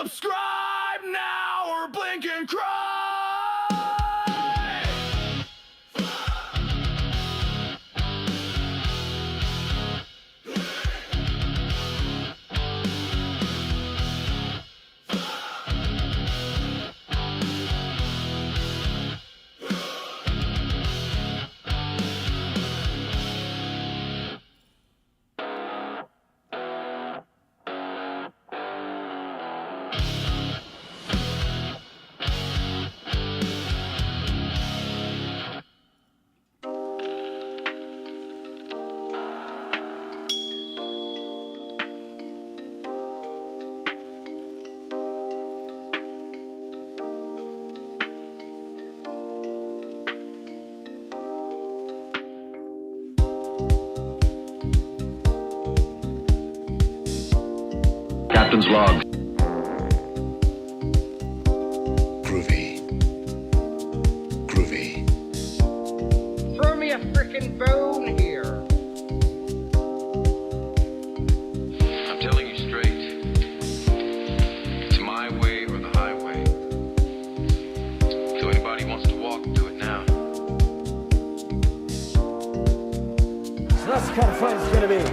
Subscribe now or blink and cry. Captain's log. Groovy. Groovy. Throw me a frickin' bone here. I'm telling you straight. It's my way or the highway. So anybody wants to walk, do it now. So that's the kind of fun it's gonna be.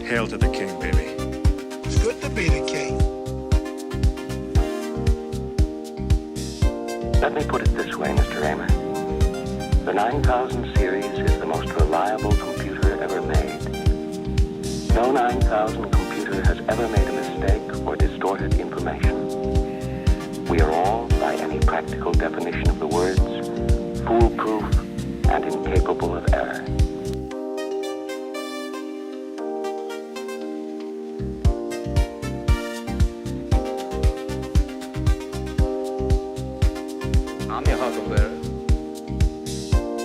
Hail to the king, baby. It's good to be the king. Let me put it this way, Mr. Raymer. The 9000 series is the most reliable computer ever made. No 9000 computer has ever made a mistake or distorted information. We are all, by any practical definition of the words, foolproof and incapable of error. I'm your huckleberry.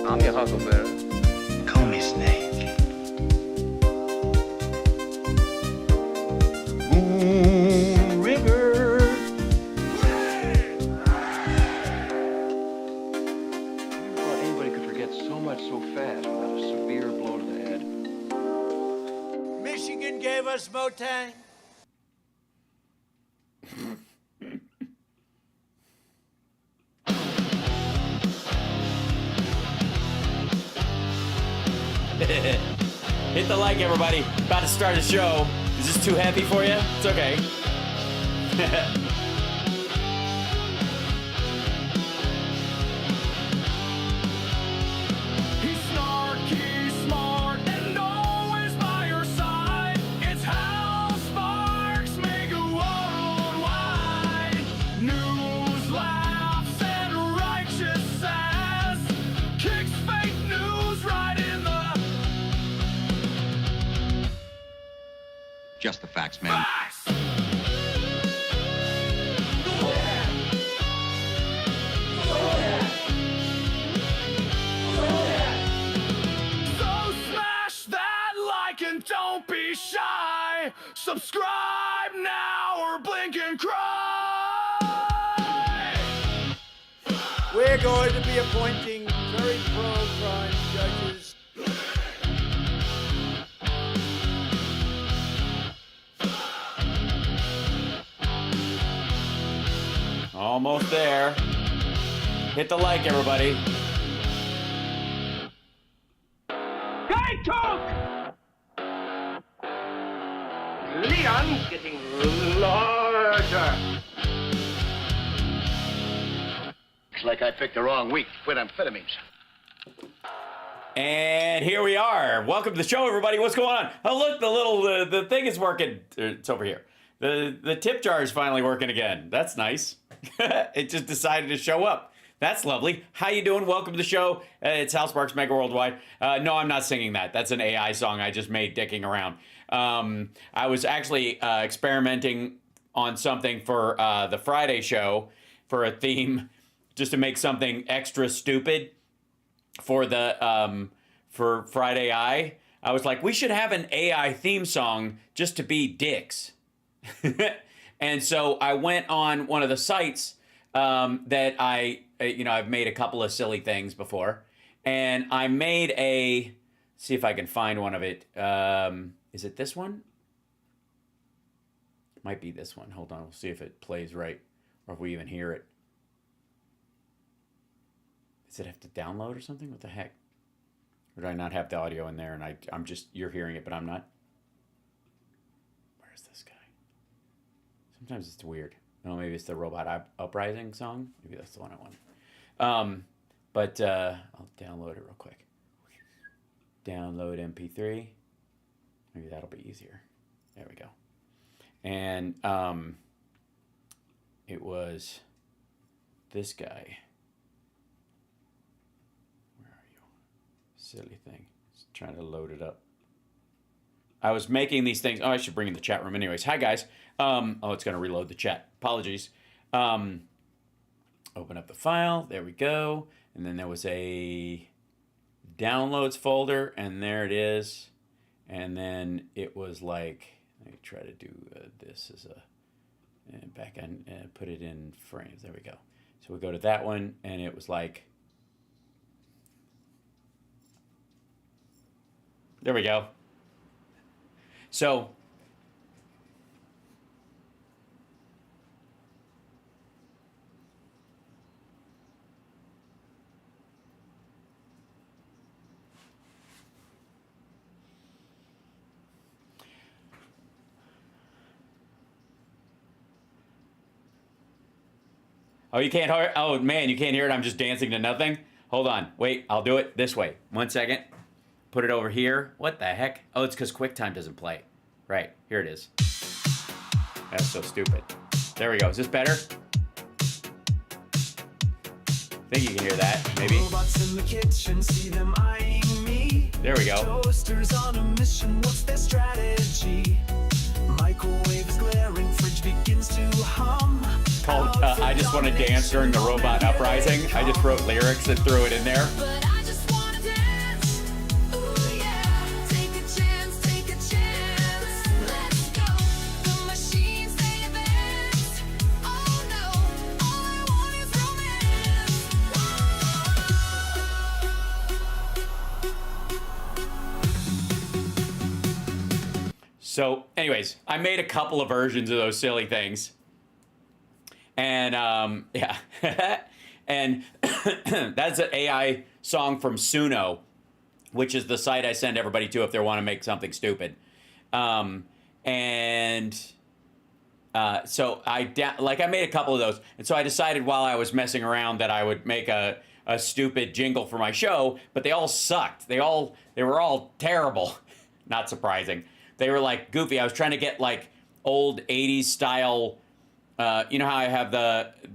I'm your huckleberry. Call me Snake. Moon River. Never thought anybody could forget so much so fast without a severe blow to the head. Michigan gave us Motang. Hit the like, everybody. About to start a show. Is this too happy for you? It's okay. He's snarky, smart, and always by your side. It's how sparks make a worldwide. News, laughs, and righteous sass. Kicks fake news right in the Just the facts, man. face. So smash that like and don't be shy. Subscribe now or blink and cry. We're going to be appointing very pro-crime judges. Almost there. Hit the like, everybody. Hey, Cook! Leon's getting larger. Looks like I picked the wrong week to quit amphetamines. And here we are. Welcome to the show, everybody. What's going on? Oh, look, the thing is working. It's over here. The tip jar is finally working again. That's nice. It just decided to show up. That's lovely. How you doing? Welcome to the show. It's Hal Sparks, Megaworldwide. No, I'm not singing that. That's an AI song I just made dicking around. I was actually experimenting on something for the Friday show for a theme, just to make something extra stupid for the for Friday I was like, we should have an AI theme song just to be dicks. And so I went on one of the sites that I've made a couple of silly things before, and I made a see if I can find one of it. Is it this one? Might be this one. Hold on. We'll see if it plays right or if we even hear it. Does it have to download or something? What the heck? Or do I not have the audio in there and I'm just, you're hearing it, but I'm not? Where's this guy? Sometimes it's weird. Oh, maybe it's the Robot Uprising song. Maybe that's the one I want. But I'll download it real quick. Download MP3. Maybe that'll be easier. There we go. And it was this guy. Where are you? Silly thing. Just trying to load it up. I was making these things. Oh, I should bring in the chat room anyways. Hi, guys. Oh, it's going to reload the chat. Apologies. Open up the file. There we go. And then there was a downloads folder, and there it is. And then it was like, let me try to do this as a back end and put it in frames. There we go. So we go to that one, and it was like, there we go. So oh, you can't hear? Oh, man, you can't hear it. I'm just dancing to nothing. Hold on. Wait, I'll do it this way. 1 second. Put it over here. What the heck? Oh, it's because QuickTime doesn't play. Right. Here it is. That's so stupid. There we go. Is this better? I think you can hear that. Maybe. Robots in the kitchen, see them eyeing me. There we go. Toasters on a mission, what's their strategy? Microwave is glaring, fridge begins to hum. Called I Just Want to Dance During the Robot Uprising. I just wrote lyrics and threw it in there. But I just want to dance. Ooh, yeah. Take a chance, take a chance. Let's go. The machines, they advance. Oh no, all I want is romance. So, anyways, I made a couple of versions of those silly things. And, yeah. And that's an AI song from Suno, which is the site I send everybody to if they want to make something stupid. So I made a couple of those. And so I decided while I was messing around that I would make a stupid jingle for my show, but they all sucked. They were all terrible. Not surprising. They were like goofy. I was trying to get like old 80s style. You know how I have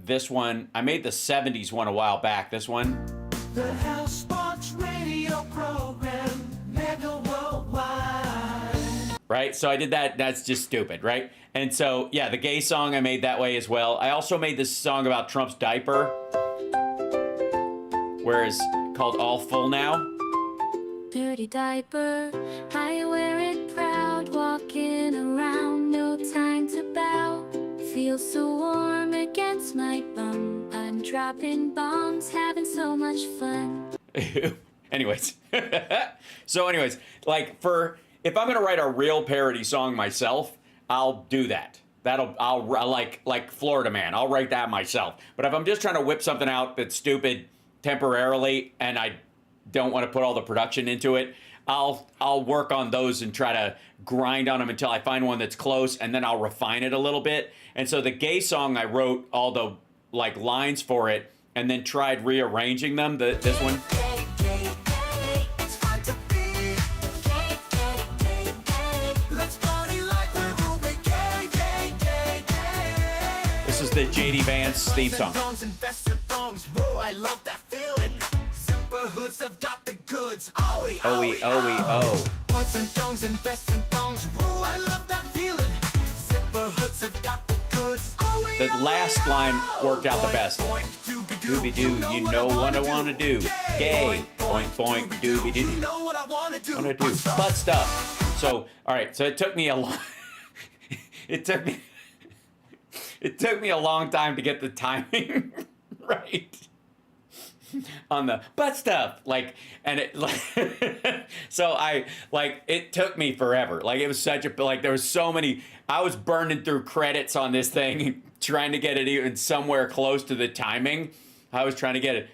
this one? I made the 70s one a while back. This one. The House Sparks radio program, Megaworldwide. Right? So I did that. That's just stupid, right? And so, yeah, the gay song I made that way as well. I also made this song about Trump's diaper, where it's called All Full Now. Dirty diaper, I wear it proud, walking around, no time to bow. Feels so warm against my bum. I'm dropping bombs, having so much fun. Anyways. So anyways, like if I'm gonna write a real parody song myself, I'll do that. I'll like Florida Man. I'll write that myself. But if I'm just trying to whip something out that's stupid temporarily and I don't want to put all the production into it, I'll work on those and try to grind on them until I find one that's close, and then I'll refine it a little bit. And so the gay song, I wrote all the like lines for it and then tried rearranging them. This one. This is the JD Vance theme song. I love that feeling. Hoods have got the goods. Oh. Points and thongs and vests and thongs. Ooh, I love that feeling. Zipper hoods have got the goods. The last line worked out the best. Dooby doo, you know what I want to do. Gay. Boink boink dooby doo. You know what I want to do. Butt stuff. So, all right. So it took me a long. It took me a long time to get the timing right. on the butt stuff, like, and it like so I like it took me forever. Like it was such a like there was so many. I was burning through credits on this thing trying to get it even somewhere close to the timing. I was trying to get it,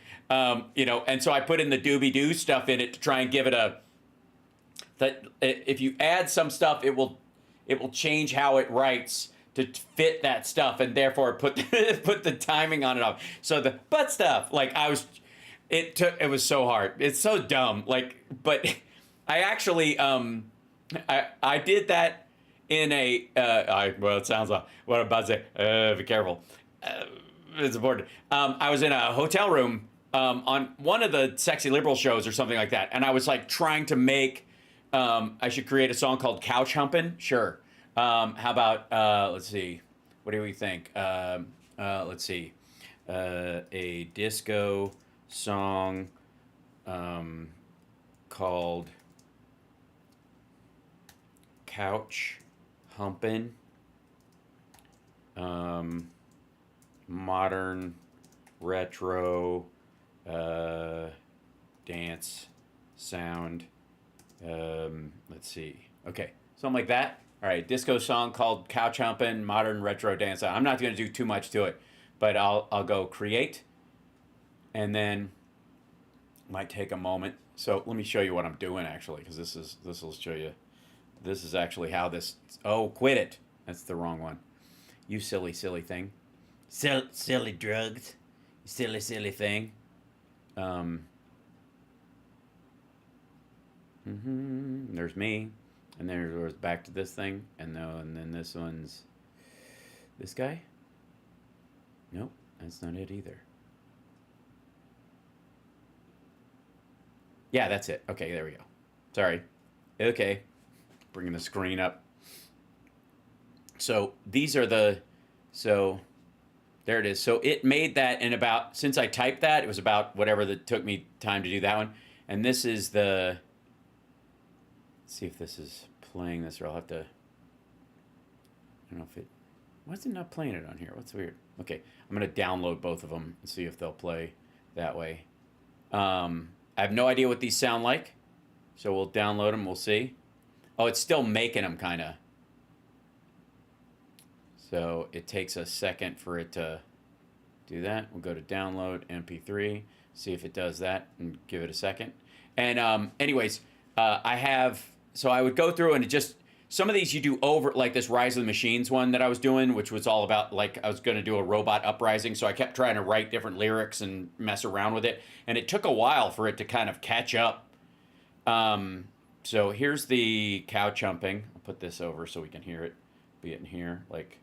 you know, and so I put in the doobie doo stuff in it to try and give it a. That if you add some stuff, it will change how it writes to fit that stuff, and therefore put the timing on it off. So the butt stuff, like it was so hard. It's so dumb. Like, but I actually I did that in a well, it sounds like what I'm about to say. Be careful. It's important. I was in a hotel room on one of the Sexy Liberal shows or something like that, and I was like trying to make. I should create a song called Couch Humpin'. Sure. How about, let's see. What do we think? Let's see. A disco song called Couch Humpin'. Modern retro dance sound. Let's see. Okay, something like that. All right, disco song called Couch Humpin', modern retro dance. I'm not going to do too much to it, but I'll go create, and then might take a moment. So let me show you what I'm doing actually, because this will show you. This is actually how this. Oh, quit it. That's the wrong one. You silly thing. Silly drugs. Silly thing. There's me, and there's back to this thing, and then this one's this guy. Nope, that's not it either. Yeah, that's it. Okay, there we go. Sorry. Okay, bringing the screen up. So these are so there it is. So it made that in about, since I typed that, it was about whatever that took me time to do that one, and this is the. See if this is playing this, or I'll have to. I don't know if it. Why is it not playing it on here? What's weird? Okay, I'm gonna download both of them and see if they'll play that way. I have no idea what these sound like, so we'll download them. We'll see. Oh, it's still making them, kind of. So it takes a second for it to do that. We'll go to download MP3, see if it does that, and give it a second. And anyways, I have. So I would go through and just, some of these you do over, like this Rise of the Machines one that I was doing, which was all about, like, I was going to do a robot uprising. So I kept trying to write different lyrics and mess around with it. And it took a while for it to kind of catch up. So here's the couch humping. I'll put this over so we can hear it. Be it in here, like.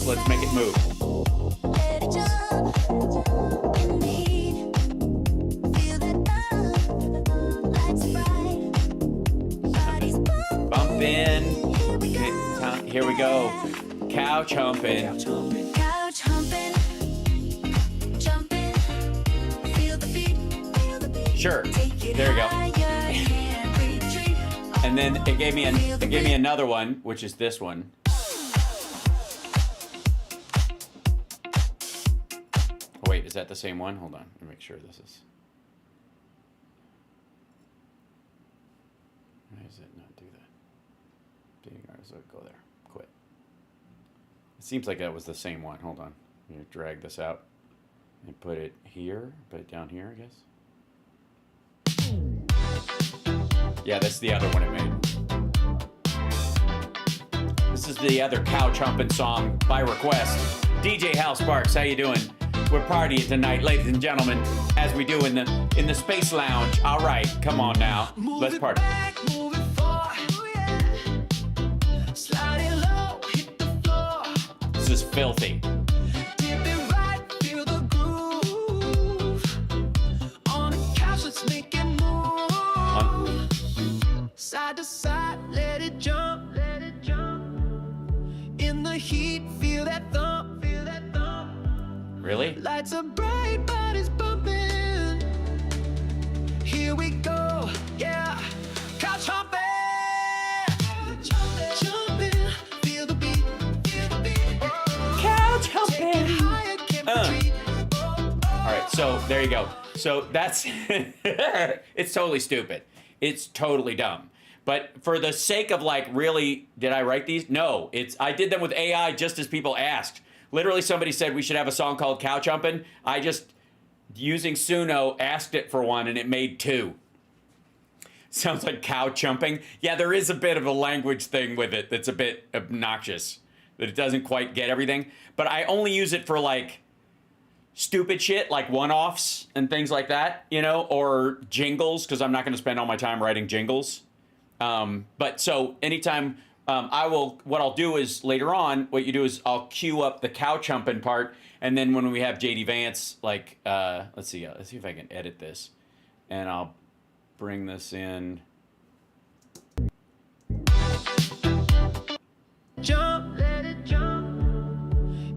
Let's make it move. Bump in. Here we go. Couch humping. Couch humping, jumping, feel the beat. Sure. There we go. And then it gave me another one, which is this one. Wait, is that the same one? Hold on, let me make sure this is. Why does it not do that? So go there. Quit. It seems like that was the same one. Hold on. I'm gonna drag this out and put it here. Put it down here, I guess. Yeah, that's the other one it made. This is the other couch humping song by request. DJ Hal Sparks, how you doing? We're partying tonight, ladies and gentlemen, as we do in the Space Lounge. All right, come on now, let's party. This is filthy. side, let it jump, let it jump. In the heat, feel that thump, feel that thump. Really? Lights are bright, bodies bumping. Here we go, yeah. Couch humping. Jumping, feel the beat, feel the beat. Couch Take it higher, can't retreat. All right, so there you go. So that's it's totally stupid. It's totally dumb. But for the sake of like, really, did I write these? No, I did them with AI just as people asked. Literally, somebody said we should have a song called Couch Humpin'. I just, using Suno, asked it for one, and it made 2. Sounds like cow chumping. Yeah, there is a bit of a language thing with it that's a bit obnoxious, that it doesn't quite get everything. But I only use it for like stupid shit, like one-offs and things like that, you know, or jingles, because I'm not going to spend all my time writing jingles. But so anytime what I'll do is later on, what you do is I'll cue up the couch humping part. And then when we have JD Vance, like, let's see if I can edit this, and I'll bring this in. Jump, let it jump.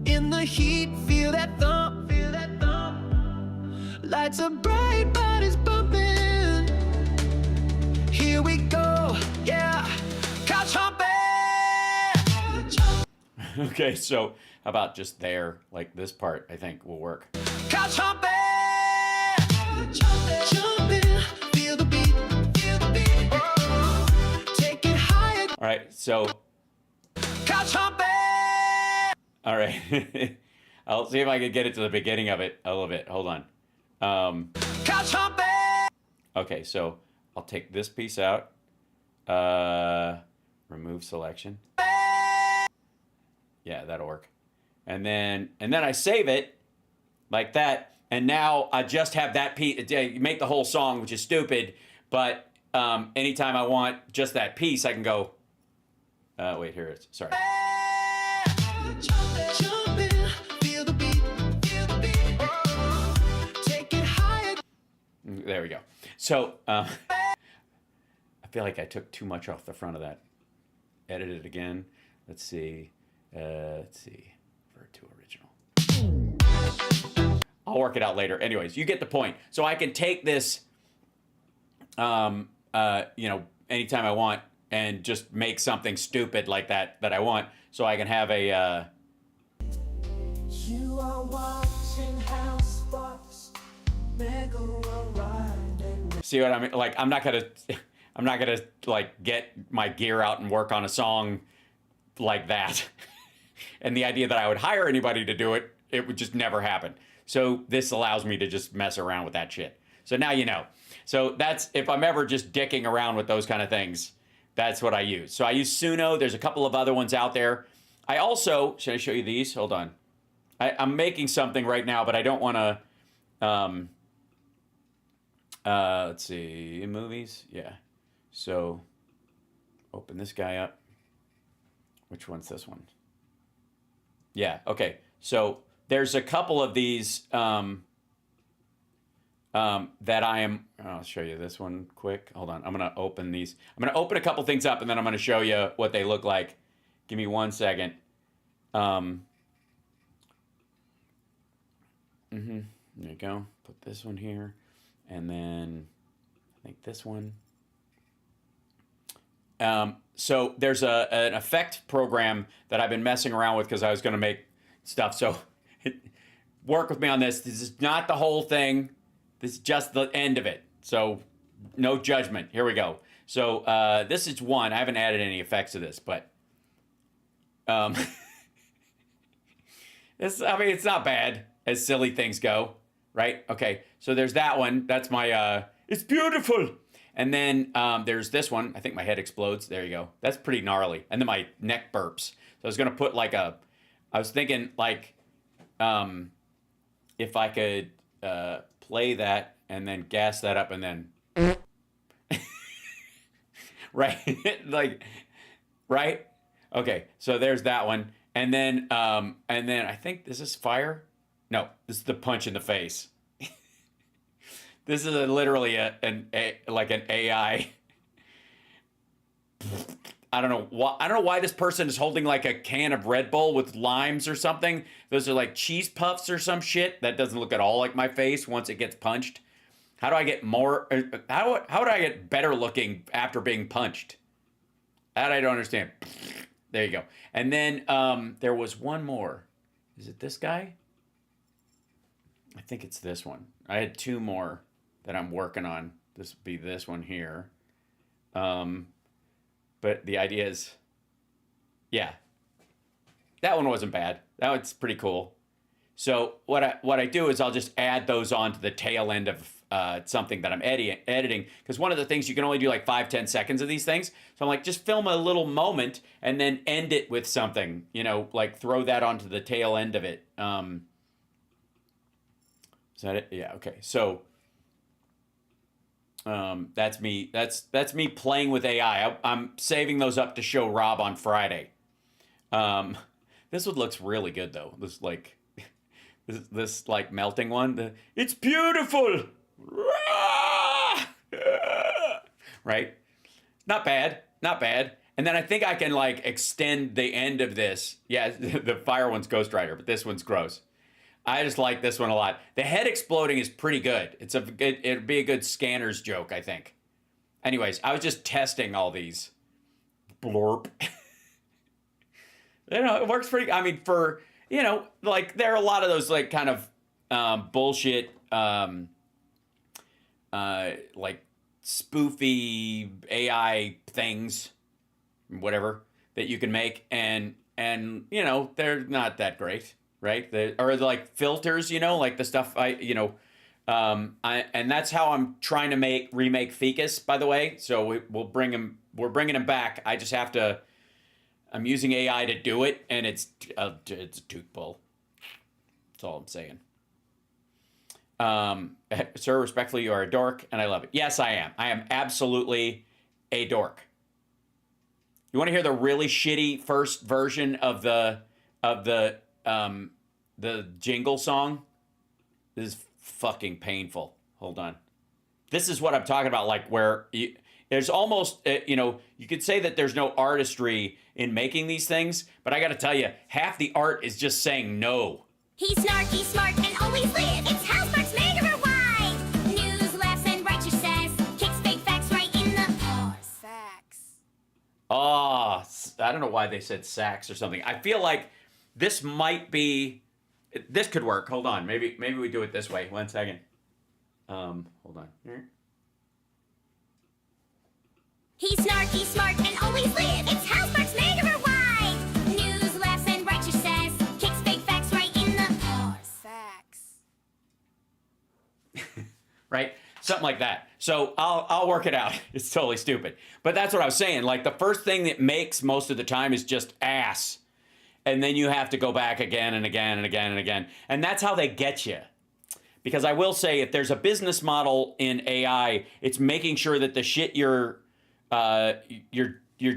In the heat, feel that thump, feel that thump. Lights are bright, bodies bumping. Here we go, yeah. Couch humping. Okay, so how about just there, like this part, I think will work. Couch humping. Jumping, feel the beat, feel the beat. Take it higher. All right, so. Couch humping. All right. I'll see if I can get it to the beginning of it a little bit. Hold on. Couch humping. Okay, so I'll take this piece out. Remove selection. Yeah, that'll work. And then I save it like that. And now I just have that piece. Make the whole song, which is stupid. But anytime I want just that piece, I can go. Wait, here it is. Sorry. Jumping, feel the beat, feel the beat. Take it higher. There we go. So I feel like I took too much off the front of that. Edit it again. Let's see. Revert to original. I'll work it out later. Anyways, you get the point. So I can take this, you know, anytime I want, and just make something stupid like that I want, so I can have a. You are watching House Sparks, Megaworldwide. See what I mean? Like, I'm not gonna like get my gear out and work on a song like that. And the idea that I would hire anybody to do it, it would just never happen. So this allows me to just mess around with that shit. So now you know. So that's, if I'm ever just dicking around with those kind of things, that's what I use. So I use Suno. There's a couple of other ones out there. I also, should I show you these? Hold on. I'm making something right now, but I don't want to, let's see, movies. Yeah. So open this guy up. Which one's this one? Yeah. Okay. So there's a couple of these that I am. I'll show you this one quick. Hold on. I'm gonna open these. I'm gonna open a couple things up, and then I'm gonna show you what they look like. Give me 1 second. There you go. Put this one here, and then I think this one. So there's an effect program that I've been messing around with because I was going to make stuff. So work with me on this. This is not the whole thing. This is just the end of it. So no judgment. Here we go. So this is one. I haven't added any effects to this, but this, I mean, it's not bad as silly things go, right? Okay. So there's that one. That's my, it's beautiful. And then there's this one. I think my head explodes. There you go. That's pretty gnarly. And then my neck burps. So I was going to put like I was thinking like if I could play that and then gas that up and then, right? Like, right? Okay. So there's that one. And then I think this is fire. No, this is the punch in the face. This is literally like an AI I don't know why. I don't know why this person is holding like a can of Red Bull with limes or something. Those are like cheese puffs or some shit. That doesn't look at all like my face once it gets punched. How do I get more? How do I get better looking after being punched? That I don't understand. There you go. And then there was one more. Is it this guy? I think it's this one. I had two more that I'm working on. This would be this one here. But the idea is, yeah, that one wasn't bad. That one's pretty cool. So what I do is I'll just add those on to the tail end of something that I'm editing. Because one of the things, you can only do like 5-10 seconds of these things. So I'm like, just film a little moment and then end it with something, you know, like throw that onto the tail end of it. Is that it? Yeah, okay. So that's me. That's me playing with AI. I'm saving those up to show Rob on Friday. This one looks really good though. This like this like melting one. It's beautiful. Right? Not bad. Not bad. And then I think I can like extend the end of this. Yeah, the fire one's Ghost Rider, but this one's gross. I just like this one a lot. The head exploding is pretty good. It'd be a good Scanners joke, I think. Anyways, I was just testing all these. Blorp. You know, it works pretty. I mean, for, you know, like there are a lot of those like kind of bullshit, like spoofy AI things, whatever, that you can make, and you know, they're not that great. Right? Or like filters, you know, like the stuff and that's how I'm trying to remake Ficus, by the way. So we're bringing him back. I just have to, I'm using AI to do it, and it's a toot pull. That's all I'm saying. Sir, respectfully, you are a dork, and I love it. Yes, I am. I am absolutely a dork. You want to hear the really shitty first version of the jingle song? This is fucking painful. Hold on. This is what I'm talking about, like where there's almost, you know, you could say that there's no artistry in making these things, but I got to tell you, half the art is just saying no. He's snarky, smart, and always lit. It's Housemarque's Megaworldwide. News, laughs, and righteous says. Kicks fake facts right in the pores. Facts. Oh, I don't know why they said sax or something. I feel like this might be, this could work. Hold on. Maybe we do it this way. 1 second. Hold on. He's snarky, smart, and always lit. It's Housemarque's Megaworldwide. News, laughs, and righteous says. Kicks fake facts right in the pores. Facts. Right? Something like that. So I'll work it out. It's totally stupid. But that's what I was saying. Like the first thing that makes most of the time is just ass. And then you have to go back again and again and again and again. And that's how they get you. Because I will say, if there's a business model in AI, it's making sure that the shit you're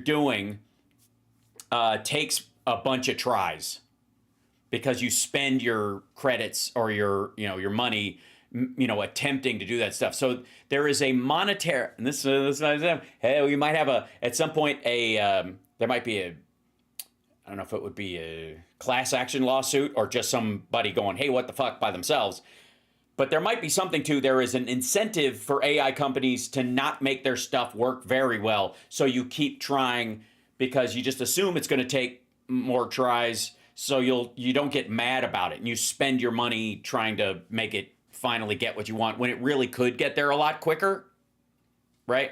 doing takes a bunch of tries, because you spend your credits or your money, attempting to do that stuff. So there is a monetary, and this hey, we might have at some point there might be I don't know if it would be a class action lawsuit or just somebody going, hey, what the fuck, by themselves. But there might be something to, there is an incentive for AI companies to not make their stuff work very well. So you keep trying because you just assume it's going to take more tries. So you don't get mad about it. And you spend your money trying to make it finally get what you want when it really could get there a lot quicker. Right?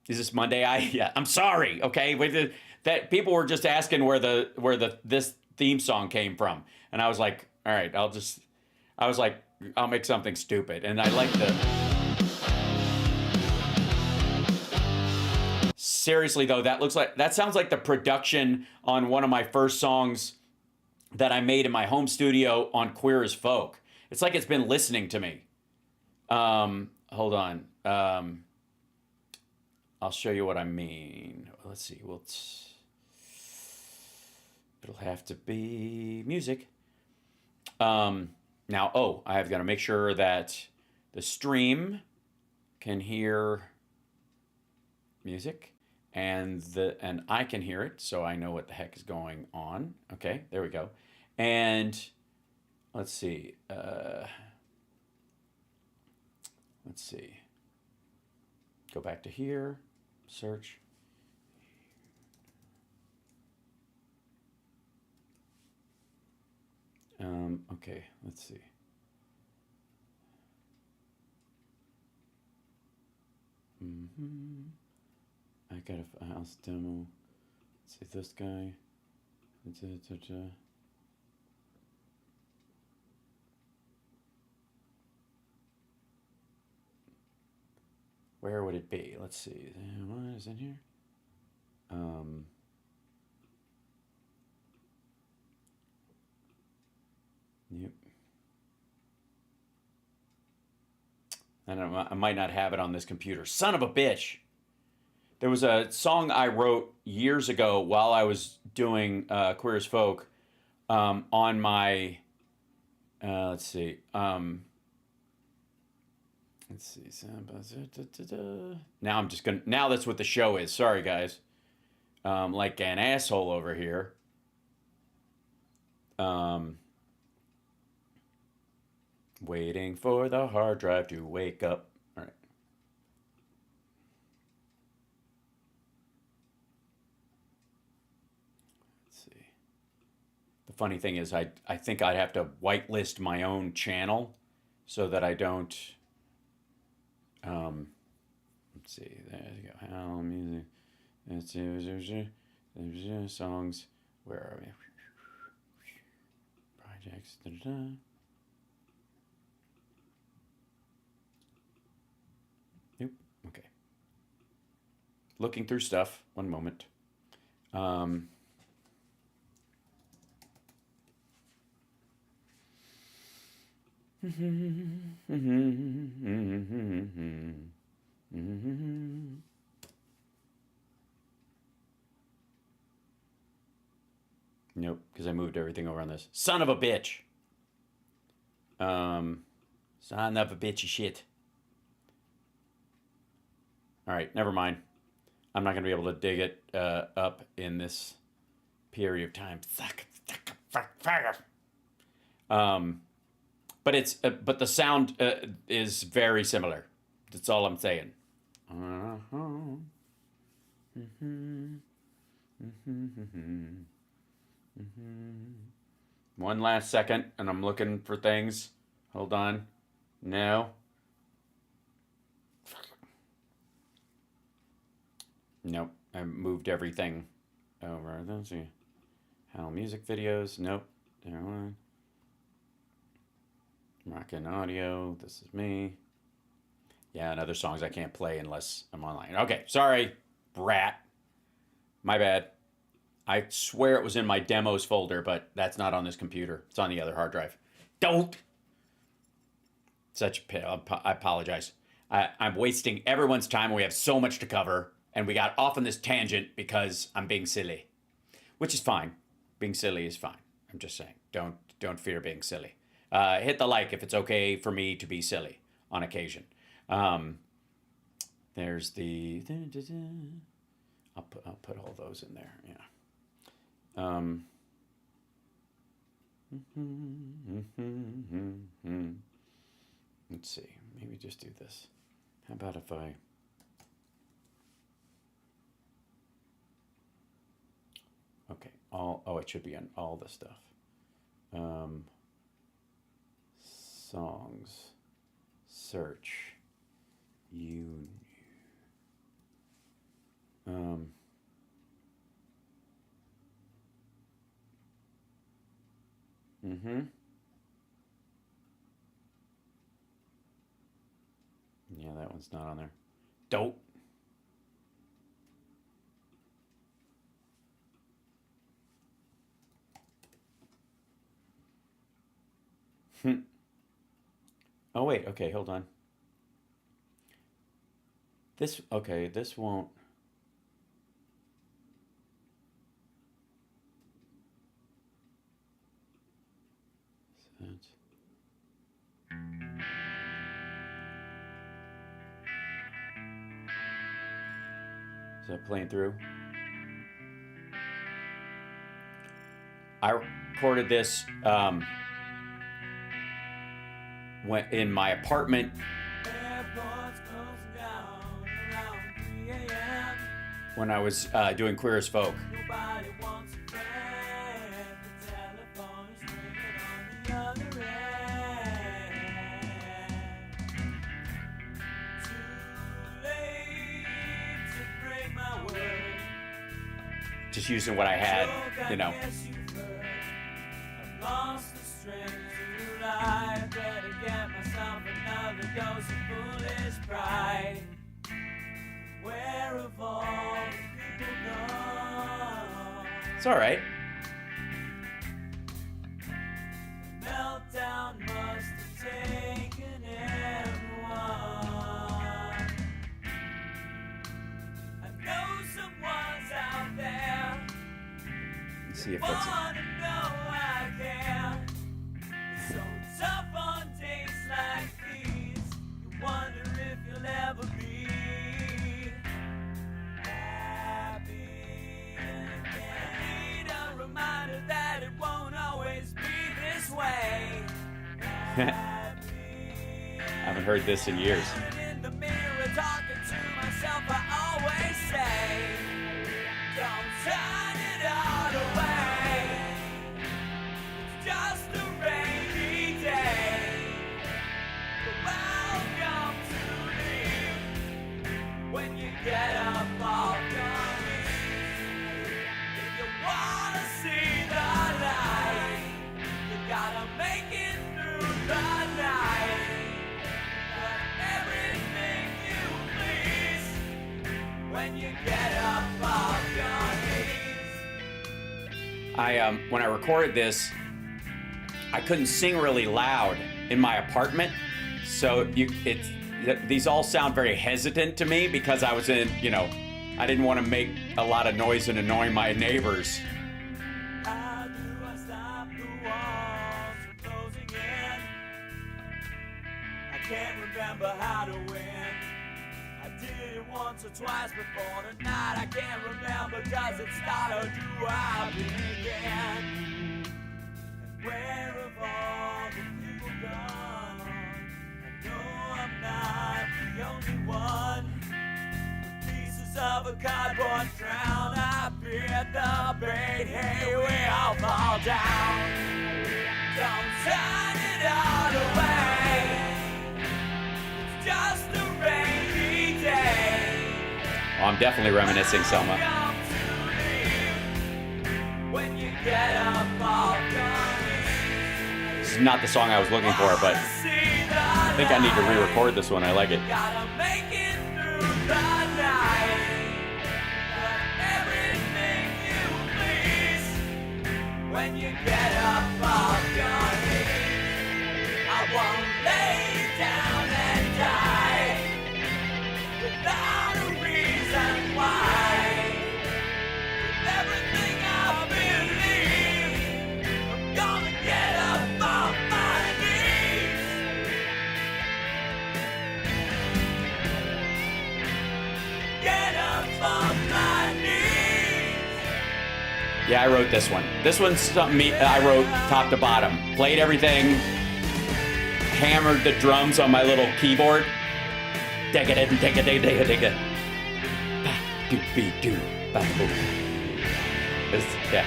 Is this Monday? Yeah, I'm sorry. Okay. That people were just asking where this theme song came from. And I was like, all right, I'll make something stupid. And I like seriously though, that sounds like the production on one of my first songs that I made in my home studio on Queer as Folk. It's like it's been listening to me. Hold on. I'll show you what I mean. Let's see. It'll have to be music. Now, I have got to make sure that the stream can hear music. and I can hear it, so I know what the heck is going on. Okay, there we go. And let's see. Let's see. Go back to here. Search. Okay, let's see. I got a house demo. Let's see this guy. Where would it be? Let's see. What is in here? Yep. I might not have it on this computer. Son of a bitch. There was a song I wrote years ago while I was doing Queer as Folk on my, let's see. Let's see. Now I'm just going to, now that's what the show is. Sorry, guys. Like an asshole over here. Waiting for the hard drive to wake up. All right. Let's see. The funny thing is I think I'd have to whitelist my own channel so that I don't... let's see. There you go. How music. Let's see. Songs. Where are we? Projects. Da-da-da. Nope. Okay. Looking through stuff. One moment. Nope, because I moved everything over on this. Son of a bitch. Son of a bitchy shit. All right, never mind. I'm not going to be able to dig it up in this period of time. But it's but the sound is very similar. That's all I'm saying. One last second, and I'm looking for things. Hold on. No. Nope. I moved everything over. Let's see. How music videos. Nope. There one. Rockin' audio. This is me. Yeah, and other songs I can't play unless I'm online. Okay, sorry, brat. My bad. I swear it was in my demos folder, but that's not on this computer. It's on the other hard drive. Don't. Such a pit. I apologize. I'm wasting everyone's time. We have so much to cover, and we got off on this tangent because I'm being silly, which is fine. Being silly is fine. I'm just saying. Don't fear being silly. Hit the like if it's okay for me to be silly on occasion. There's the... I'll put all those in there, yeah. Let's see, maybe just do this. How about if I... Okay, it should be on all the stuff. Songs, search, yeah, that one's not on there. Dope. Oh, wait, okay, hold on. This won't. Is that playing through? I recorded this when in my apartment when I was doing Queer as Folk. Just using what I had, you know. It's all right. Meltdown must have taken everyone. I know someone's out there. Let's see if that's it. So tough on days like these. You wonder if you'll ever be happy again. Need a reminder that it won't always be this way. I haven't heard this in years. In the mirror, talking to myself, I always say, don't turn it all away. It's just a rainy day. But welcome to leave when you get up off your knees. If you wanna see the light, you gotta make it through the night. But everything you please when you get up off your knees. When I recorded this, I couldn't sing really loud in my apartment, so these all sound very hesitant to me because I was in, you know, I didn't want to make a lot of noise and annoy my neighbors. How do I stop the walls from closing in? I can't remember how to win. I did it once or twice before tonight. I can't remember, does it start or do I begin? And where have all the people gone? I know I'm not the only one. With pieces of a cardboard crown, I bid the bait. Hey, we all fall down. Don't turn it all away. It's just a rainy day. Oh, I'm definitely reminiscing, Selma. When you get up off your knees. This is not the song I was looking for, but I think I need to re-record this one. I like it. Gotta make it through the night. But everything you please when you get up off your knees. I won't lay down and die without a reason why. With everything I believe, I'm gonna get up off my knees. Get up off my knees. Yeah, I wrote this one. This one's something I wrote top to bottom. Played everything, hammered the drums on my little keyboard. Digga digga digga digga digga. Ba do be do ba boo. Yeah.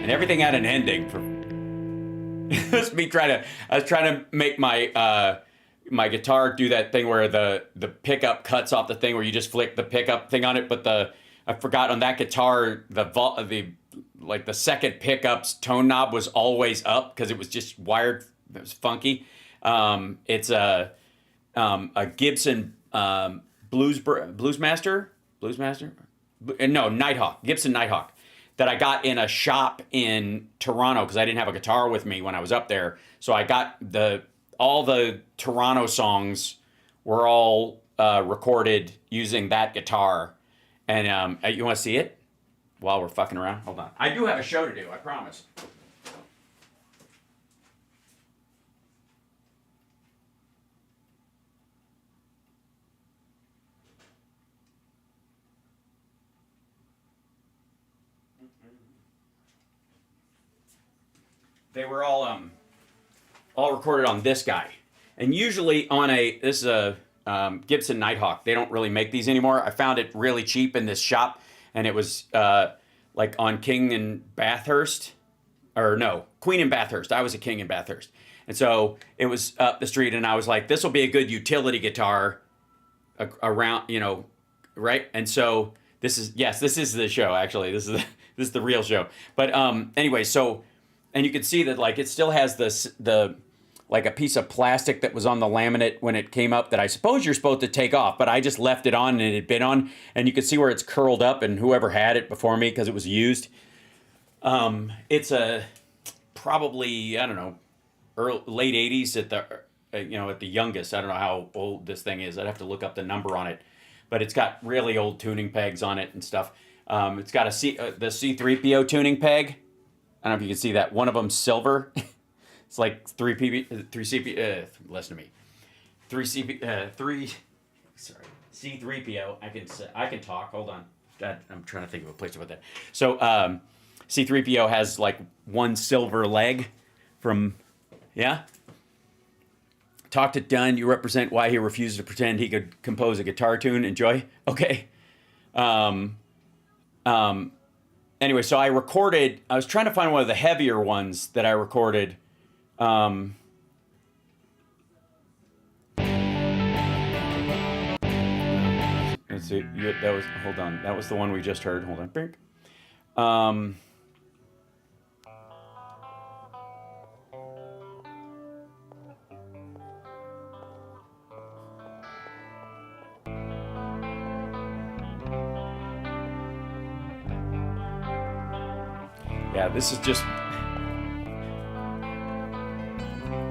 And everything had an ending for. It was me I was trying to make my my guitar do that thing where the pickup cuts off the thing where you just flick the pickup thing on it, but I forgot on that guitar the second pickup's tone knob was always up because it was just wired. It was funky. It's a Gibson Bluesmaster. No, Nighthawk. Gibson Nighthawk. That I got in a shop in Toronto because I didn't have a guitar with me when I was up there. So I got all the Toronto songs were all recorded using that guitar. And you want to see it while we're fucking around? Hold on. I do have a show to do, I promise. They were all recorded on this guy, and usually on this is a Gibson Nighthawk. They don't really make these anymore. I found it really cheap in this shop, and it was like on King and Bathurst, or no, Queen and Bathurst. I was a King and Bathurst, and so it was up the street, and I was like, this will be a good utility guitar around, you know, right? And so this is the show. Actually, this is the real show. But anyway, so. And you can see that, like, it still has the like a piece of plastic that was on the laminate when it came up that I suppose you're supposed to take off, but I just left it on and it had been on, and you can see where it's curled up, and whoever had it before me, because it was used. It's a probably, I don't know, late 80s at the at the youngest. I don't know how old this thing is. I'd have to look up the number on it, but it's got really old tuning pegs on it and stuff. It's got the C3PO tuning peg. I don't know if you can see that. One of them's silver. It's like 3CP, listen to me. 3C3PO. I can talk. Hold on. I'm trying to think of a place to put that. So C3PO has like one silver leg from, yeah. Talk to Dunn. You represent why he refused to pretend he could compose a guitar tune. Enjoy. Okay. Anyway, so I was trying to find one of the heavier ones that I recorded. Let's see, hold on. That was the one we just heard. Hold on. Yeah, this is just...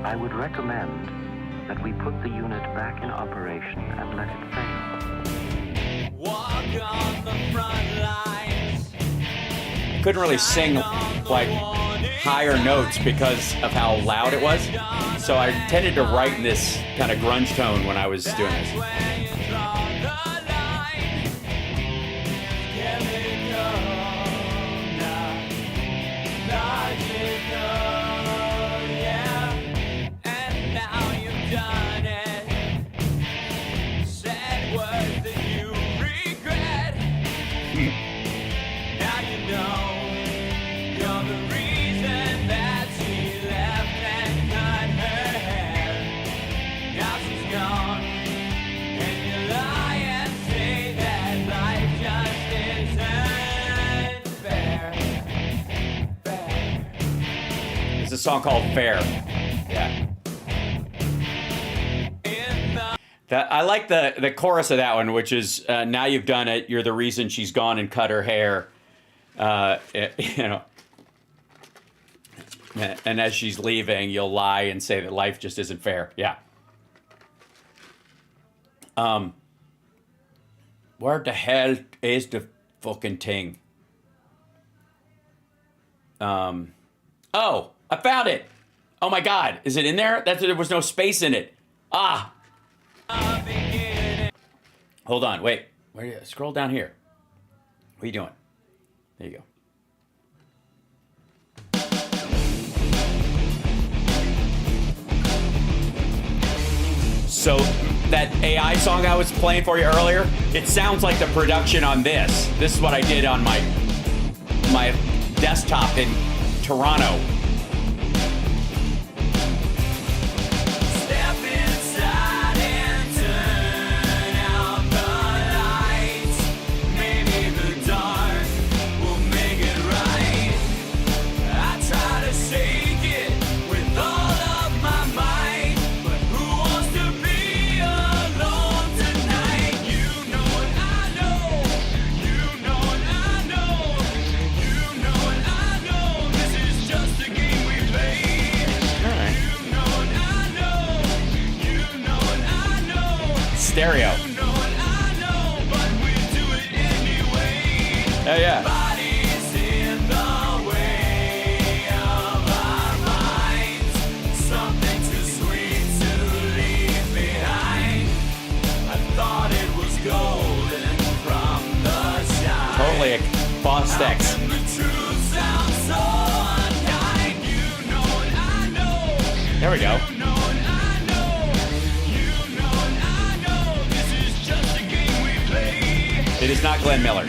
I would recommend that we put the unit back in operation and let it fail. Walk on the front lines. Couldn't really sing like higher notes because of how loud it was. So I tended to write in this kind of grunge tone when I was doing this. A song called Fair. Yeah. I like the chorus of that one, which is now you've done it, you're the reason she's gone and cut her hair. And as she's leaving, you'll lie and say that life just isn't fair. Yeah. Where the hell is the fucking thing? Oh, I found it. Oh my God, is it in there? There was no space in it. Ah. Hold on, wait. Where are you? Scroll down here. What are you doing? There you go. So that AI song I was playing for you earlier, it sounds like the production on this. This is what I did on my desktop in Toronto. Stereo. Oh yeah. Totally a Boss X. There we go. It is not Glenn Miller.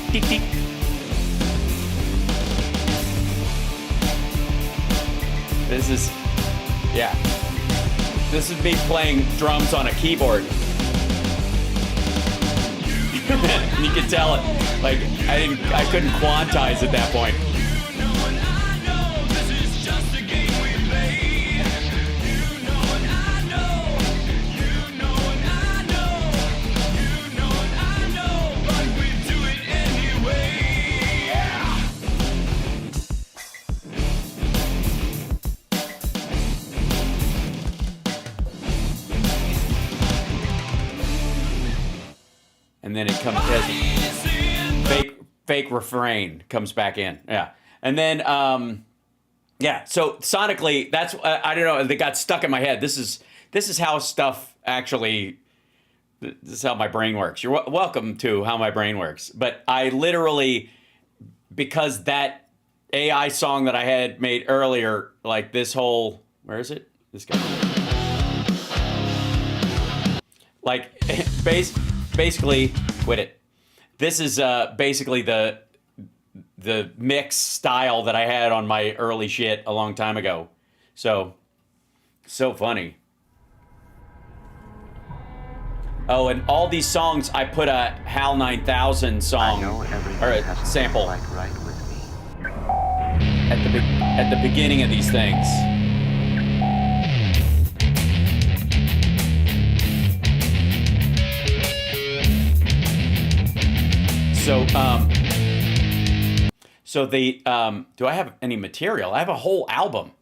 Tick, tick. This is, yeah. This is me playing drums on a keyboard. You can tell it. Like I couldn't quantize at that point. And then it comes as fake refrain comes back in. Yeah. And then yeah, so sonically that's I don't know, they got stuck in my head. This is how stuff actually, this is how my brain works. You're welcome to how my brain works. But I literally, because that AI song that I had made earlier, like this whole, where is it? This guy. Like basically, quit it. This is basically the mix style that I had on my early shit a long time ago. So funny. Oh, and all these songs, I put a HAL 9000 song or a sample Right with me. at the beginning of these things. So the do I have any material? I have a whole album.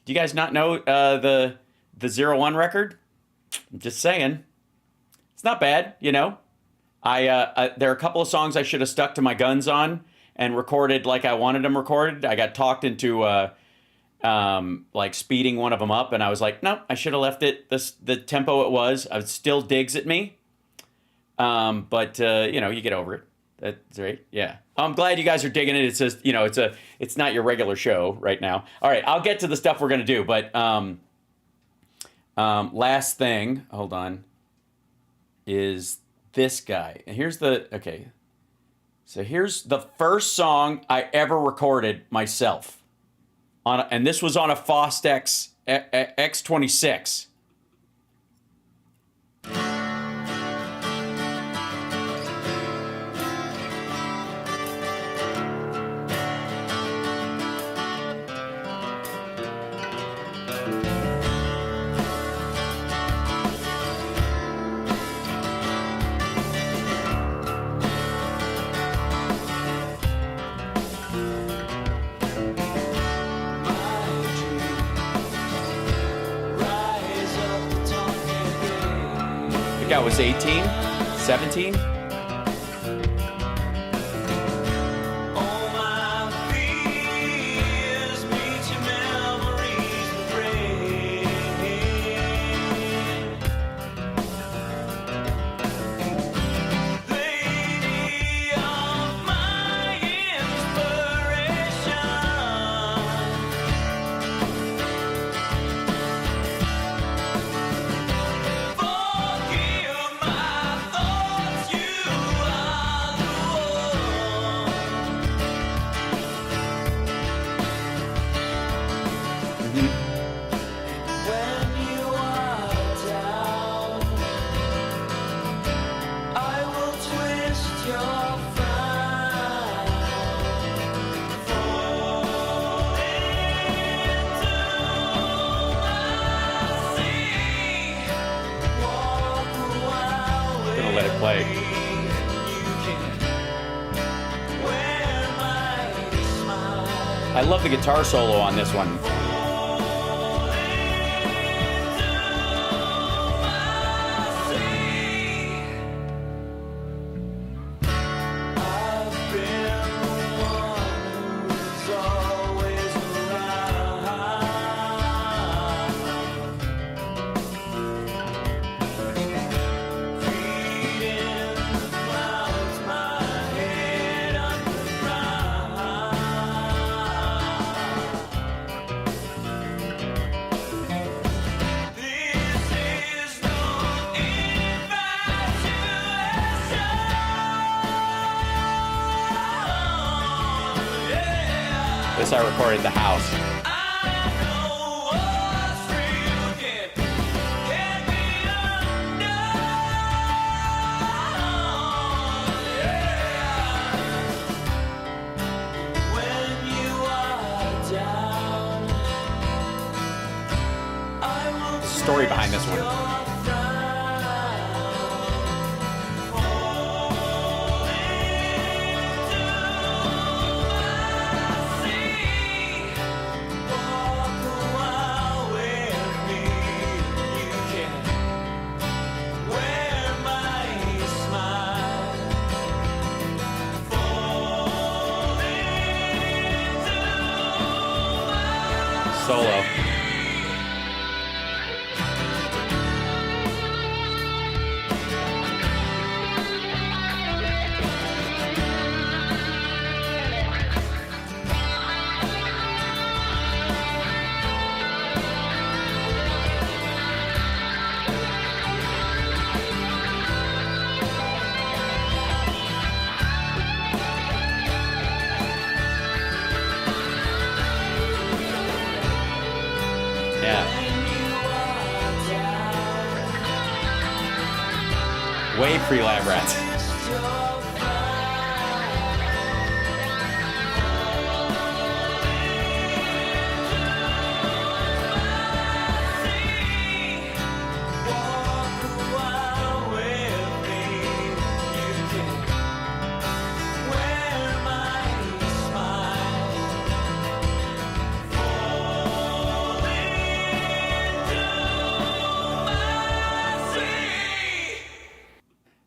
Do you guys not know the 01 record? I'm just saying. It's not bad, you know. There are a couple of songs I should have stuck to my guns on and recorded like I wanted them recorded. I got talked into like speeding one of them up, and I was like, no, I should have left it the tempo it was. It still digs at me. But you know, you get over it. That's right. Yeah. I'm glad you guys are digging it. It's just, you know, it's not your regular show right now. All right, I'll get to the stuff we're gonna do, but last thing, hold on, is this guy. And here's okay. So here's the first song I ever recorded myself and this was on a Fostex X26. I was 18, 17. Play. I love the guitar solo on this one. this I recorded at the house. Story behind this one. Solo. Way pre-Lab Rats.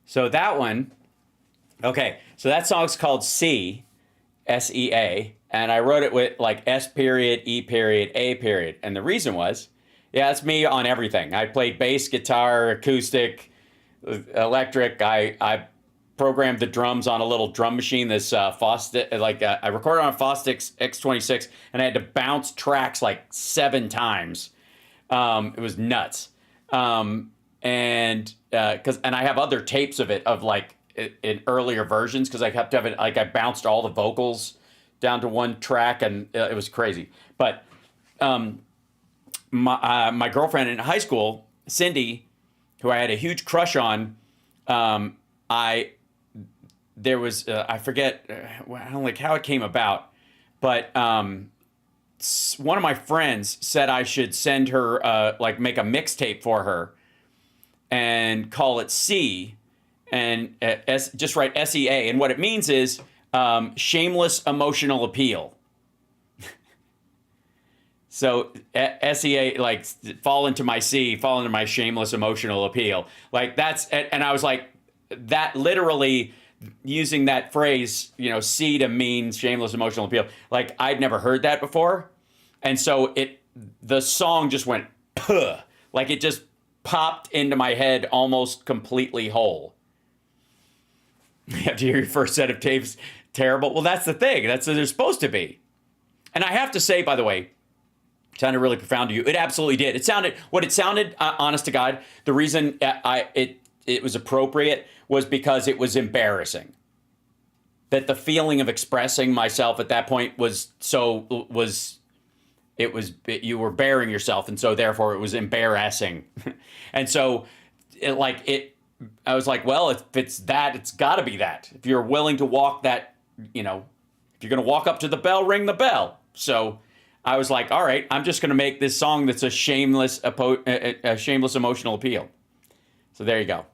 So that one, okay, so that song's called C, S-E-A, and I wrote it with like S period, E period, A period. And the reason was, yeah, it's me on everything. I played bass, guitar, acoustic, electric. I programmed the drums on a little drum machine, this Fostic, I recorded on a Fostic X26, and I had to bounce tracks like 7 times. It was nuts. And I have other tapes of it, of like in earlier versions, because I kept having, like, I bounced all the vocals down to one track, and it was crazy. But my girlfriend in high school, Cindy, who I had a huge crush on, I forget, I don't like how it came about, but one of my friends said I should send her, make a mixtape for her and call it C, and just write S-E-A. And what it means is shameless emotional appeal. So S-E-A, like, fall into my C, fall into my shameless emotional appeal. Like, that's, and I was like, that literally, using that phrase, C to mean shameless emotional appeal. Like, I'd never heard that before. And so the song just went, puh, like it just popped into my head almost completely whole. You have to hear your first set of tapes terrible. Well, that's the thing. That's what they're supposed to be. And I have to say, by the way, it sounded really profound to you. It absolutely did. It sounded, honest to God, the reason it was appropriate was because it was embarrassing. That the feeling of expressing myself at that point you were bearing yourself, and so therefore it was embarrassing. And so I was like, well, if it's that, it's got to be that. If you're willing to walk that, if you're going to walk up to the bell, ring the bell. So I was like, all right, I'm just going to make this song that's a shameless emotional appeal. So there you go.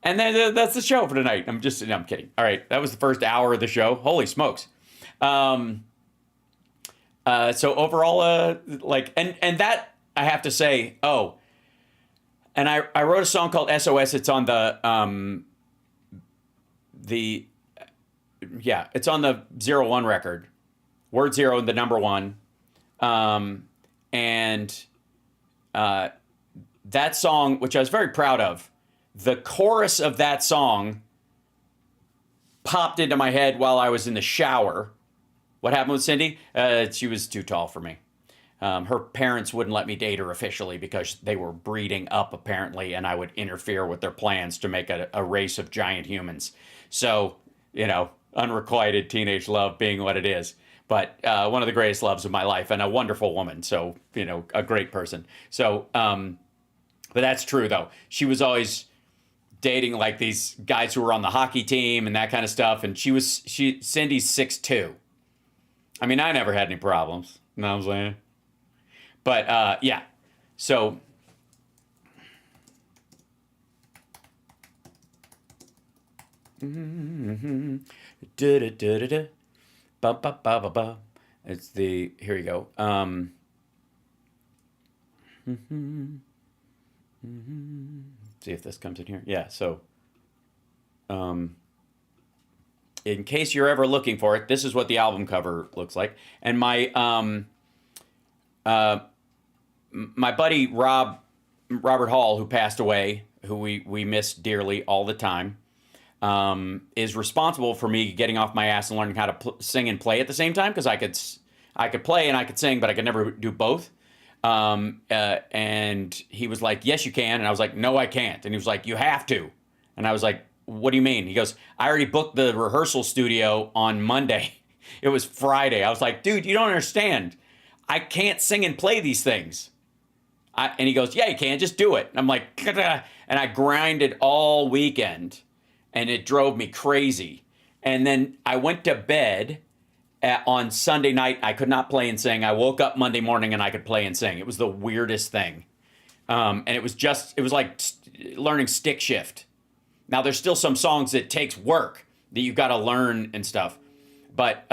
And then that's the show for tonight. I'm kidding. All right, that was the first hour of the show. Holy smokes. So overall, and that I have to say, and I wrote a song called SOS. It's on it's on the 01 record, word 0 and the number 1. And that song, which I was very proud of, the chorus of that song popped into my head while I was in the shower. What happened with Cindy? She was too tall for me. Her parents wouldn't let me date her officially because they were breeding up, apparently, and I would interfere with their plans to make a race of giant humans. So, unrequited teenage love being what it is. But one of the greatest loves of my life, and a wonderful woman. So, you know, a great person. So, but that's true though. She was always dating like these guys who were on the hockey team and that kind of stuff. And Cindy's 6'2". I mean, I never had any problems. You know what I'm saying? But yeah, so. It's the, here you go. See if this comes in here. Yeah, so in case you're ever looking for it, this is what the album cover looks like. And my my buddy Robert Hall, who passed away, who we miss dearly all the time, is responsible for me getting off my ass and learning how to sing and play at the same time, because I could play and I could sing, but I could never do both. And he was like, "Yes, you can," and I was like, "No, I can't." And he was like, "You have to," and I was like, "What do you mean?" He goes, "I already booked the rehearsal studio on Monday." It was Friday. I was like, "Dude, you don't understand. I can't sing and play these things." And he goes, "Yeah, you can. Just do it." And I'm like, "Kah-dah." And I grinded all weekend, and it drove me crazy. And then I went to bed on Sunday night. I could not play and sing. I woke up Monday morning and I could play and sing. It was the weirdest thing. And it was like learning stick shift. Now, there's still some songs that takes work that you've got to learn and stuff. But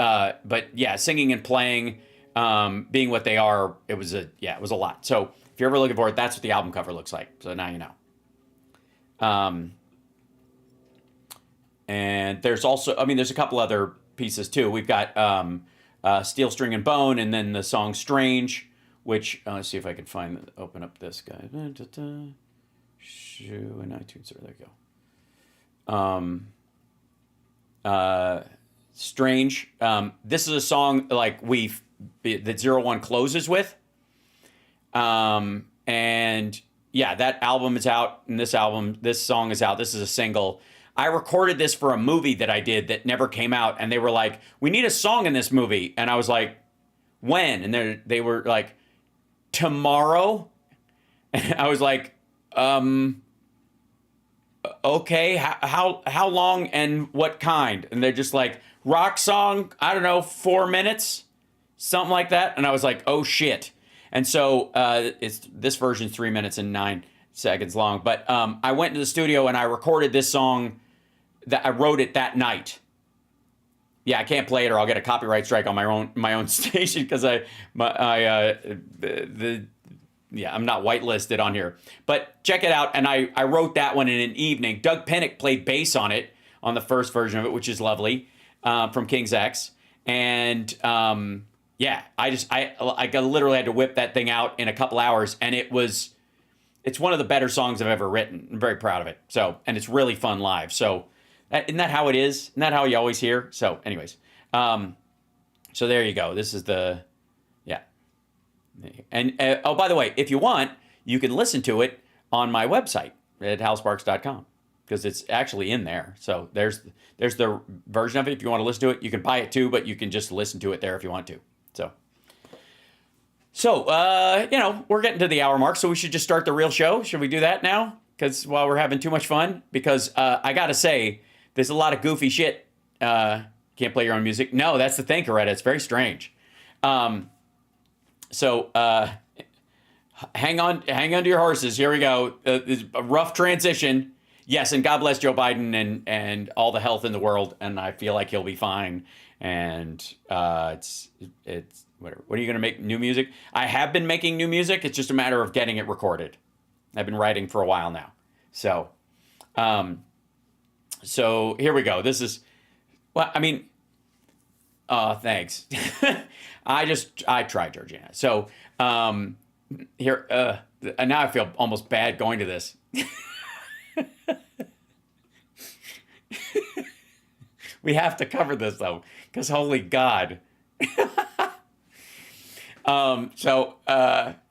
yeah, singing and playing, being what they are, it was a lot. So if you're ever looking for it, that's what the album cover looks like. So now you know. And there's also, I mean, there's a couple other pieces too. We've got Steel, String, and Bone, and then the song Strange, which, let's see if I can open up this guy. Shoe and iTunes, there you go. Strange. This is a song like that 01 closes with. And yeah, that album is out, and this song is out. This is a single. I recorded this for a movie that I did that never came out, and they were like, "We need a song in this movie." And I was like, "When?" And they were like, "Tomorrow." And I was like, "Okay, how long and what kind?" And they're just like, "Rock song, I don't know, 4 minutes, something like that." And I was like, "Oh shit." And so this version's 3 minutes and 9 seconds long. But I went into the studio and I recorded this song. That I wrote it that night. Yeah, I can't play it or I'll get a copyright strike on my own station, because I'm not whitelisted on here. But check it out. And I wrote that one in an evening. Doug Pinnick played bass on it, on the first version of it, which is lovely, from King's X. And yeah, I literally had to whip that thing out in a couple hours, and it's one of the better songs I've ever written. I'm very proud of it. So, and it's really fun live. So, isn't that how it is? Isn't that how you always hear? So, anyways, so there you go. This is yeah. And oh, by the way, if you want, you can listen to it on my website at halsparks.com, because it's actually in there. So there's the version of it. If you want to listen to it, you can buy it too, but you can just listen to it there if you want to. So, you know, we're getting to the hour mark, so we should just start the real show. Should we do that now? Because while we're having too much fun, because I got to say, there's a lot of goofy shit. Can't play your own music. No, that's the thing, Coretta. It's very strange. So hang on to your horses. Here we go. It's a rough transition. Yes, and God bless Joe Biden and all the health in the world, and I feel like he'll be fine. And it's whatever. What are you going to make new music? I have been making new music. It's just a matter of getting it recorded. I've been writing for a while now. So, so here we go. This is, well, I mean, thanks. I tried, Georgiana. So, here, and now I feel almost bad going to this. We have to cover this though, because holy God.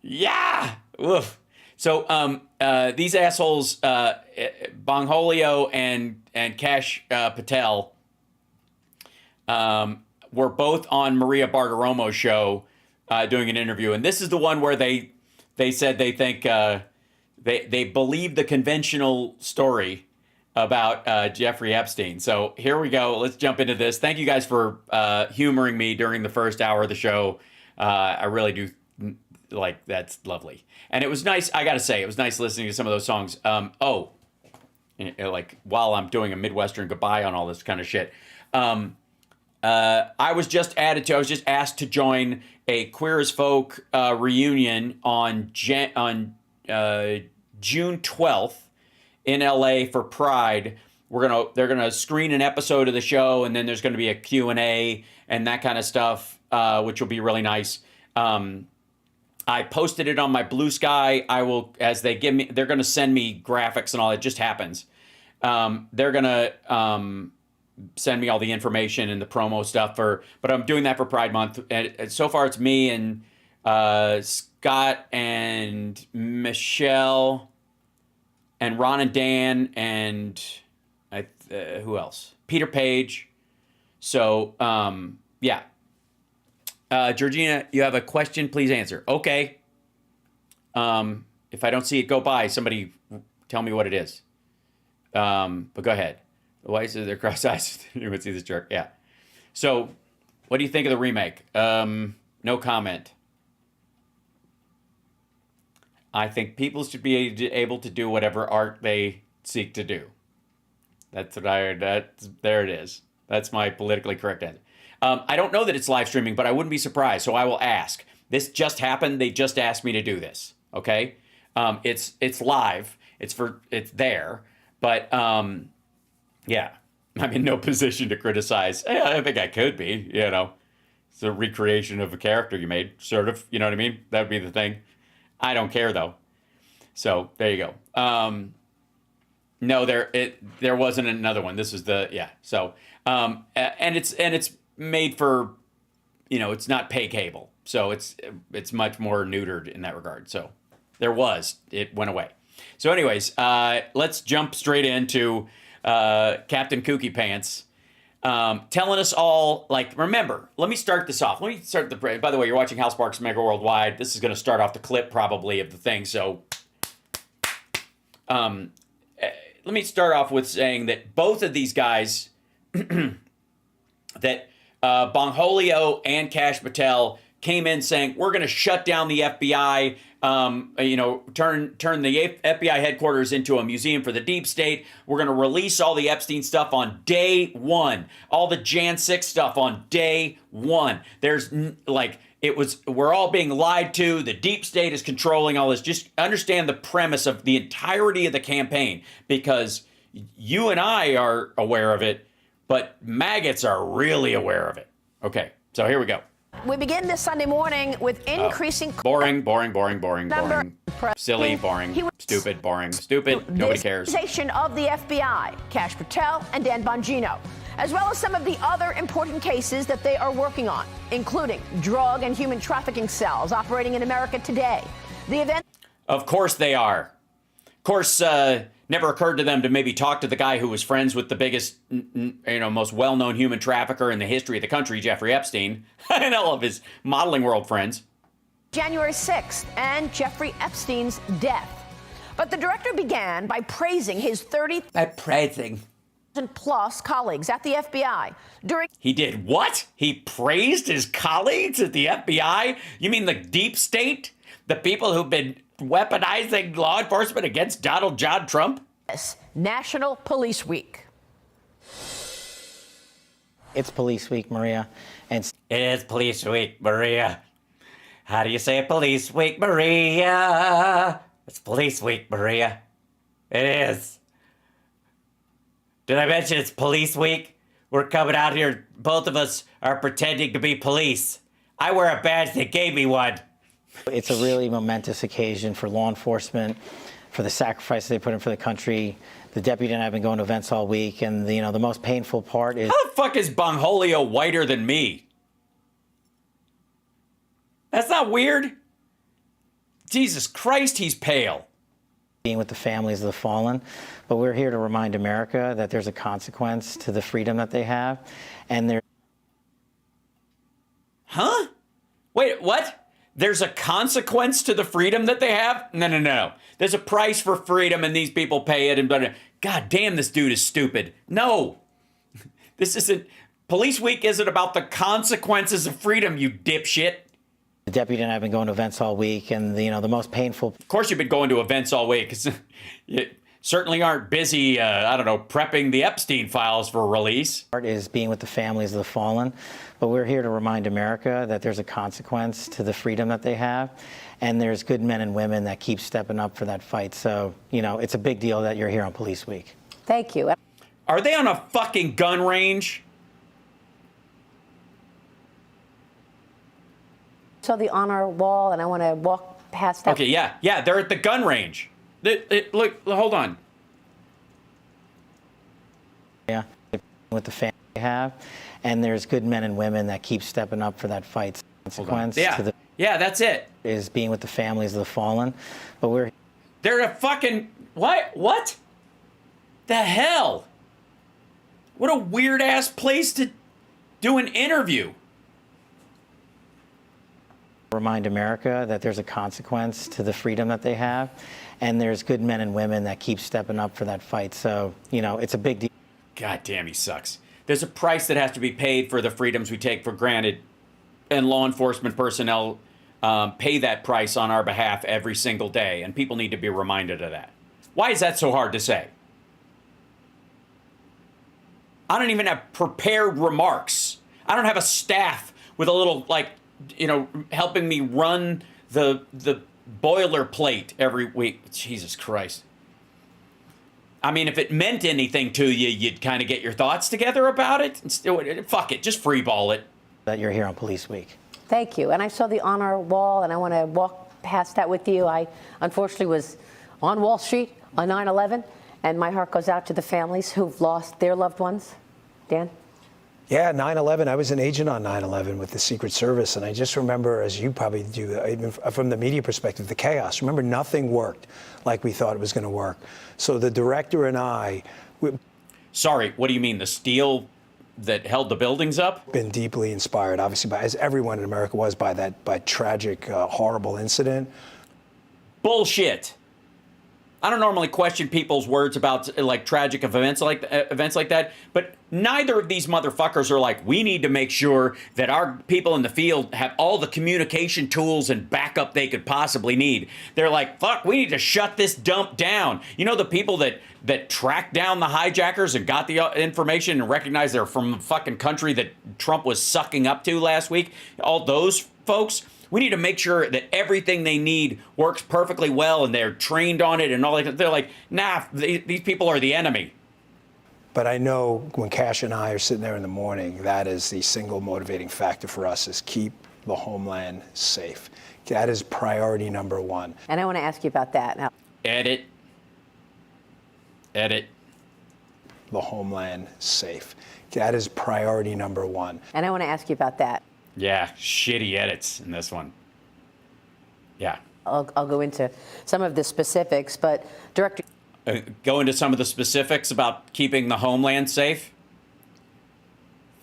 Yeah. Oof. So, these assholes, Bongholio and Cash Patel, were both on Maria Bartiromo's show doing an interview. And this is the one where they said they think they believe the conventional story about Jeffrey Epstein. So here we go. Let's jump into this. Thank you guys for humoring me during the first hour of the show. I really do like, that's lovely. And it was nice. I got to say, it was nice listening to some of those songs. Like while I'm doing a Midwestern goodbye on all this kind of shit. I was just asked to join a Queer as Folk reunion on June 12th in LA for Pride. They're gonna screen an episode of the show, and then there's gonna be a Q&A and that kind of stuff, which will be really nice. I posted it on my Blue Sky. I will, as they give me, they're gonna send me graphics and all. It just happens. They're gonna send me all the information and the promo stuff but I'm doing that for Pride Month. And so far it's me and Scott and Michelle and Ron and Dan and who else? Peter Page. So yeah. Georgina, you have a question? Please answer. Okay. If I don't see it go by, somebody tell me what it is. But go ahead. Why is there cross eyes? You would see this jerk. Yeah. So, what do you think of the remake? No comment. I think people should be able to do whatever art they seek to do. There it is. That's my politically correct answer. I don't know that it's live streaming, but I wouldn't be surprised. So I will ask. This just happened. They just asked me to do this. Okay. It's live. It's there. But yeah, I'm in no position to criticize. I think I could be, It's a recreation of a character you made, sort of. You know what I mean? That would be the thing. I don't care, though. So there you go. No, there wasn't another one. This was So, and it's made for, it's not pay cable. So it's much more neutered in that regard. So it went away. So anyways, let's jump straight into Captain Kooky Pants telling us all, remember, let me start this off. By the way, you're watching Hal Sparks Mega Worldwide. This is going to start off the clip probably of the thing. So let me start off with saying that both of these guys, that Bongholio and Kash Patel came in saying, we're going to shut down the FBI, turn the FBI headquarters into a museum for the deep state. We're going to release all the Epstein stuff on day one, all the Jan 6 stuff on day one. We're all being lied to. The deep state is controlling all this. Just understand the premise of the entirety of the campaign, because you and I are aware of it, but maggots are really aware of it. Okay, so here we go. We begin this Sunday morning with increasing... Boring. Silly, boring, stupid, boring, stupid. Nobody cares. Of the FBI, Kash Patel and Dan Bongino, as well as some of the other important cases that they are working on, including drug and human trafficking cells operating in America today. The event... Of course they are. Of course, never occurred to them to maybe talk to the guy who was friends with the biggest, most well-known human trafficker in the history of the country, Jeffrey Epstein, and all of his modeling world friends. January 6th and Jeffrey Epstein's death. But the director began by praising his 30,000-plus colleagues at the FBI during... He did what? He praised his colleagues at the FBI? You mean the deep state? The people who've been weaponizing law enforcement against Donald John Trump? National Police Week. It's Police Week, Maria. It is Police Week, Maria. How do you say Police Week, Maria? It's Police Week, Maria. It is. Did I mention it's Police Week? We're coming out here. Both of us are pretending to be police. I wear a badge. They gave me one. It's a really momentous occasion for law enforcement, for the sacrifice they put in for the country. The deputy and I have been going to events all week, and the most painful part is... How the fuck is Bongholio whiter than me? That's not weird. Jesus Christ, he's pale. Being with the families of the fallen, but we're here to remind America that there's a consequence to the freedom that they have, and there... Huh? Wait, what? There's a consequence to the freedom that they have? No. There's a price for freedom and these people pay it. And God damn, this dude is stupid. No. This isn't... Police Week isn't about the consequences of freedom, you dipshit. The deputy and I have been going to events all week, and the most painful... Of course you've been going to events all week, because you certainly aren't busy, prepping the Epstein files for release. Part is being with the families of the fallen, but we're here to remind America that there's a consequence to the freedom that they have, and there's good men and women that keep stepping up for that fight. So, it's a big deal that you're here on Police Week. Thank you. Are they on a fucking gun range? So the honor wall, and I want to walk past that. Okay, yeah, they're at the gun range. Look, hold on. Yeah, with the family they have, and there's good men and women that keep stepping up for that fight. Consequence yeah, that's it. Is being with the families of the fallen, but they're a fucking what? The hell? What a weird ass place to do an interview. Remind America that there's a consequence to the freedom that they have, and there's good men and women that keep stepping up for that fight. So, it's a big deal. God damn, he sucks. There's a price that has to be paid for the freedoms we take for granted, and law enforcement personnel pay that price on our behalf every single day, and people need to be reminded of that. Why is that so hard to say? I don't even have prepared remarks. I don't have a staff with a little, helping me run the boilerplate every week. Jesus Christ. I mean, if it meant anything to you, you'd kind of get your thoughts together about it. Fuck it, just freeball it. That you're here on Police Week. Thank you. And I saw the honor wall, and I want to walk past that with you. I unfortunately was on Wall Street on 9/11, and my heart goes out to the families who've lost their loved ones. Dan? Yeah, 9/11. I was an agent on 9/11 with the Secret Service, and I just remember, as you probably do, even from the media perspective, the chaos. Remember, nothing worked like we thought it was going to work. So the director and I... Sorry, what do you mean? The steel that held the buildings up? Been deeply inspired, obviously, as everyone in America was, by tragic, horrible incident. Bullshit. I don't normally question people's words about tragic events like that, but neither of these motherfuckers are like, we need to make sure that our people in the field have all the communication tools and backup they could possibly need. They're like, fuck, we need to shut this dump down. You know, the people that tracked down the hijackers and got the information and recognized they're from the fucking country that Trump was sucking up to last week? All those folks? We need to make sure that everything they need works perfectly well and they're trained on it and all that. They're like, nah, these people are the enemy. But I know when Cash and I are sitting there in the morning, that is the single motivating factor for us, is keep the homeland safe. That is priority number one. And I want to ask you about that now. Edit. The homeland safe. That is priority number one. And I want to ask you about that. Yeah, shitty edits in this one. Yeah. I'll go into some of the specifics, but Director... Go into some of the specifics about keeping the homeland safe?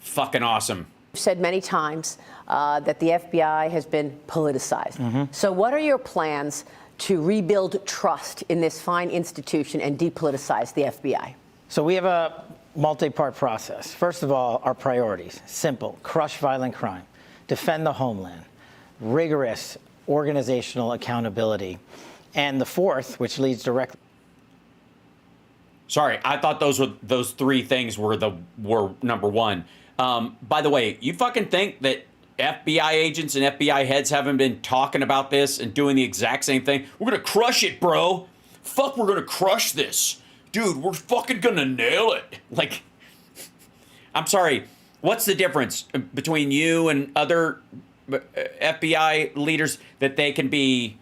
Fucking awesome. You've said many times that the FBI has been politicized. Mm-hmm. So what are your plans to rebuild trust in this fine institution and depoliticize the FBI? So we have a multi-part process. First of all, our priorities. Simple. Crush violent crime. Defend the homeland. Rigorous organizational accountability. And the fourth, which leads directly... Sorry, I thought those three things were number one. By the way, you fucking think that FBI agents and FBI heads haven't been talking about this and doing the exact same thing? We're gonna crush it, bro. Fuck, we're gonna crush this. Dude, we're fucking gonna nail it. Like, I'm sorry, what's the difference between you and other FBI leaders that they can be,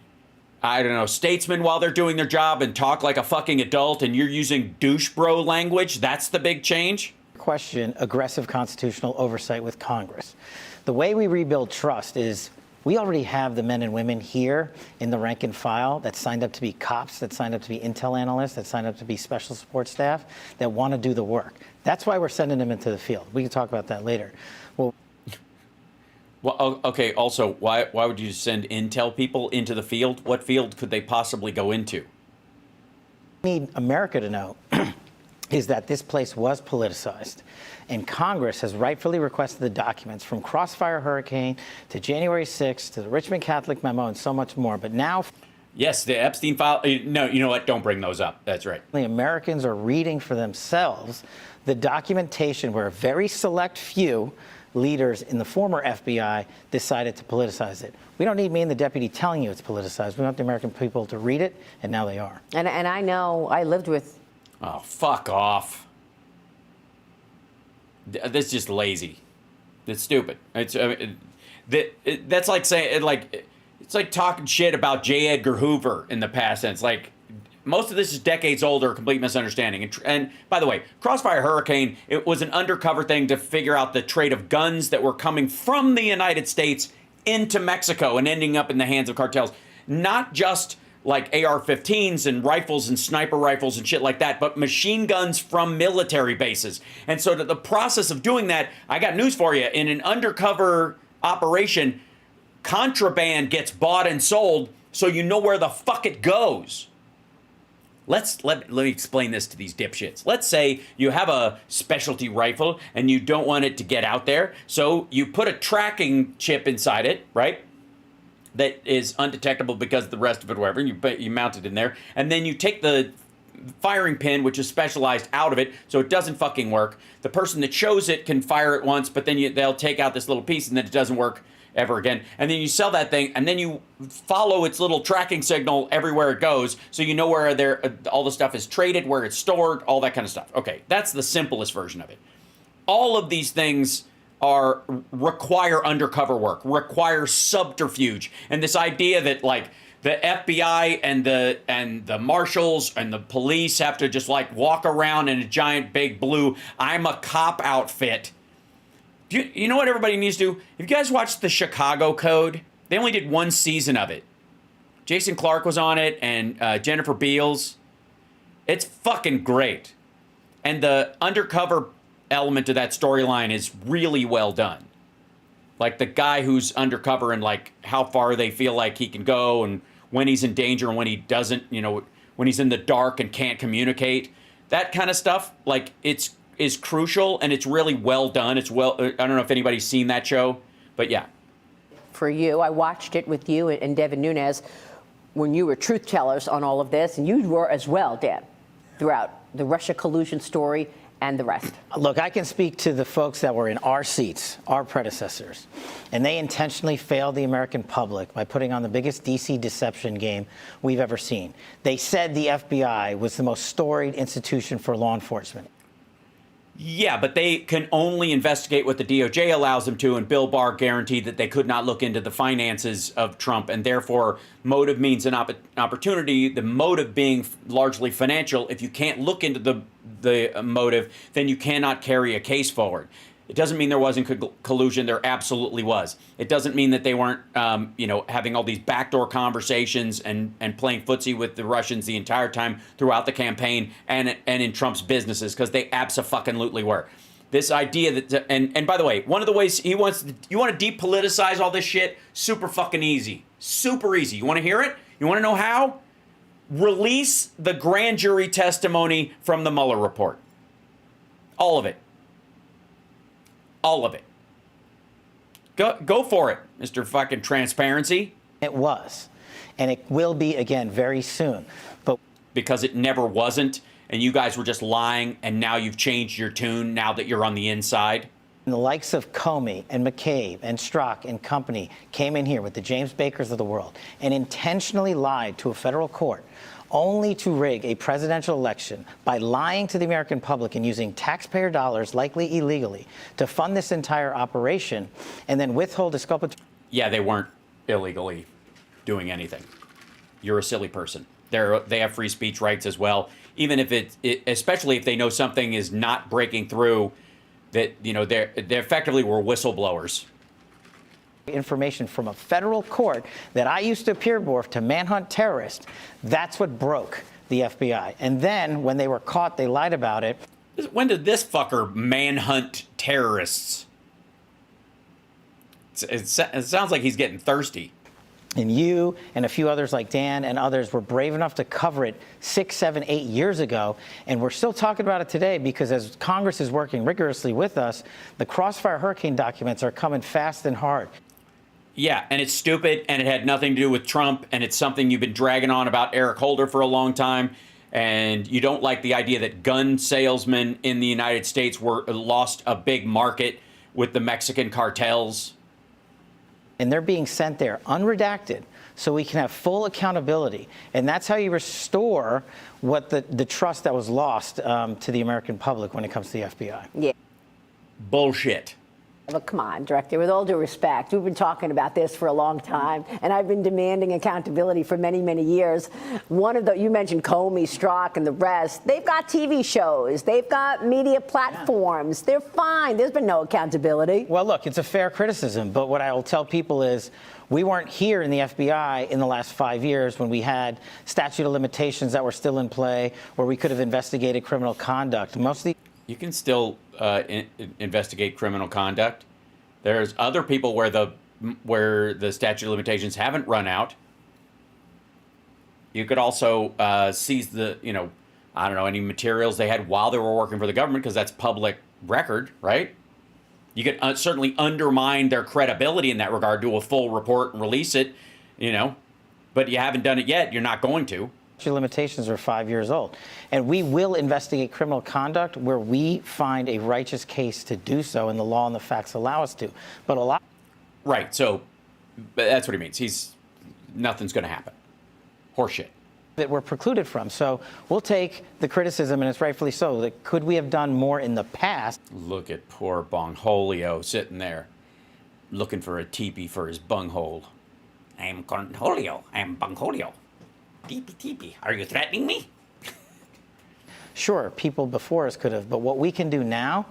I don't know, statesmen while they're doing their job and talk like a fucking adult, and you're using douche bro language? That's the big change? Question aggressive constitutional oversight with Congress. The way we rebuild trust is we already have the men and women here in the rank and file that signed up to be cops, that signed up to be intel analysts, that signed up to be special support staff, that want to do the work. That's why we're sending them into the field. We can talk about that later. Well, Well, okay. Also, why would you send intel people into the field? What field could they possibly go into? Need America to know is that this place was politicized, and Congress has rightfully requested the documents from Crossfire Hurricane to January 6th to the Richmond Catholic Memo and so much more. But now, yes, the Epstein file. No, you know what? Don't bring those up. That's right. Americans are reading for themselves the documentation where a very select few leaders in the former FBI decided to politicize it. We don't need me and the deputy telling you it's politicized. We want the American people to read it, and now they are. And I know I lived with. Oh, fuck off. This is just lazy. It's stupid. That's like saying it's like talking shit about J. Edgar Hoover in the past tense. Like, most of this is decades old or a complete misunderstanding. And by the way, Crossfire Hurricane, it was an undercover thing to figure out the trade of guns that were coming from the United States into Mexico and ending up in the hands of cartels. Not just like AR-15s and rifles and sniper rifles and shit like that, but machine guns from military bases. And so the process of doing that, I got news for you. In an undercover operation, contraband gets bought and sold so you know where the fuck it goes. Let me explain this to these dipshits. Let's say you have a specialty rifle and you don't want it to get out there, so you put a tracking chip inside it, right? That is undetectable because of the rest of it, whatever, and you mount it in there, and then you take the firing pin, which is specialized, out of it, so it doesn't fucking work. The person that chose it can fire it once, but then they'll take out this little piece, and then it doesn't work ever again. And then you sell that thing, and then you follow its little tracking signal everywhere it goes, so you know where all the stuff is traded, where it's stored, all that kind of stuff. Okay, that's the simplest version of it. All of these things require undercover work, require subterfuge, and this idea that like the FBI and the marshals and the police have to just like walk around in a giant big blue "I'm a cop" outfit. You know what everybody needs to do? If you guys watched the Chicago Code, they only did one season of it. Jason Clarke was on it, and Jennifer Beals. It's fucking great. And the undercover element of that storyline is really well done. Like the guy who's undercover and like how far they feel like he can go and when he's in danger and when he doesn't, you know, when he's in the dark and can't communicate. That kind of stuff, like is crucial, and it's really well done. It's well, I don't know if anybody's seen that show, but yeah. For you, I watched it with you and Devin Nunes when you were truth tellers on all of this, and you were as well, Dan, throughout the Russia collusion story and the rest. Look, I can speak to the folks that were in our seats, our predecessors, and they intentionally failed the American public by putting on the biggest DC deception game we've ever seen. They said the FBI was the most storied institution for law enforcement. Yeah, but they can only investigate what the DOJ allows them to, and Bill Barr guaranteed that they could not look into the finances of Trump, and therefore motive means an opportunity, the motive being largely financial. If you can't look into the motive, then you cannot carry a case forward. It doesn't mean there wasn't collusion. There absolutely was. It doesn't mean that they weren't, having all these backdoor conversations and playing footsie with the Russians the entire time throughout the campaign and in Trump's businesses, because they abso-fucking-lutely were. This idea that, and by the way, one of the ways you want to depoliticize all this shit, super fucking easy. Super easy. You want to hear it? You want to know how? Release the grand jury testimony from the Mueller report. All of it. All of it. Go for it, Mr. fucking Transparency. It was. And it will be again very soon. But because it never wasn't, and you guys were just lying, and now you've changed your tune now that you're on the inside. The likes of Comey and McCabe and Strzok and company came in here with the James Bakers of the world and intentionally lied to a federal court only to rig a presidential election by lying to the American public and using taxpayer dollars, likely illegally, to fund this entire operation and then withhold exculpatory. Yeah, they weren't illegally doing anything. You're a silly person. They have free speech rights as well, even if especially if they know something is not breaking through, that they effectively were whistleblowers. Information from a federal court that I used to appear before to manhunt terrorists. That's what broke the FBI. And then when they were caught, they lied about it. When did this fucker manhunt terrorists? it sounds like he's getting thirsty. And you and a few others like Dan and others were brave enough to cover it 6, 7, 8 years ago. And we're still talking about it today because as Congress is working rigorously with us, the Crossfire Hurricane documents are coming fast and hard. Yeah, and it's stupid, and it had nothing to do with Trump, and it's something you've been dragging on about Eric Holder for a long time, and you don't like the idea that gun salesmen in the United States lost a big market with the Mexican cartels. And they're being sent there unredacted so we can have full accountability. And that's how you restore what the trust that was lost to the American public when it comes to the FBI. Yeah. Bullshit. But come on, Director, with all due respect, we've been talking about this for a long time, and I've been demanding accountability for many, many years. You mentioned Comey, Strzok, and the rest. They've got TV shows. They've got media platforms. They're fine. There's been no accountability. Well, look, it's a fair criticism, but what I will tell people is we weren't here in the FBI in the last 5 years when we had statute of limitations that were still in play, where we could have investigated criminal conduct. You can still investigate criminal conduct. There's other people where the statute of limitations haven't run out. You could also seize any materials they had while they were working for the government, because that's public record, right? You could certainly undermine their credibility in that regard, do a full report and release it, but you haven't done it yet. You're not going to. Limitations are 5 years old. And we will investigate criminal conduct where we find a righteous case to do so, and the law and the facts allow us to. But a lot. Right. So that's what he means. Nothing's going to happen. Horseshit. That we're precluded from. So we'll take the criticism, and it's rightfully so, that could we have done more in the past? Look at poor Bungholio sitting there looking for a teepee for his bunghole. I am Cornholio. I am Bungholio. Teepee. Are you threatening me? Sure, people before us could have, but what we can do now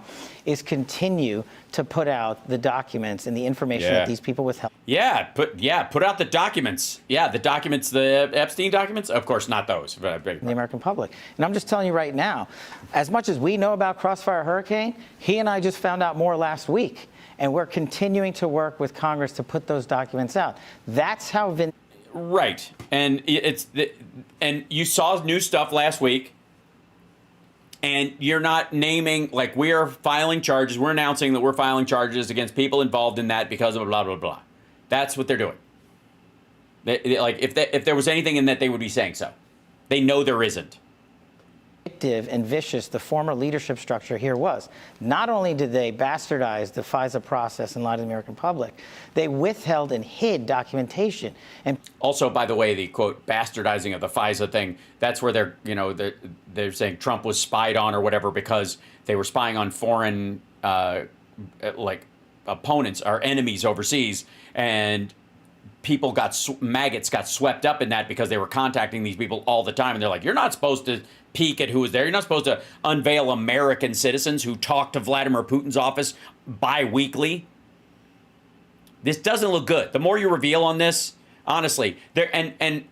is continue to put out the documents and the information that these people withheld. Put out the documents. Yeah, the documents, the Epstein documents? Of course, not those. The American public. And I'm just telling you right now, as much as we know about Crossfire Hurricane, he and I just found out more last week. And we're continuing to work with Congress to put those documents out. That's how Right, and and you saw new stuff last week, and you're not naming, like, we are filing charges. We're announcing that we're filing charges against people involved in that because of blah blah blah. That's what they're doing. If there was anything in that, they would be saying so. They know there isn't. And vicious the former leadership structure here was. Not only did they bastardize the FISA process and lie to the American public, they withheld and hid documentation. And also, by the way, the quote bastardizing of the FISA thing, that's where they're saying Trump was spied on or whatever because they were spying on foreign opponents or enemies overseas, and people maggots got swept up in that because they were contacting these people all the time, and they're like, you're not supposed to peek at who was there. You're not supposed to unveil American citizens who talk to Vladimir Putin's office bi-weekly. This doesn't look good. The more you reveal on this, honestly, the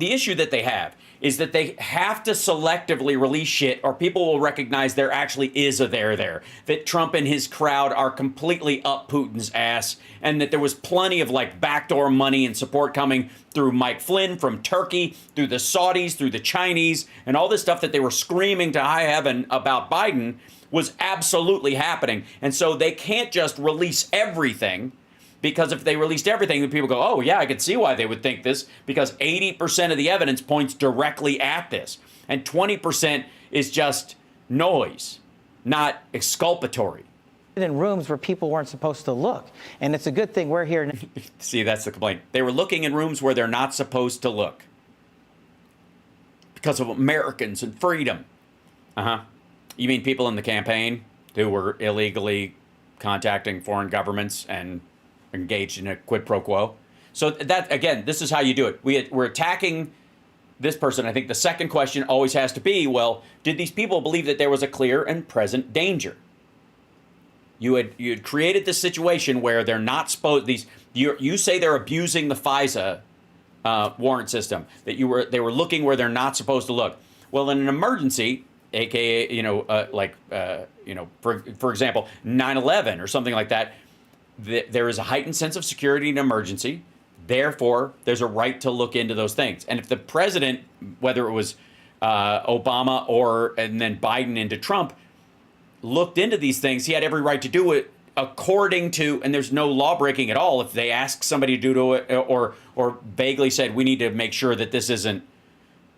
issue that they have is that they have to selectively release shit or people will recognize there actually is a there, that Trump and his crowd are completely up Putin's ass, and that there was plenty of backdoor money and support coming through Mike Flynn from Turkey, through the Saudis, through the Chinese, and all this stuff that they were screaming to high heaven about Biden was absolutely happening. And so they can't just release everything, because if they released everything, then people go, oh, yeah, I could see why they would think this, because 80% of the evidence points directly at this. And 20% is just noise, not exculpatory. In rooms where people weren't supposed to look. And it's a good thing we're here. See, that's the complaint. They were looking in rooms where they're not supposed to look because of Americans and freedom. You mean people in the campaign who were illegally contacting foreign governments and engaged in a quid pro quo? So that, again, this is how you do it. We're attacking this person. I think the second question always has to be, well, did these people believe that there was a clear and present danger? You had created this situation where they're not supposed, you say they're abusing the FISA warrant system, that they were looking where they're not supposed to look. Well, in an emergency, aka for example 9/11 or something like that, there is a heightened sense of security and emergency. Therefore, there's a right to look into those things. And if the president, whether it was Obama and then Biden into Trump, looked into these things, he had every right to do it according to, and there's no law breaking at all if they ask somebody to do it or vaguely said, we need to make sure that this isn't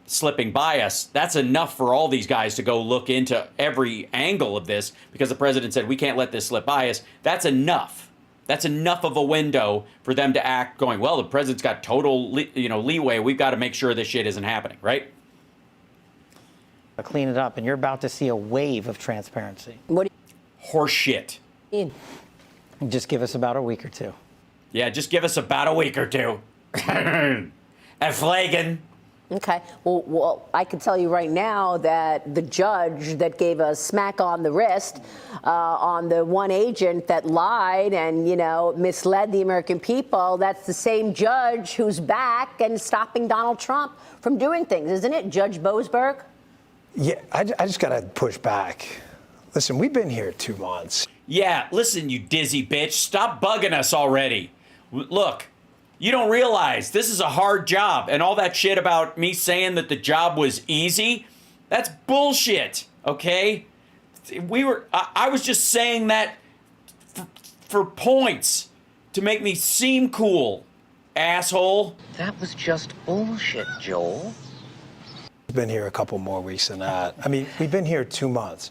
slipping by us. That's enough for all these guys to go look into every angle of this because the president said, we can't let this slip by us. That's enough. That's enough of a window for them to act going, well, the president's got total leeway. We've got to make sure this shit isn't happening, right? Clean it up, and you're about to see a wave of transparency. What Horse shit. Just give us about a week or two. Yeah, just give us about a week or two. And flagging. Okay. Well, I can tell you right now that the judge that gave a smack on the wrist on the one agent that lied and, misled the American people, that's the same judge who's back and stopping Donald Trump from doing things, isn't it? Judge Boasberg? Yeah, I just got to push back. Listen, we've been here 2 months. Yeah, listen, you dizzy bitch. Stop bugging us already. Look, you don't realize this is a hard job, and all that shit about me saying that the job was easy, that's bullshit, okay? I was just saying that for points to make me seem cool, asshole. That was just bullshit, Joel. We've been here a couple more weeks than that. I mean, we've been here 2 months.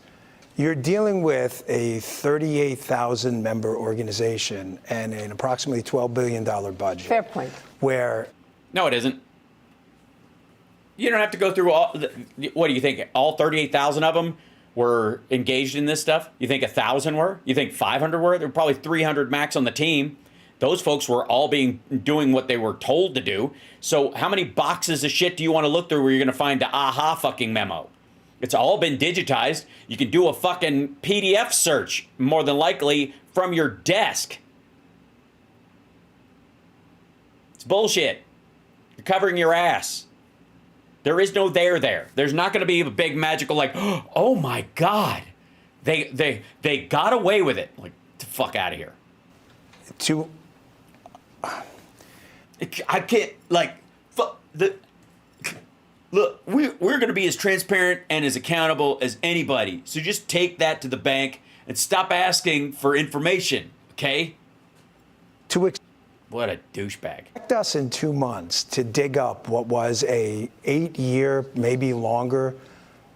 You're dealing with a 38,000 member organization and an approximately $12 billion budget. Fair point. Where... No, it isn't. You don't have to go through all... What do you think? All 38,000 of them were engaged in this stuff? You think 1,000 were? You think 500 were? There were probably 300 max on the team. Those folks were all doing what they were told to do. So how many boxes of shit do you want to look through where you're going to find the aha fucking memo? It's all been digitized. You can do a fucking PDF search, more than likely, from your desk. It's bullshit. You're covering your ass. There is no there. There's not going to be a big magical like, oh my God. They got away with it. Like, the fuck out of here. I can't, like, fuck the... Look, we're going to be as transparent and as accountable as anybody. So just take that to the bank and stop asking for information, okay? What a douchebag. Expect us in 2 months to dig up what was a 8-year, maybe longer,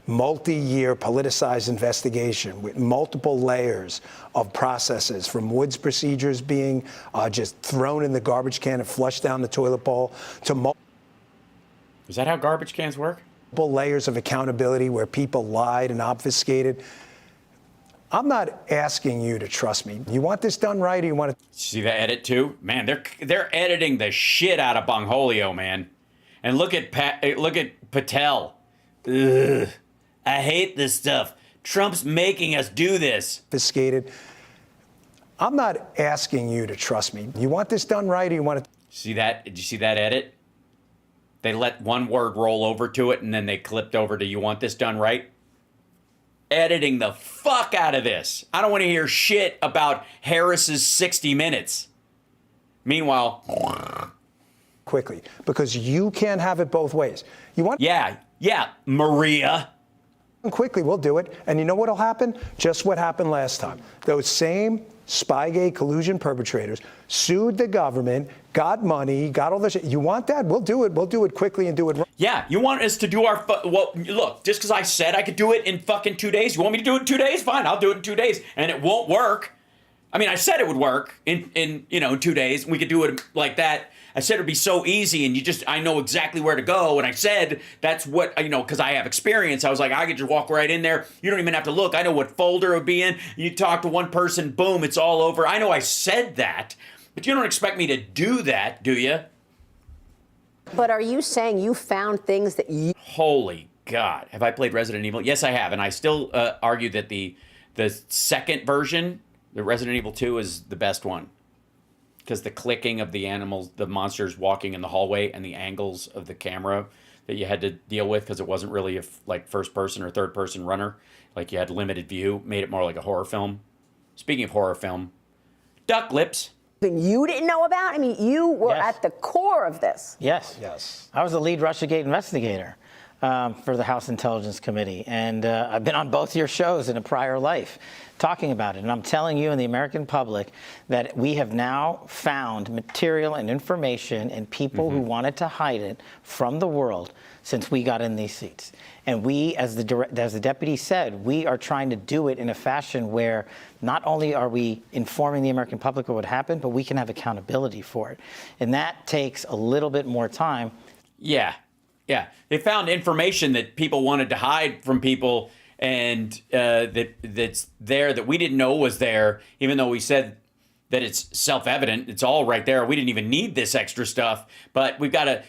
multi-year politicized investigation with multiple layers of processes, from Woods procedures being just thrown in the garbage can and flushed down the toilet bowl to Is that how garbage cans work? multiple layers of accountability where people lied and obfuscated. I'm not asking you to trust me. You want this done right, or you want to... See that edit too? Man, they're editing the shit out of Bongholio, man. And look at Patel. Ugh. I hate this stuff. Trump's making us do this. Obfuscated. I'm not asking you to trust me. You want this done right, or you want to... See that? Did you see that edit? They let one word roll over to it, and then they clipped over to "you want this done right." Editing the fuck out of this. I don't want to hear shit about Harris's 60 Minutes. Meanwhile, quickly, because you can't have it both ways. You want... Yeah, Maria. Quickly, we'll do it. And you know what'll happen? Just what happened last time. Those same Spygate collusion perpetrators sued the government, got money, got all this shit. You want that? We'll do it. We'll do it quickly and do it right. Yeah, you want us to do our... Well, look, just because I said I could do it in fucking 2 days, you want me to do it in 2 days? Fine, I'll do it in 2 days. And it won't work. I mean, I said it would work in 2 days. We could do it like that. I said it'd be so easy, and I know exactly where to go. And I said that's what, because I have experience. I was like, I could just walk right in there. You don't even have to look. I know what folder it would be in. You talk to one person, boom, it's all over. I know I said that, but you don't expect me to do that, do you? But are you saying you found things that you... Holy God. Have I played Resident Evil? Yes, I have. And I still argue that the second version, the Resident Evil 2, is the best one. Because the clicking of the animals, the monsters walking in the hallway, and the angles of the camera that you had to deal with, because it wasn't really a first person or third person runner, like you had limited view, made it more like a horror film. Speaking of horror film, Duck lips. You didn't know about? I mean, you were Yes. at the core of this. Yes. Yes. I was the lead Russiagate investigator for the House Intelligence Committee. And I've been on both your shows in a prior life talking about it. And I'm telling you and the American public that we have now found material and information and people who wanted to hide it from the world since we got in these seats. And we, as the deputy said, we are trying to do it in a fashion where not only are we informing the American public of what happened, but we can have accountability for it. And that takes a little bit more time. Yeah. Yeah. They found information that people wanted to hide from people, and that's there that we didn't know was there, even though we said that it's self-evident. It's all right there. We didn't even need this extra stuff. But we've got to,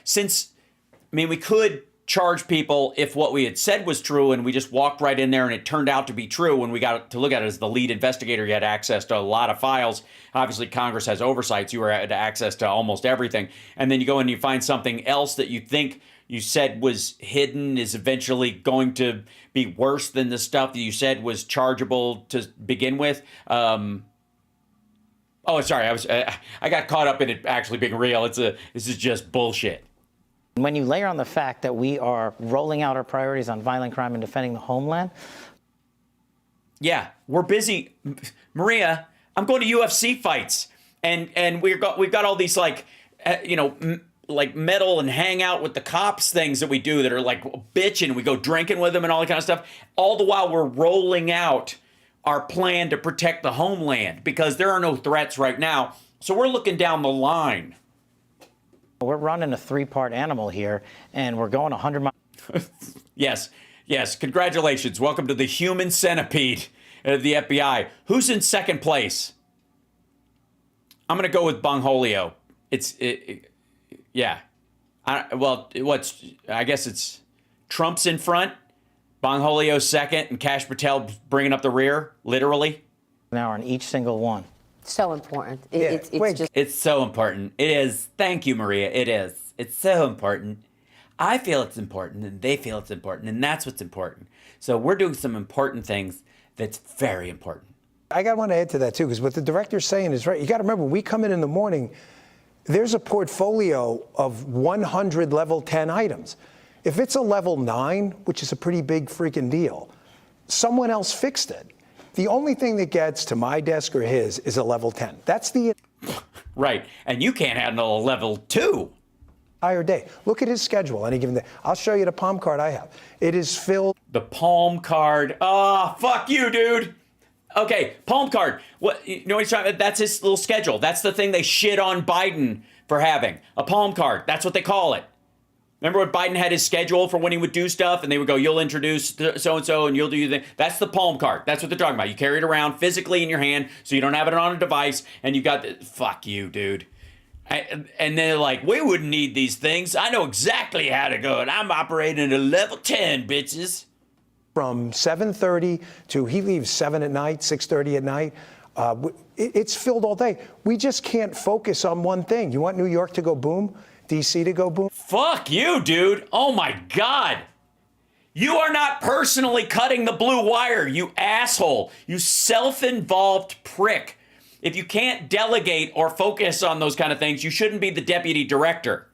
we could charge people if what we had said was true, and we just walked right in there and it turned out to be true. When we got to look at it as the lead investigator, you had access to a lot of files. Obviously, Congress has oversight, so you had access to almost everything. And then you go and you find something else that you think you said was hidden is eventually going to be worse than the stuff that you said was chargeable to begin with. Oh, sorry, I got caught up in it actually being real. This is just bullshit. When you layer on the fact that we are rolling out our priorities on violent crime and defending the homeland. Yeah, we're busy. Maria, I'm going to UFC fights, and we've got all these like meddle and hang out with the cops things that we do that are like bitching. We go drinking with them and all that kind of stuff. All the while we're rolling out our plan to protect the homeland because there are no threats right now. So we're looking down the line. We're running a 3-part animal here, and we're going 100 miles. Yes. Congratulations. Welcome to the human centipede of the FBI. Who's in second place? I'm going to go with Bongholio. Yeah. I guess it's Trump's in front, Bongholio second, and Kash Patel bringing up the rear, literally. Now on each single one. So important. It's so important. It is. Thank you, Maria. It is. It's so important. I feel it's important, and they feel it's important, and that's what's important. So we're doing some important things that's very important. I want to add to that, too, because what the director's saying is right. You got to remember, we come in the morning, there's a portfolio of 100 level 10 items. If it's a level 9, which is a pretty big freaking deal, someone else fixed it. The only thing that gets to my desk or his is a level 10. That's the... Right. And you can't handle a level 2. Entire day. Look at his schedule any given day. I'll show you the palm card I have. It is filled... The palm card. Oh, fuck you, dude. Okay, palm card. What, you know what he's talking about? That's his little schedule. That's the thing they shit on Biden for having. A palm card. That's what they call it. Remember when Biden had his schedule for when he would do stuff, and they would go, you'll introduce so-and-so, and you'll do the thing. That's the palm card. That's what they're talking about. You carry it around physically in your hand, so you don't have it on a device, and you got the... Fuck you, dude. And they're like, we wouldn't need these things. I know exactly how to go, and I'm operating at a level 10, bitches. From 7:30 to he leaves 7 at night, 6:30 at night. It's filled all day. We just can't focus on one thing. You want New York to go boom? DC to go boom? Fuck you, dude. Oh, my God. You are not personally cutting the blue wire, you asshole. You self-involved prick. If you can't delegate or focus on those kind of things, you shouldn't be the deputy director.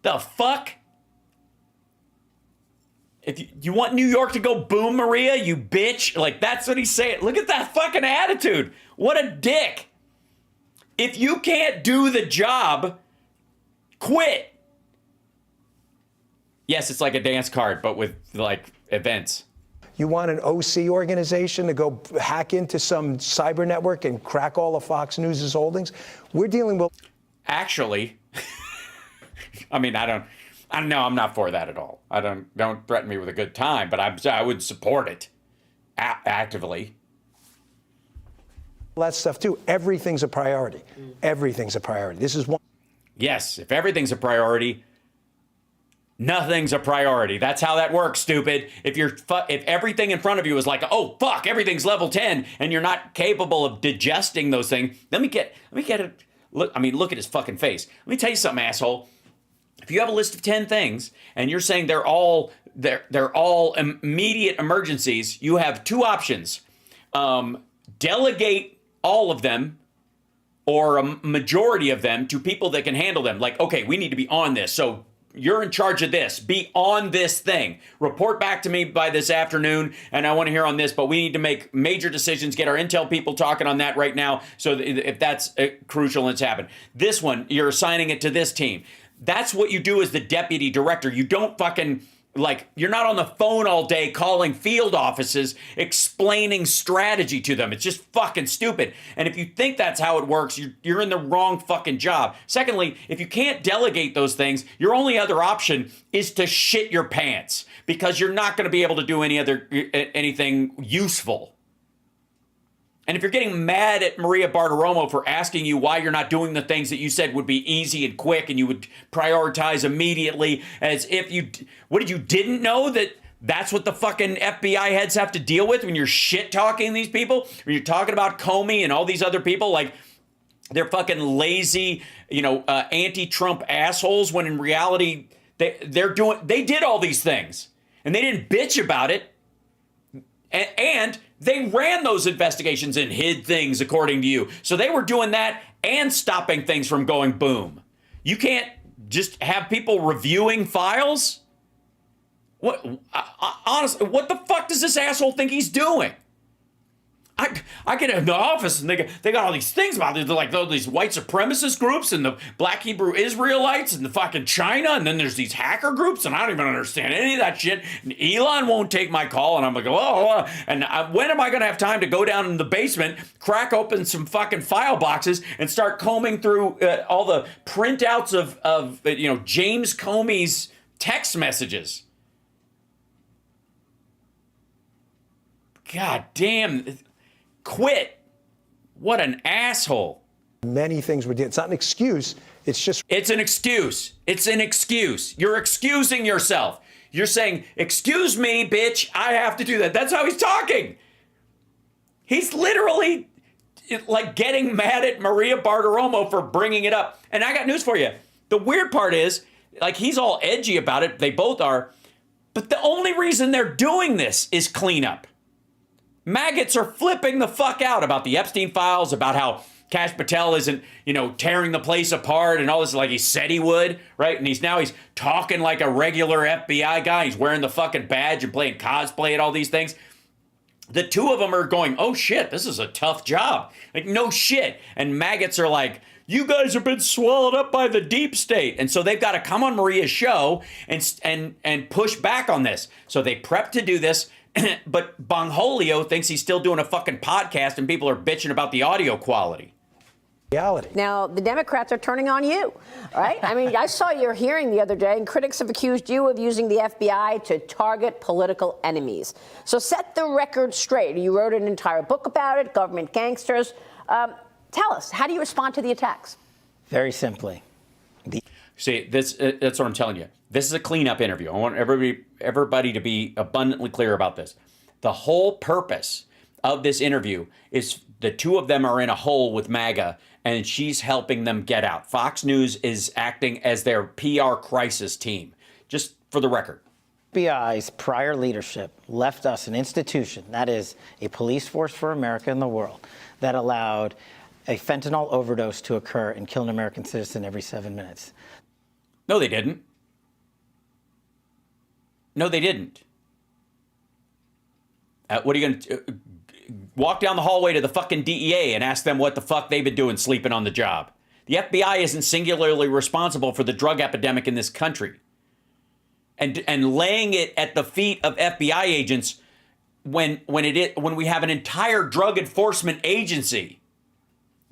The fuck? If you want New York to go boom, Maria, you bitch. Like, that's what he's saying. Look at that fucking attitude. What a dick. If you can't do the job, quit. Yes, it's like a dance card, but with, like, events. You want an OC organization to go hack into some cyber network and crack all of Fox News' holdings? We're dealing with... Actually, I mean, I don't know. I'm not for that at all. Don't threaten me with a good time, but I would support it actively. That stuff, too. Everything's a priority. Everything's a priority. This is one... Yes, if everything's a priority, nothing's a priority. That's how that works, stupid. If everything in front of you is like, oh, fuck, everything's level 10, and you're not capable of digesting those things, let me get it. Look at his fucking face. Let me tell you something, asshole. If you have a list of 10 things, and you're saying they're all immediate emergencies, you have two options. Delegate all of them, or a majority of them to people that can handle them. Like, okay, we need to be on this. So you're in charge of this. Be on this thing. Report back to me by this afternoon, and I want to hear on this, but we need to make major decisions, get our intel people talking on that right now, so if that's crucial and it's happened. This one, you're assigning it to this team. That's what you do as the deputy director. You don't fucking... Like, you're not on the phone all day calling field offices, explaining strategy to them. It's just fucking stupid. And if you think that's how it works, you're in the wrong fucking job. Secondly, if you can't delegate those things, your only other option is to shit your pants, because you're not going to be able to do anything useful. And if you're getting mad at Maria Bartiromo for asking you why you're not doing the things that you said would be easy and quick and you would prioritize immediately, as if you didn't know that that's what the fucking FBI heads have to deal with when you're shit-talking these people? When you're talking about Comey and all these other people like they're fucking lazy, anti-Trump assholes, when in reality they did all these things. And they didn't bitch about it. And they ran those investigations and hid things, according to you. So they were doing that and stopping things from going boom. You can't just have people reviewing files? Honestly, what the fuck does this asshole think he's doing? I get in the office and they got all these things about it. They're like these white supremacist groups and the Black Hebrew Israelites and the fucking China, and then there's these hacker groups, and I don't even understand any of that shit. And Elon won't take my call, and I'm like, when am I going to have time to go down in the basement, crack open some fucking file boxes, and start combing through all the printouts of James Comey's text messages? God damn. Quit. What an asshole. Many things were done. It's not an excuse. It's an excuse. It's an excuse. You're excusing yourself. You're saying, excuse me, bitch, I have to do that. That's how he's talking. He's literally like getting mad at Maria Bartiromo for bringing it up. And I got news for you. The weird part is, like, he's all edgy about it. They both are. But the only reason they're doing this is cleanup. Maggots are flipping the fuck out about the Epstein files, about how Kash Patel isn't, tearing the place apart and all this like he said he would, right? And he's talking like a regular FBI guy. He's wearing the fucking badge and playing cosplay and all these things. The two of them are going, oh shit, this is a tough job. Like, no shit. And maggots are like, you guys have been swallowed up by the deep state. And so they've got to come on Maria's show and push back on this. So they prep to do this. But Bongholio thinks he's still doing a fucking podcast and people are bitching about the audio quality. Reality. Now, the Democrats are turning on you, right? I mean, I saw your hearing the other day, and critics have accused you of using the FBI to target political enemies. So set the record straight. You wrote an entire book about it, Government Gangsters. Tell us, how do you respond to the attacks? Very simply. See, that's what I'm telling you. This is a cleanup interview. I want everybody to be abundantly clear about this. The whole purpose of this interview is the two of them are in a hole with MAGA, and she's helping them get out. Fox News is acting as their PR crisis team, just for the record. FBI's prior leadership left us an institution, that is a police force for America and the world, that allowed a fentanyl overdose to occur and kill an American citizen every 7 minutes. No, they didn't. No, they didn't. What are you going to walk down the hallway to the fucking DEA and ask them what the fuck they've been doing sleeping on the job? The FBI isn't singularly responsible for the drug epidemic in this country. And laying it at the feet of FBI agents when we have an entire drug enforcement agency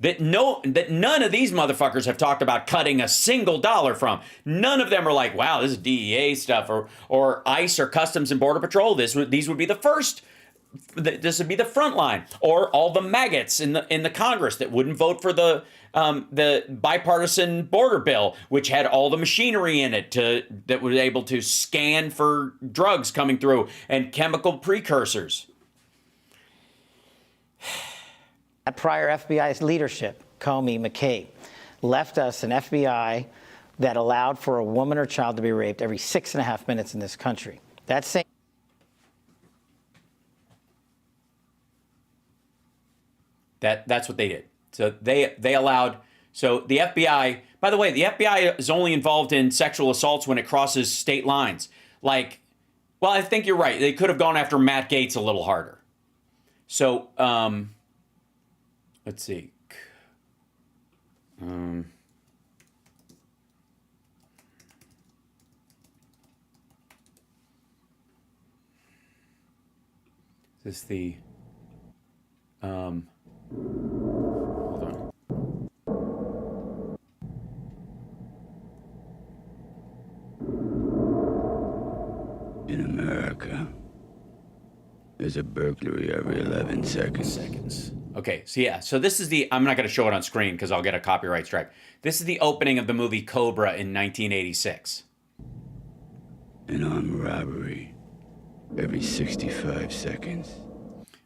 that none of these motherfuckers have talked about cutting a single dollar from. None of them are like, wow, this is DEA stuff or ICE or Customs and Border Patrol. These would be the first. This would be the front line, or all the maggots in the Congress that wouldn't vote for the bipartisan border bill, which had all the machinery in it that was able to scan for drugs coming through and chemical precursors. That prior FBI's leadership, Comey, McCabe, left us an FBI that allowed for a woman or child to be raped every 6.5 minutes in this country. That's saying that's what they did. So they allowed. So the FBI. By the way, the FBI is only involved in sexual assaults when it crosses state lines. Like, well, I think you're right. They could have gone after Matt Gaetz a little harder. So let's see. Is this the hold on. In America, there's a burglary every 11 seconds. Okay, so yeah, so this is the, I'm not going to show it on screen because I'll get a copyright strike. This is the opening of the movie Cobra in 1986. An armed robbery every 65 seconds.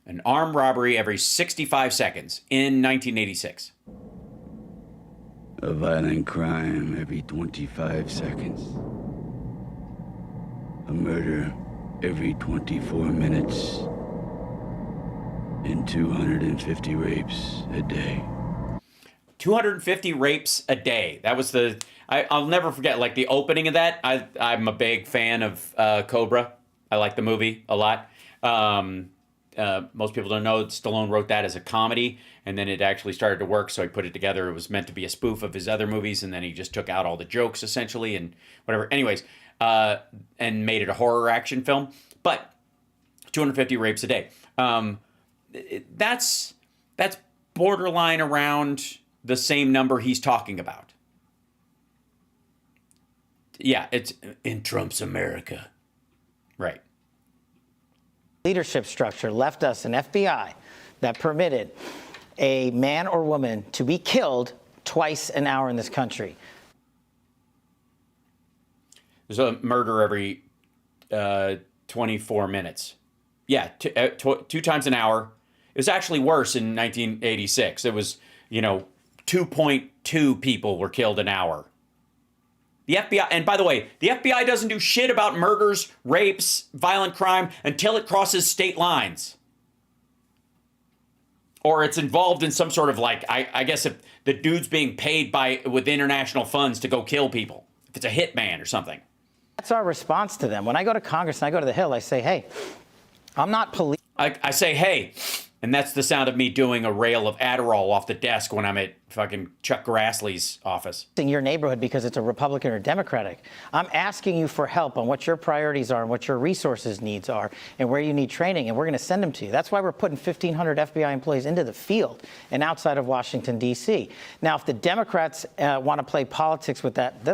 An armed robbery every 65 seconds in 1986. A violent crime every 25 seconds. A murder every 24 minutes. And 250 rapes a day. 250 rapes a day. That was the, I'll never forget, like the opening of that. I'm a big fan of Cobra. I like the movie a lot. Most people don't know Stallone wrote that as a comedy, and then it actually started to work, so he put it together. It was meant to be a spoof of his other movies, and then he just took out all the jokes, essentially, and whatever. Anyways, and made it a horror action film. But 250 rapes a day. That's borderline around the same number he's talking about. Yeah, it's in Trump's America. Right. Leadership structure left us an FBI that permitted a man or woman to be killed twice an hour in this country. There's a murder every 24 minutes. Yeah, two times an hour. It was actually worse in 1986. It was, 2.2 people were killed an hour. The FBI, and by the way, the FBI doesn't do shit about murders, rapes, violent crime until it crosses state lines. Or it's involved in some sort of I guess if the dude's being paid with international funds to go kill people. If it's a hitman or something. That's our response to them. When I go to Congress and I go to the Hill, I say, hey, I'm not police. I say, hey, and that's the sound of me doing a rail of Adderall off the desk when I'm at fucking Chuck Grassley's office. In your neighborhood because it's a Republican or Democratic. I'm asking you for help on what your priorities are and what your resources needs are and where you need training, and we're going to send them to you. That's why we're putting 1,500 FBI employees into the field and outside of Washington, D.C. Now, if the Democrats want to play politics with that,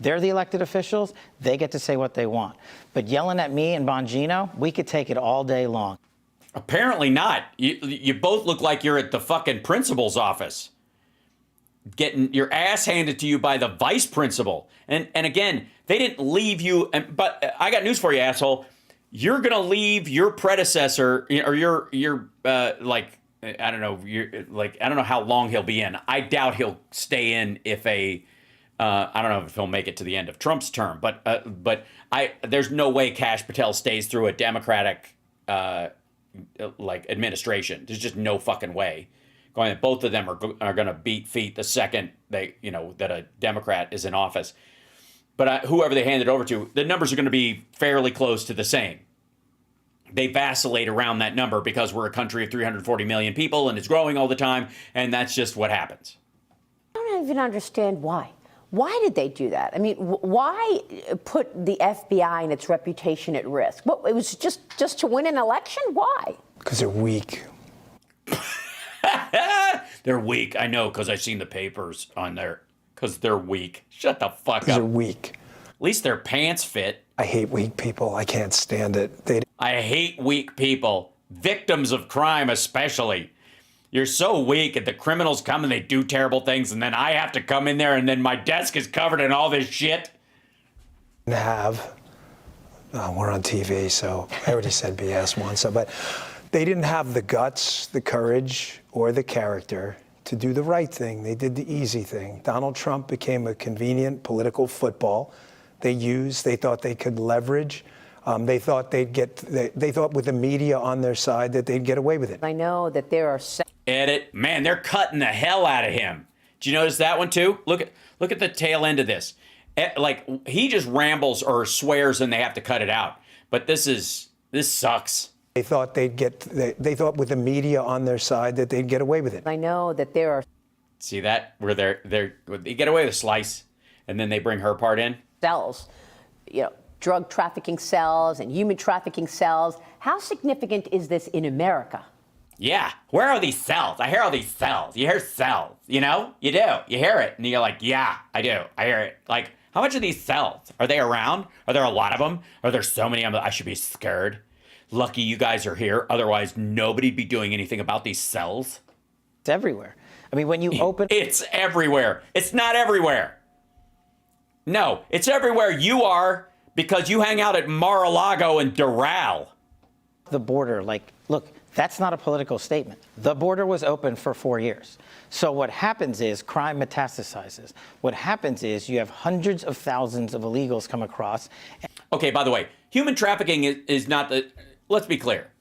they're the elected officials. They get to say what they want. But yelling at me and Bongino, we could take it all day long. Apparently not. You both look like you're at the fucking principal's office, getting your ass handed to you by the vice principal. And again, they didn't leave you. But I got news for you, asshole. You're gonna leave your predecessor, or your I don't know, I don't know how long he'll be in. I doubt he'll stay in if I don't know if he'll make it to the end of Trump's term. But there's no way Kash Patel stays through a Democratic administration. There's just no fucking way. Both of them are going to beat feet the second that a Democrat is in office. But whoever they hand it over to, the numbers are going to be fairly close to the same. They vacillate around that number because we're a country of 340 million people and it's growing all the time, and that's just what happens. I don't even understand why. Why did they do that? I mean, why put the FBI and its reputation at risk? What, it was just to win an election? Why? Because they're weak. They're weak. I know, because I've seen the papers on there. Because they're weak. Shut the fuck up. They're weak. At least their pants fit. I hate weak people. I can't stand it. I hate weak people. Victims of crime especially. You're so weak, and the criminals come and they do terrible things, and then I have to come in there, and then my desk is covered in all this shit. We're on TV, so I already said BS once. But they didn't have the guts, the courage, or the character to do the right thing. They did the easy thing. Donald Trump became a convenient political football. They thought they could leverage. They thought they thought with the media on their side that they'd get away with it. I know that there are Edit. Man, they're cutting the hell out of him. Did you notice that one too? Look at the tail end of this. Like, he just rambles or swears and they have to cut it out. But this sucks. They thought they thought with the media on their side that they'd get away with it. I know that there are See that? Where they get away with a slice and then they bring her part in. cells, drug trafficking cells and human trafficking cells. How significant is this in America? Yeah, where are these cells? I hear all these cells. You hear cells, you know? You do. You hear it. And you're like, yeah, I do. I hear it. Like, how much of these cells? Are they around? Are there a lot of them? Are there so many of them? I should be scared. Lucky you guys are here. Otherwise, nobody'd be doing anything about these cells. It's everywhere. I mean, when you open... It's everywhere. It's not everywhere. No, it's everywhere you are because you hang out at Mar-a-Lago and Doral. The border, like, look, that's not a political statement. The border was open for 4 years. So what happens is crime metastasizes. What happens is you have hundreds of thousands of illegals come across. Okay, by the way, human trafficking is not the... Let's be clear.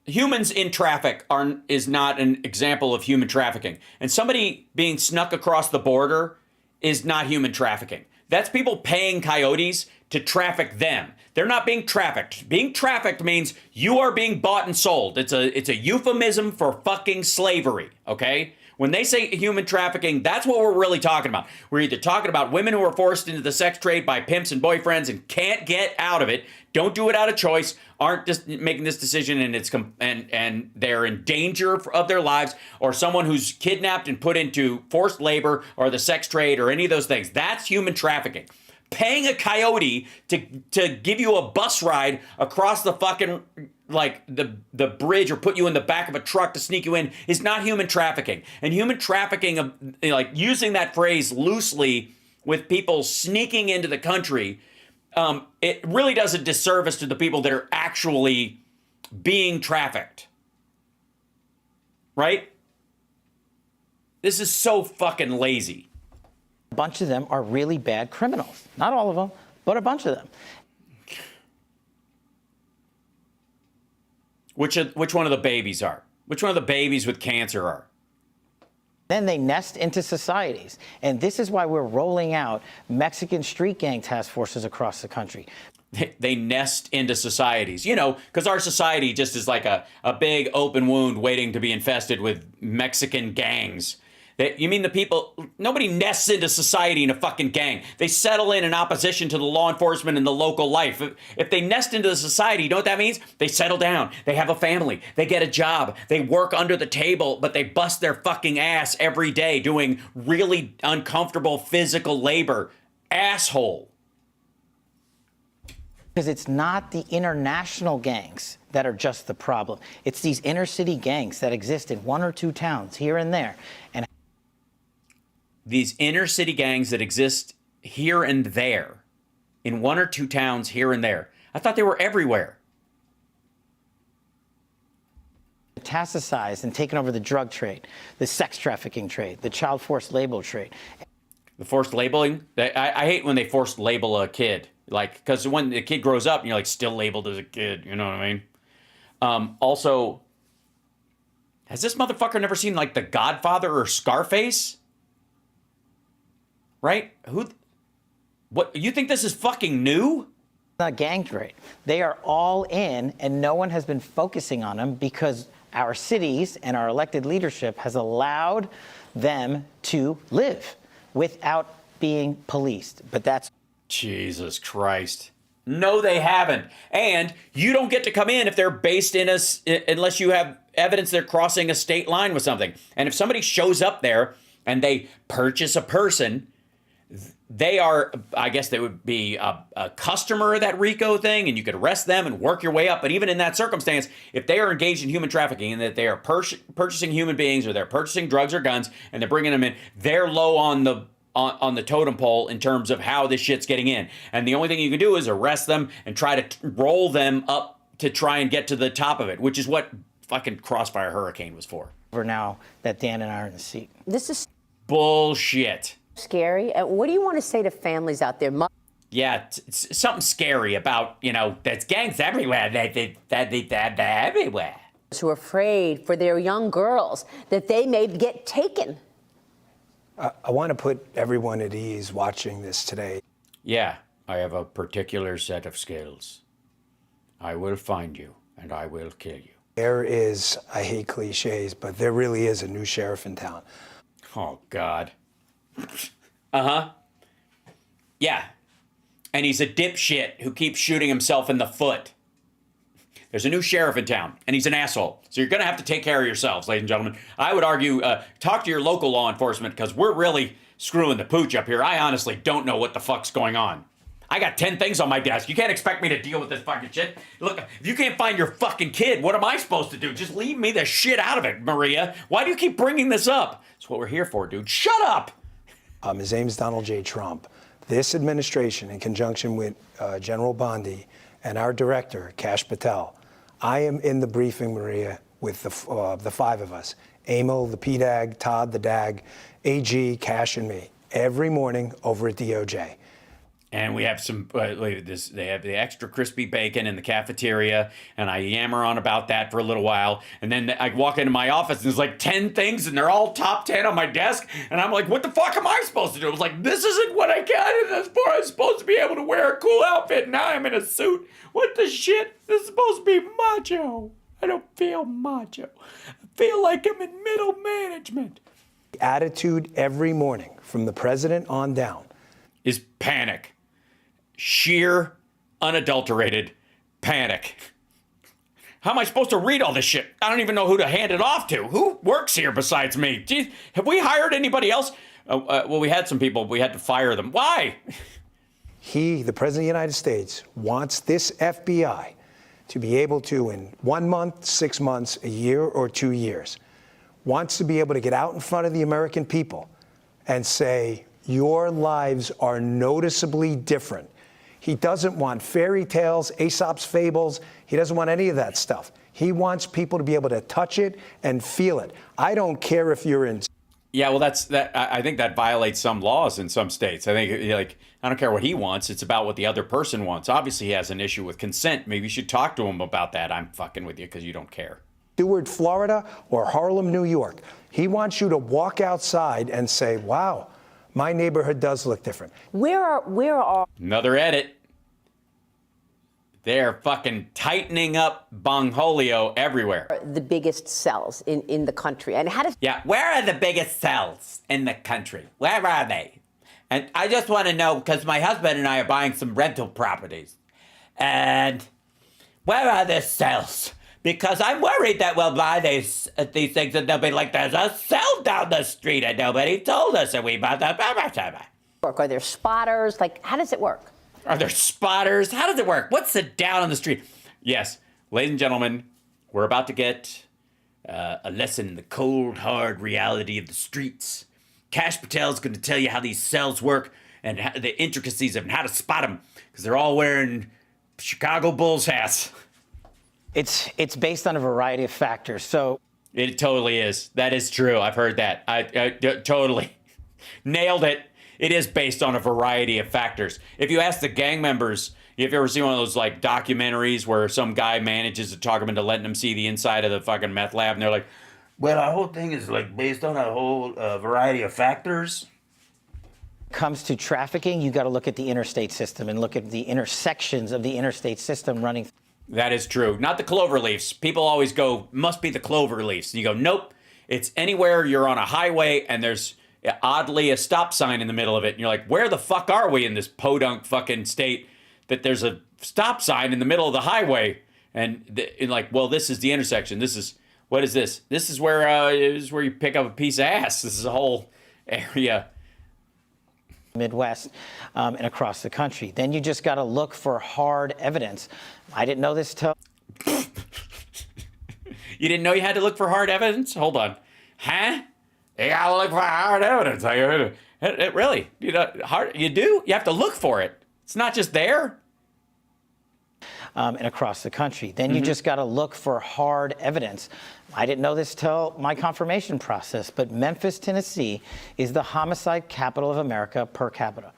Humans in traffic is not an example of human trafficking. And somebody being snuck across the border is not human trafficking. That's people paying coyotes to traffic them. They're not being trafficked. Being trafficked means you are being bought and sold. It's a euphemism for fucking slavery, okay? When they say human trafficking, that's what we're really talking about. We're either talking about women who are forced into the sex trade by pimps and boyfriends and can't get out of it, don't do it out of choice, aren't just making this decision and they're in danger of their lives, or someone who's kidnapped and put into forced labor or the sex trade or any of those things. That's human trafficking. Paying a coyote to give you a bus ride across the fucking, like, the bridge or put you in the back of a truck to sneak you in is not human trafficking. And human trafficking, like, using that phrase loosely with people sneaking into the country, it really does a disservice to the people that are actually being trafficked. Right? This is so fucking lazy. A bunch of them are really bad criminals. Not all of them, but a bunch of them. Which one of the babies are? Which one of the babies with cancer are? Then they nest into societies. And this is why we're rolling out Mexican street gang task forces across the country. They nest into societies, you know, because our society just is like a big open wound waiting to be infested with Mexican gangs. You mean the people, nobody nests into society in a fucking gang. They settle in opposition to the law enforcement and the local life. If they nest into the society, you know what that means? They settle down. They have a family. They get a job. They work under the table, but they bust their fucking ass every day doing really uncomfortable physical labor. Asshole. Because it's not the international gangs that are just the problem. It's these inner city gangs that exist in one or two towns here and there. And these inner city gangs that exist here and there, in one or two towns here and there. I thought they were everywhere. Metastasized and taken over the drug trade, the sex trafficking trade, the child forced label trade. The forced labeling? I hate when they forced label a kid. Like, because when the kid grows up and you're like still labeled as a kid, you know what I mean? Also, has this motherfucker never seen like The Godfather or Scarface? Right? What, you think this is fucking new? Not gang trade. They are all in, and no one has been focusing on them because our cities and our elected leadership has allowed them to live without being policed. But that's... Jesus Christ. No, they haven't. And you don't get to come in if they're based in us unless you have evidence they're crossing a state line with something. And if somebody shows up there and they purchase a person, they are, I guess they would be a customer of that RICO thing, and you could arrest them and work your way up. But even in that circumstance, if they are engaged in human trafficking and that they are purchasing human beings or they're purchasing drugs or guns and they're bringing them in, they're low on the totem pole in terms of how this shit's getting in. And the only thing you can do is arrest them and try to roll them up to try and get to the top of it, which is what fucking Crossfire Hurricane was for. For now that Dan and I are in the seat. This is bullshit. Scary. What do you want to say to families out there? Yeah, something scary about, you know, there's gangs everywhere. They're everywhere. who are afraid for their young girls that they may get taken. I want to put everyone at ease watching this today. Yeah, I have a particular set of skills. I will find you, and I will kill you. There is, I hate cliches, but there really is a new sheriff in town. Oh, God. Uh-huh. Yeah. And he's a dipshit who keeps shooting himself in the foot. There's a new sheriff in town, and he's an asshole. So you're going to have to take care of yourselves, ladies and gentlemen. I would argue, talk to your local law enforcement, because we're really screwing the pooch up here. I honestly don't know what the fuck's going on. I got 10 things on my desk. You can't expect me to deal with this fucking shit. Look, if you can't find your fucking kid, what am I supposed to do? Just leave me the shit out of it, Maria. Why do you keep bringing this up? That's what we're here for, dude. Shut up! His name's Donald J. Trump. This administration, in conjunction with General Bondi and our director, Kash Patel, I am in the briefing, Maria, with the five of us, Emil, the PDAG, Todd, the DAG, AG, Kash, and me, every morning over at DOJ. And we have some, they have the extra crispy bacon in the cafeteria, and I yammer on about that for a little while. And then I walk into my office, and there's like 10 things, and they're all top 10 on my desk. And I'm like, what the fuck am I supposed to do? I was like, this isn't what I got in this for. I'm supposed to be able to wear a cool outfit. Now I'm in a suit. What the shit? This is supposed to be macho. I don't feel macho. I feel like I'm in middle management. Attitude every morning, from the president on down, is panic. Sheer, unadulterated panic. How am I supposed to read all this shit? I don't even know who to hand it off to. Who works here besides me? Jeez, have we hired anybody else? Well, we had some people. We had to fire them. Why? He, the President of the United States, wants this FBI to be able to, in 1 month, 6 months, a year, or 2 years, wants to be able to get out in front of the American people and say, your lives are noticeably different. He doesn't want fairy tales, Aesop's fables. He doesn't want any of that stuff. He wants people to be able to touch it and feel it. I don't care if you're in. Yeah, well, I think that violates some laws in some states. I think, like, I don't care what he wants. It's about what the other person wants. Obviously, he has an issue with consent. Maybe you should talk to him about that. I'm fucking with you because you don't care. Stewart, Florida, or Harlem, New York. He wants you to walk outside and say, wow, my neighborhood does look different. Where are another edit. They're fucking tightening up Bongholio everywhere. the biggest cells in the country? And how does... Yeah, where are the biggest cells in the country? Where are they? And I just want to know, because my husband and I are buying some rental properties. And where are the cells? Because I'm worried that we'll buy these things and they'll be like, there's a cell down the street and nobody told us, and we bought that. Are there spotters? Like, how does it work? Are there spotters? How does it work? What's the down on the street? Yes, ladies and gentlemen, we're about to get a lesson in the cold, hard reality of the streets. Kash Patel is going to tell you how these cells work and the intricacies of how to spot them, because they're all wearing Chicago Bulls hats. It's based on a variety of factors. So it totally is. That is true. I've heard that. I totally nailed it. It is based on a variety of factors. If you ask the gang members, if you ever seen one of those like documentaries where some guy manages to talk them into letting them see the inside of the fucking meth lab, and they're like, well, our whole thing is like based on a whole variety of factors. Comes to trafficking, you got to look at the interstate system and look at the intersections of the interstate system running. That is true. Not the clover leaves. People always go, must be the clover leaves. And you go, nope. It's anywhere you're on a highway and there's oddly a stop sign in the middle of it. And you're like, where the fuck are we in this podunk fucking state that there's a stop sign in the middle of the highway? And like, well, this is the intersection. This is, what is this? This is where you pick up a piece of ass. This is a whole area. Midwest and across the country. Then you just got to look for hard evidence. I didn't know this till... You didn't know you had to look for hard evidence? Hold on. Huh? You got to look for hard evidence. Really? You know, you do? You have to look for it. It's not just there. And across the country. Then you just got to look for hard evidence. I didn't know this till my confirmation process, but Memphis, Tennessee is the homicide capital of America per capita.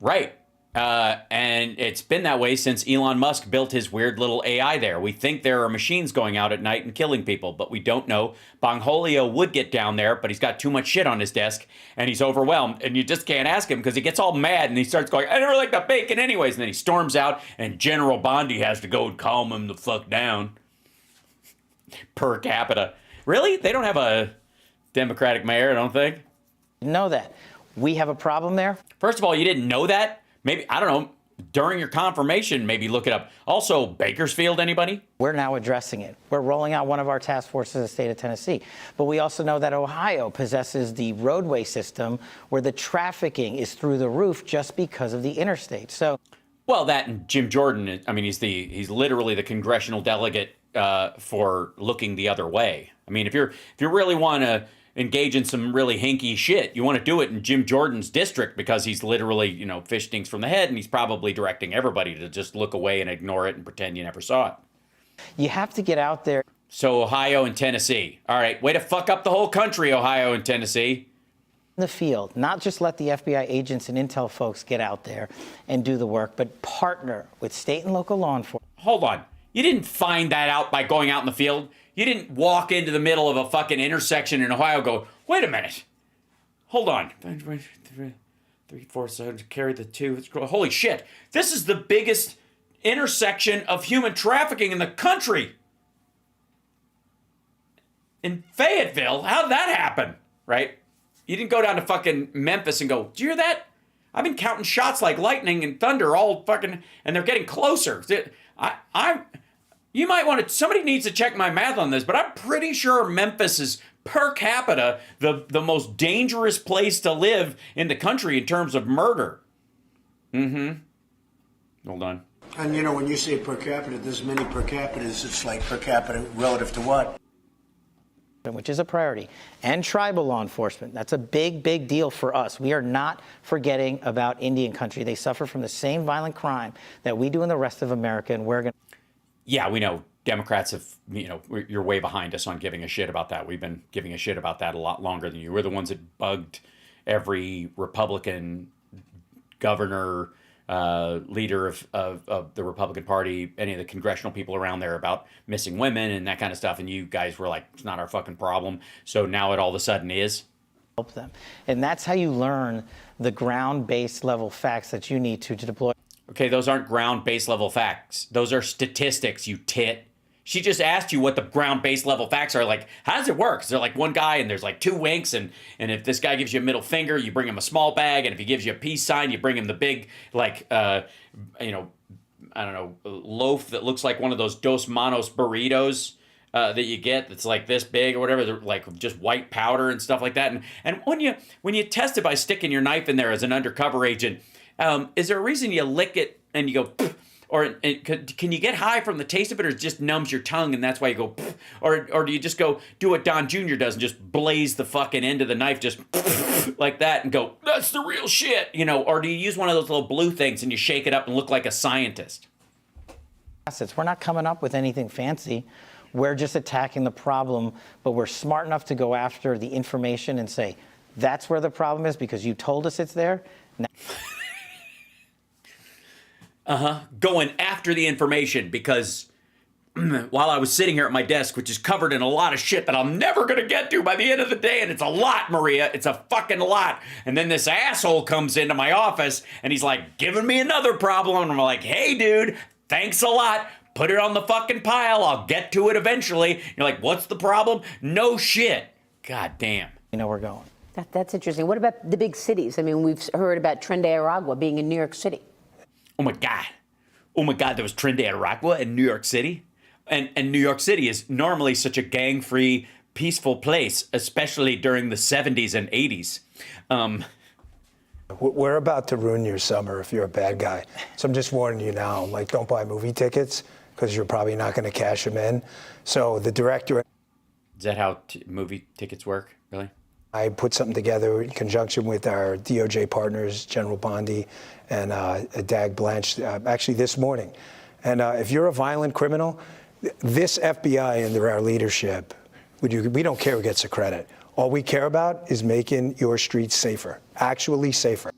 Right. And it's been that way since Elon Musk built his weird little AI there. We think there are machines going out at night and killing people, but we don't know. Bongholio would get down there, but he's got too much shit on his desk, and he's overwhelmed, and you just can't ask him because he gets all mad, and he starts going, I never like the bacon anyways, and then he storms out, and General Bondi has to go and calm him the fuck down. Per capita. Really? They don't have a Democratic mayor, I don't think. Know that. We have a problem there. First of all, you didn't know that? Maybe, I don't know, during your confirmation, maybe look it up. Also, Bakersfield, anybody? We're now addressing it. We're rolling out one of our task forces in the state of Tennessee. But we also know that Ohio possesses the roadway system where the trafficking is through the roof just because of the interstate. So, well, that and Jim Jordan, I mean, he's literally the congressional delegate for looking the other way. I mean, if you really want to engage in some really hinky shit, you want to do it in Jim Jordan's district because he's literally, you know, fish stinks from the head, and he's probably directing everybody to just look away and ignore it and pretend you never saw it. You have to get out there. So Ohio and Tennessee. All right, way to fuck up the whole country, Ohio and Tennessee. In the field, not just let the FBI agents and intel folks get out there and do the work, but partner with state and local law enforcement. Hold on. You didn't find that out by going out in the field. You didn't walk into the middle of a fucking intersection in Ohio and go, wait a minute. Hold on. 3, 4, 7, carry the 2. Holy shit. This is the biggest intersection of human trafficking in the country. In Fayetteville, how did that happen? Right? You didn't go down to fucking Memphis and go, do you hear that? I've been counting shots like lightning and thunder all fucking, and they're getting closer. You might want to, somebody needs to check my math on this, but I'm pretty sure Memphis is per capita the most dangerous place to live in the country in terms of murder. Hold on. And you know, when you say per capita, there's many per capitas. It's like per capita relative to what? Which is a priority, and tribal law enforcement. That's a big, big deal for us. We are not forgetting about Indian country. They suffer from the same violent crime that we do in the rest of America, and we're going to... Yeah, we know Democrats have, you know, you're way behind us on giving a shit about that. We've been giving a shit about that a lot longer than you. We're the ones that bugged every Republican governor, leader of the Republican Party, any of the congressional people around there about missing women and that kind of stuff. And you guys were like, it's not our fucking problem. So now it all of a sudden is. Help them. And that's how you learn the ground-based level facts that you need to deploy. Okay, those aren't ground-based level facts. Those are statistics, you tit. She just asked you what the ground-based level facts are. Like, how does it work? Is there like one guy and there's like 2 winks, and if this guy gives you a middle finger, you bring him a small bag, and if he gives you a peace sign, you bring him the big, like, you know, I don't know, loaf that looks like one of those Dos Manos burritos that you get that's like this big or whatever. They're like just white powder and stuff like that. And when you test it by sticking your knife in there as an undercover agent, is there a reason you lick it and you go, pfft, or can you get high from the taste of it, or it just numbs your tongue and that's why you go, pfft, or do you just go do what Don Jr. does and just blaze the fucking end of the knife just like that and go, that's the real shit, you know? Or do you use one of those little blue things and you shake it up and look like a scientist? We're not coming up with anything fancy. We're just attacking the problem, but we're smart enough to go after the information and say, that's where the problem is because you told us it's there. Now going after the information because while I was sitting here at my desk, which is covered in a lot of shit that I'm never going to get to by the end of the day, and it's a lot, Maria, it's a fucking lot. And then this asshole comes into my office and he's like giving me another problem, and I'm like, hey dude, thanks a lot. Put it on the fucking pile. I'll get to it eventually. You're like, what's the problem? No shit. God damn. you know we're going. That's interesting. What about the big cities? I mean, we've heard about Tren de Aragua being in New York City. Oh my God, there was Tren de Aragua in New York City. And New York City is normally such a gang-free, peaceful place, especially during the 70s and 80s. We're about to ruin your summer if you're a bad guy. So I'm just warning you now, like, don't buy movie tickets because you're probably not going to cash them in. So the director... Is that how movie tickets work, really? I put something together in conjunction with our DOJ partners, General Bondi and Dag Blanche, actually this morning. And if you're a violent criminal, this FBI under our leadership, we don't care who gets the credit. All we care about is making your streets safer, actually safer.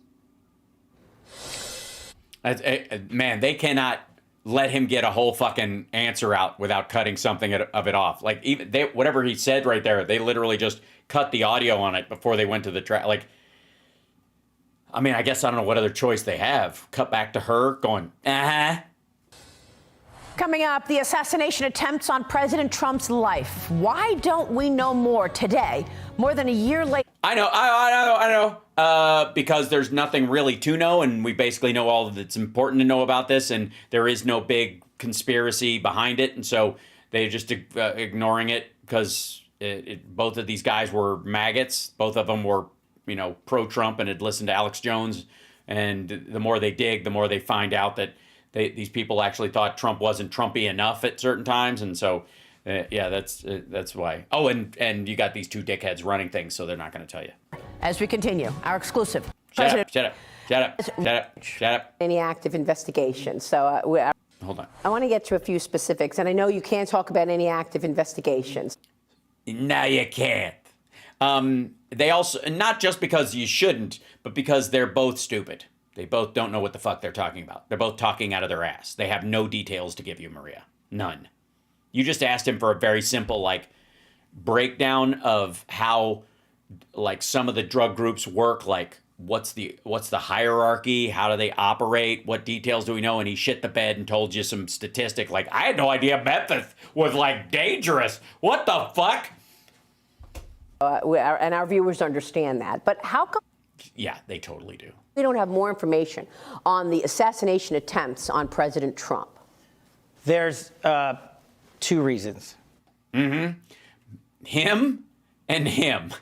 Man, they cannot let him get a whole fucking answer out without cutting something of it off. Like, even whatever he said right there, they literally just cut the audio on it before they went to the track. Like, I mean, I guess I don't know what other choice they have. Cut back to her going, Coming up, the assassination attempts on President Trump's life. Why don't we know more today, more than a year later? I know. Because there's nothing really to know, and we basically know all that's important to know about this, and there is no big conspiracy behind it, and so they're just ignoring it because both of these guys were maggots. Both of them were, pro-Trump and had listened to Alex Jones, and the more they dig, the more they find out that these people actually thought Trump wasn't Trumpy enough at certain times, and so that's why. Oh, and you got these two dickheads running things, so they're not going to tell you. As we continue, our exclusive. Shut up. Any active investigation. So hold on. I want to get to a few specifics, and I know you can't talk about any active investigations. No, you can't. They also, not just because you shouldn't, but because they're both stupid. They both don't know what the fuck they're talking about. They're both talking out of their ass. They have no details to give you, Maria. None. You just asked him for a very simple, breakdown of how, some of the drug groups work. What's the hierarchy? How do they operate? What details do we know? And he shit the bed and told you some statistic. I had no idea meth was, dangerous. What the fuck? And our viewers understand that. But how come? Yeah, they totally do. We don't have more information on the assassination attempts on President Trump. There's two reasons. Mm-hmm. Him and him.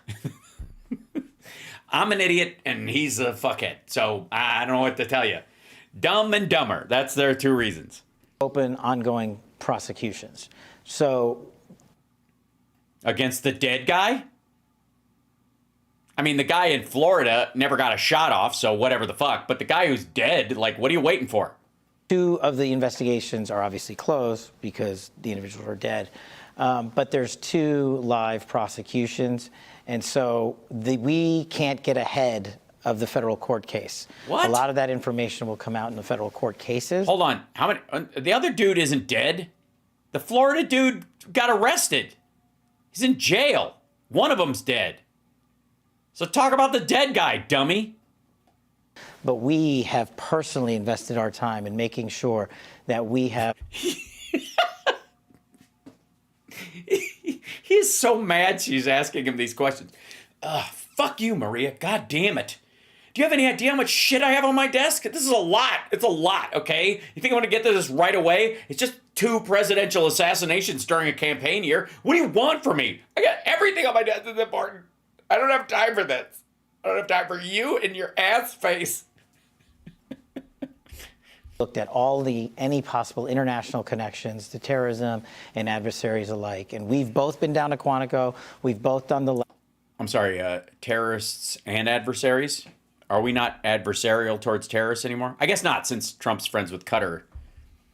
I'm an idiot and he's a fuckhead. So I don't know what to tell you. Dumb and dumber. That's their two reasons. Open, ongoing prosecutions. So. Against the dead guy? I mean, the guy in Florida never got a shot off, so whatever the fuck. But the guy who's dead, what are you waiting for? Two of the investigations are obviously closed because the individuals are dead. But there's two live prosecutions. And so we can't get ahead of the federal court case. What? A lot of that information will come out in the federal court cases. Hold on. How many? The other dude isn't dead. The Florida dude got arrested. He's in jail. One of them's dead. So talk about the dead guy, dummy. But we have personally invested our time in making sure that we have... He is so mad she's asking him these questions. Fuck you, Maria. God damn it. Do you have any idea how much shit I have on my desk? This is a lot. It's a lot, okay? You think I want to get to this right away? It's just 2 presidential assassinations during a campaign year. What do you want from me? I got everything on my desk that's important. I don't have time for this. I don't have time for you and your ass face. Looked at any possible international connections to terrorism and adversaries alike. And we've both been down to Quantico. We've both done the... I'm sorry, terrorists and adversaries? Are we not adversarial towards terrorists anymore? I guess not, since Trump's friends with Qatar.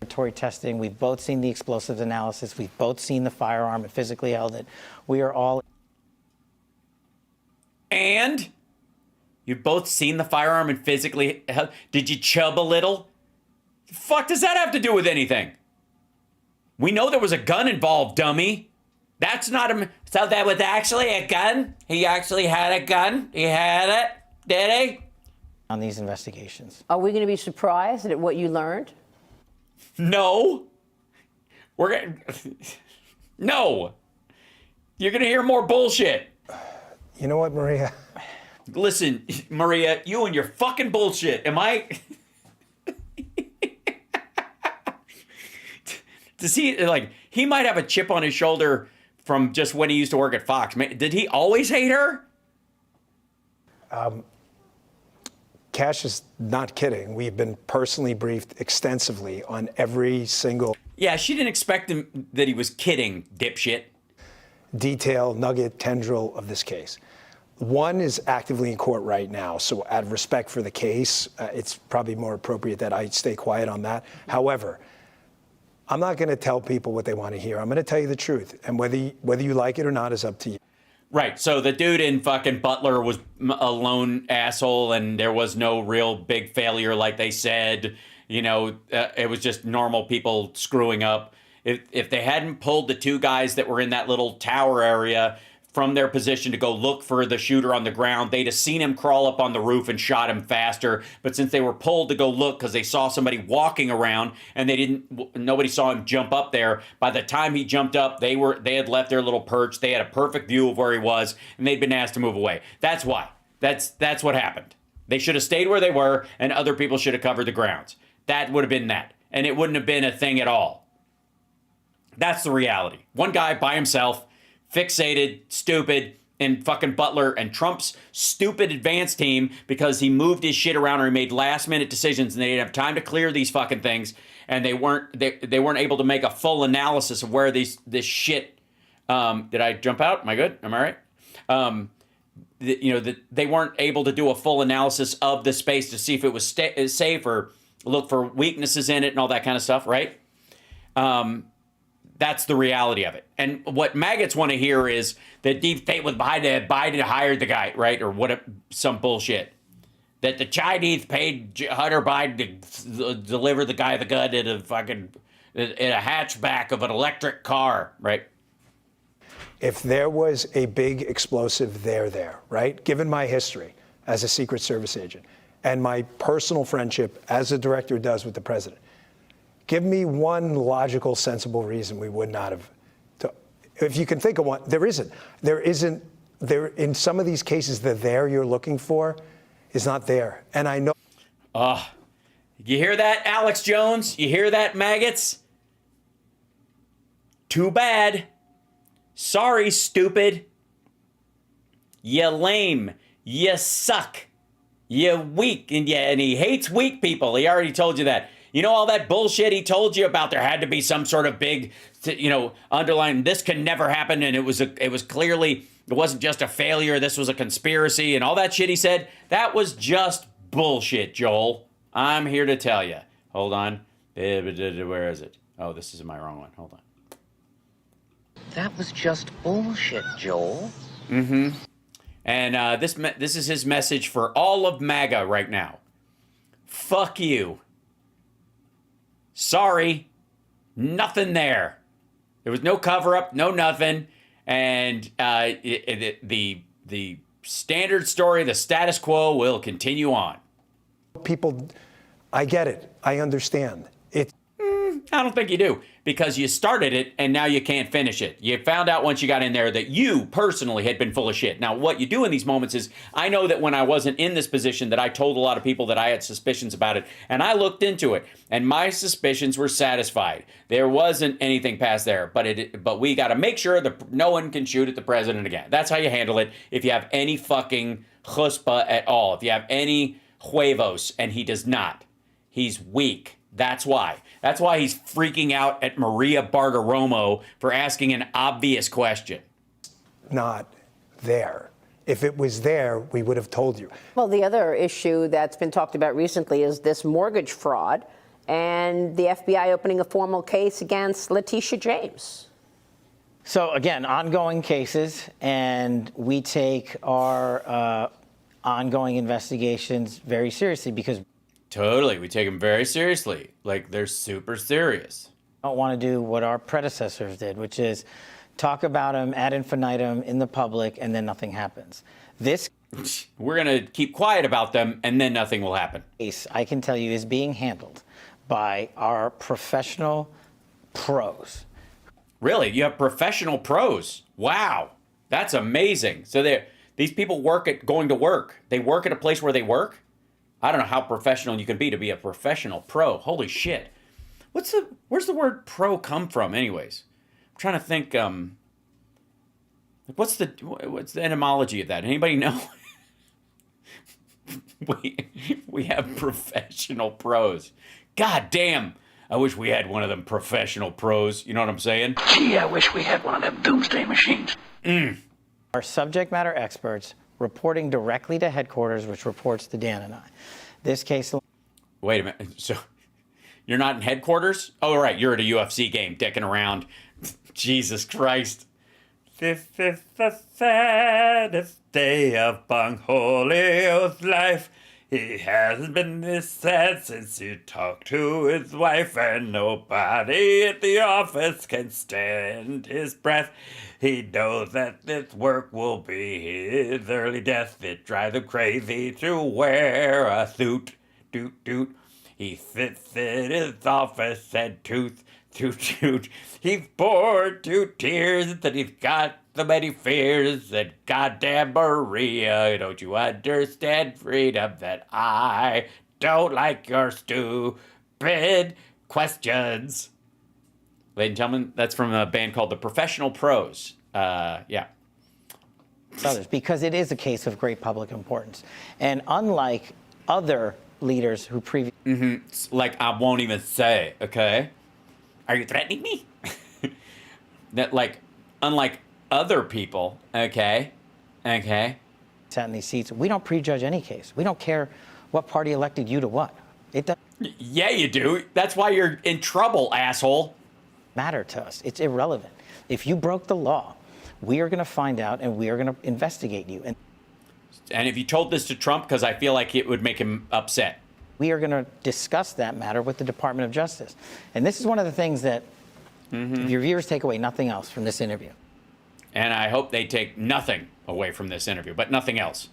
Laboratory testing. We've both seen the explosives analysis. We've both seen the firearm and physically held it. We are all... And? You've both seen the firearm and physically held... Did you chub a little? The fuck does that have to do with anything? We know there was a gun involved, dummy. That's not a... So that was actually a gun? He actually had a gun? He had it? Did he? On these investigations. Are we going to be surprised at what you learned? No. We're going to... No. You're going to hear more bullshit. You know what, Maria? Listen, Maria, you and your fucking bullshit. Am I... Does he, he might have a chip on his shoulder from just when he used to work at Fox. Did he always hate her? Cash is not kidding. We've been personally briefed extensively on every single... Yeah, she didn't expect him that he was kidding, dipshit. Detail, nugget, tendril of this case. One is actively in court right now, so out of respect for the case, it's probably more appropriate that I stay quiet on that. However, I'm not going to tell people what they want to hear. I'm going to tell you the truth, and whether you like it or not is up to you. Right, so the dude in fucking Butler was a lone asshole, and there was no real big failure like they said, it was just normal people screwing up. If they hadn't pulled the two guys that were in that little tower area from their position to go look for the shooter on the ground, they'd have seen him crawl up on the roof and shot him faster. But since they were pulled to go look because they saw somebody walking around and nobody saw him jump up there, by the time he jumped up, they had left their little perch. They had a perfect view of where he was, and they'd been asked to move away. That's why. That's what happened. They should have stayed where they were, and other people should have covered the grounds. That would have been that. And it wouldn't have been a thing at all. That's the reality. One guy by himself, fixated, stupid, and fucking Butler and Trump's stupid advance team because he moved his shit around or he made last minute decisions and they didn't have time to clear these fucking things, and they weren't able to make a full analysis of where this shit. Did I jump out? Am I good? Am I right? They weren't able to do a full analysis of the space to see if it was safe or look for weaknesses in it and all that kind of stuff, right? That's the reality of it. And what maggots want to hear is that deep state was behind it. Biden hired the guy, right? Or some bullshit. That the Chinese paid Hunter Biden to deliver the guy the gun in a hatchback of an electric car, right? If there was a big explosive there, right? Given my history as a Secret Service agent and my personal friendship as a director does with the president, give me one logical, sensible reason we would not have. If you can think of one, there isn't. In some of these cases, the there you're looking for is not there. And I know. You hear that, Alex Jones? You hear that, maggots? Too bad. Sorry, stupid. You lame. You suck. You weak. And he hates weak people. He already told you that. You know all that bullshit he told you about there had to be some sort of big, underlying, this can never happen, and it was clearly, it wasn't just a failure, this was a conspiracy, and all that shit he said, that was just bullshit, Joel. I'm here to tell you. Hold on. Where is it? Oh, this is my wrong one. Hold on. That was just bullshit, Joel. Mm-hmm. And this is his message for all of MAGA right now. Fuck you. Sorry, nothing there. There was no cover-up, no nothing. And the standard story, the status quo will continue on. People, I get it. I understand. I don't think you do, because you started it and now you can't finish it. You found out once you got in there that you personally had been full of shit. Now, what you do in these moments is, I know that when I wasn't in this position that I told a lot of people that I had suspicions about it, and I looked into it, and my suspicions were satisfied. There wasn't anything past there, but we got to make sure that no one can shoot at the president again. That's how you handle it if you have any fucking chutzpah at all. If you have any huevos, and he does not. He's weak. That's why. That's why he's freaking out at Maria Bartiromo for asking an obvious question. Not there. If it was there, we would have told you. Well, the other issue that's been talked about recently is this mortgage fraud and the FBI opening a formal case against Letitia James. So again, ongoing cases, and we take our ongoing investigations very seriously because totally, we take them very seriously. Like, they're super serious. I don't want to do what our predecessors did, which is talk about them ad infinitum in the public, and then nothing happens. We're going to keep quiet about them, and then nothing will happen. Case, I can tell you, is being handled by our professional pros. Really? You have professional pros? Wow. That's amazing. So these people going to work. They work at a place where they work? I don't know how professional you can be to be a professional pro. Holy shit. Where's the word pro come from anyways? I'm trying to think, what's the etymology of that? Anybody know? we have professional pros. God damn. I wish we had one of them professional pros. You know what I'm saying? Gee, I wish we had one of them doomsday machines. Our subject matter experts reporting directly to headquarters, which reports to Dan and I. This case... Wait a minute. So you're not in headquarters? Oh, right. You're at a UFC game, dicking around. Jesus Christ. This is the saddest day of Bung Holio's life. He hasn't been this sad since he talked to his wife, and nobody at the office can stand his breath. He knows that this work will be his early death. It drives him crazy to wear a suit. Doot, doot. He sits in his office and toot, toot. He's bored to tears that he's got so many fears. And goddamn Maria, don't you understand freedom that I don't like your stupid questions? Ladies and gentlemen, that's from a band called The Professional Pros. Yeah. Others, because it is a case of great public importance. And unlike other leaders who previously... Like, I won't even say, okay? Are you threatening me? That, like, unlike other people, okay? Sat in these seats, we don't prejudge any case. We don't care what party elected you to what. It doesn't Yeah, you do. That's why you're in trouble, asshole. Matter to us. It's irrelevant. If you broke the law, we are going to find out and we are going to investigate you. And if you told this to Trump, because I feel like it would make him upset. We are going to discuss that matter with the Department of Justice. And this is one of the things that your viewers take away nothing else from this interview. And I hope they take nothing away from this interview, but nothing else.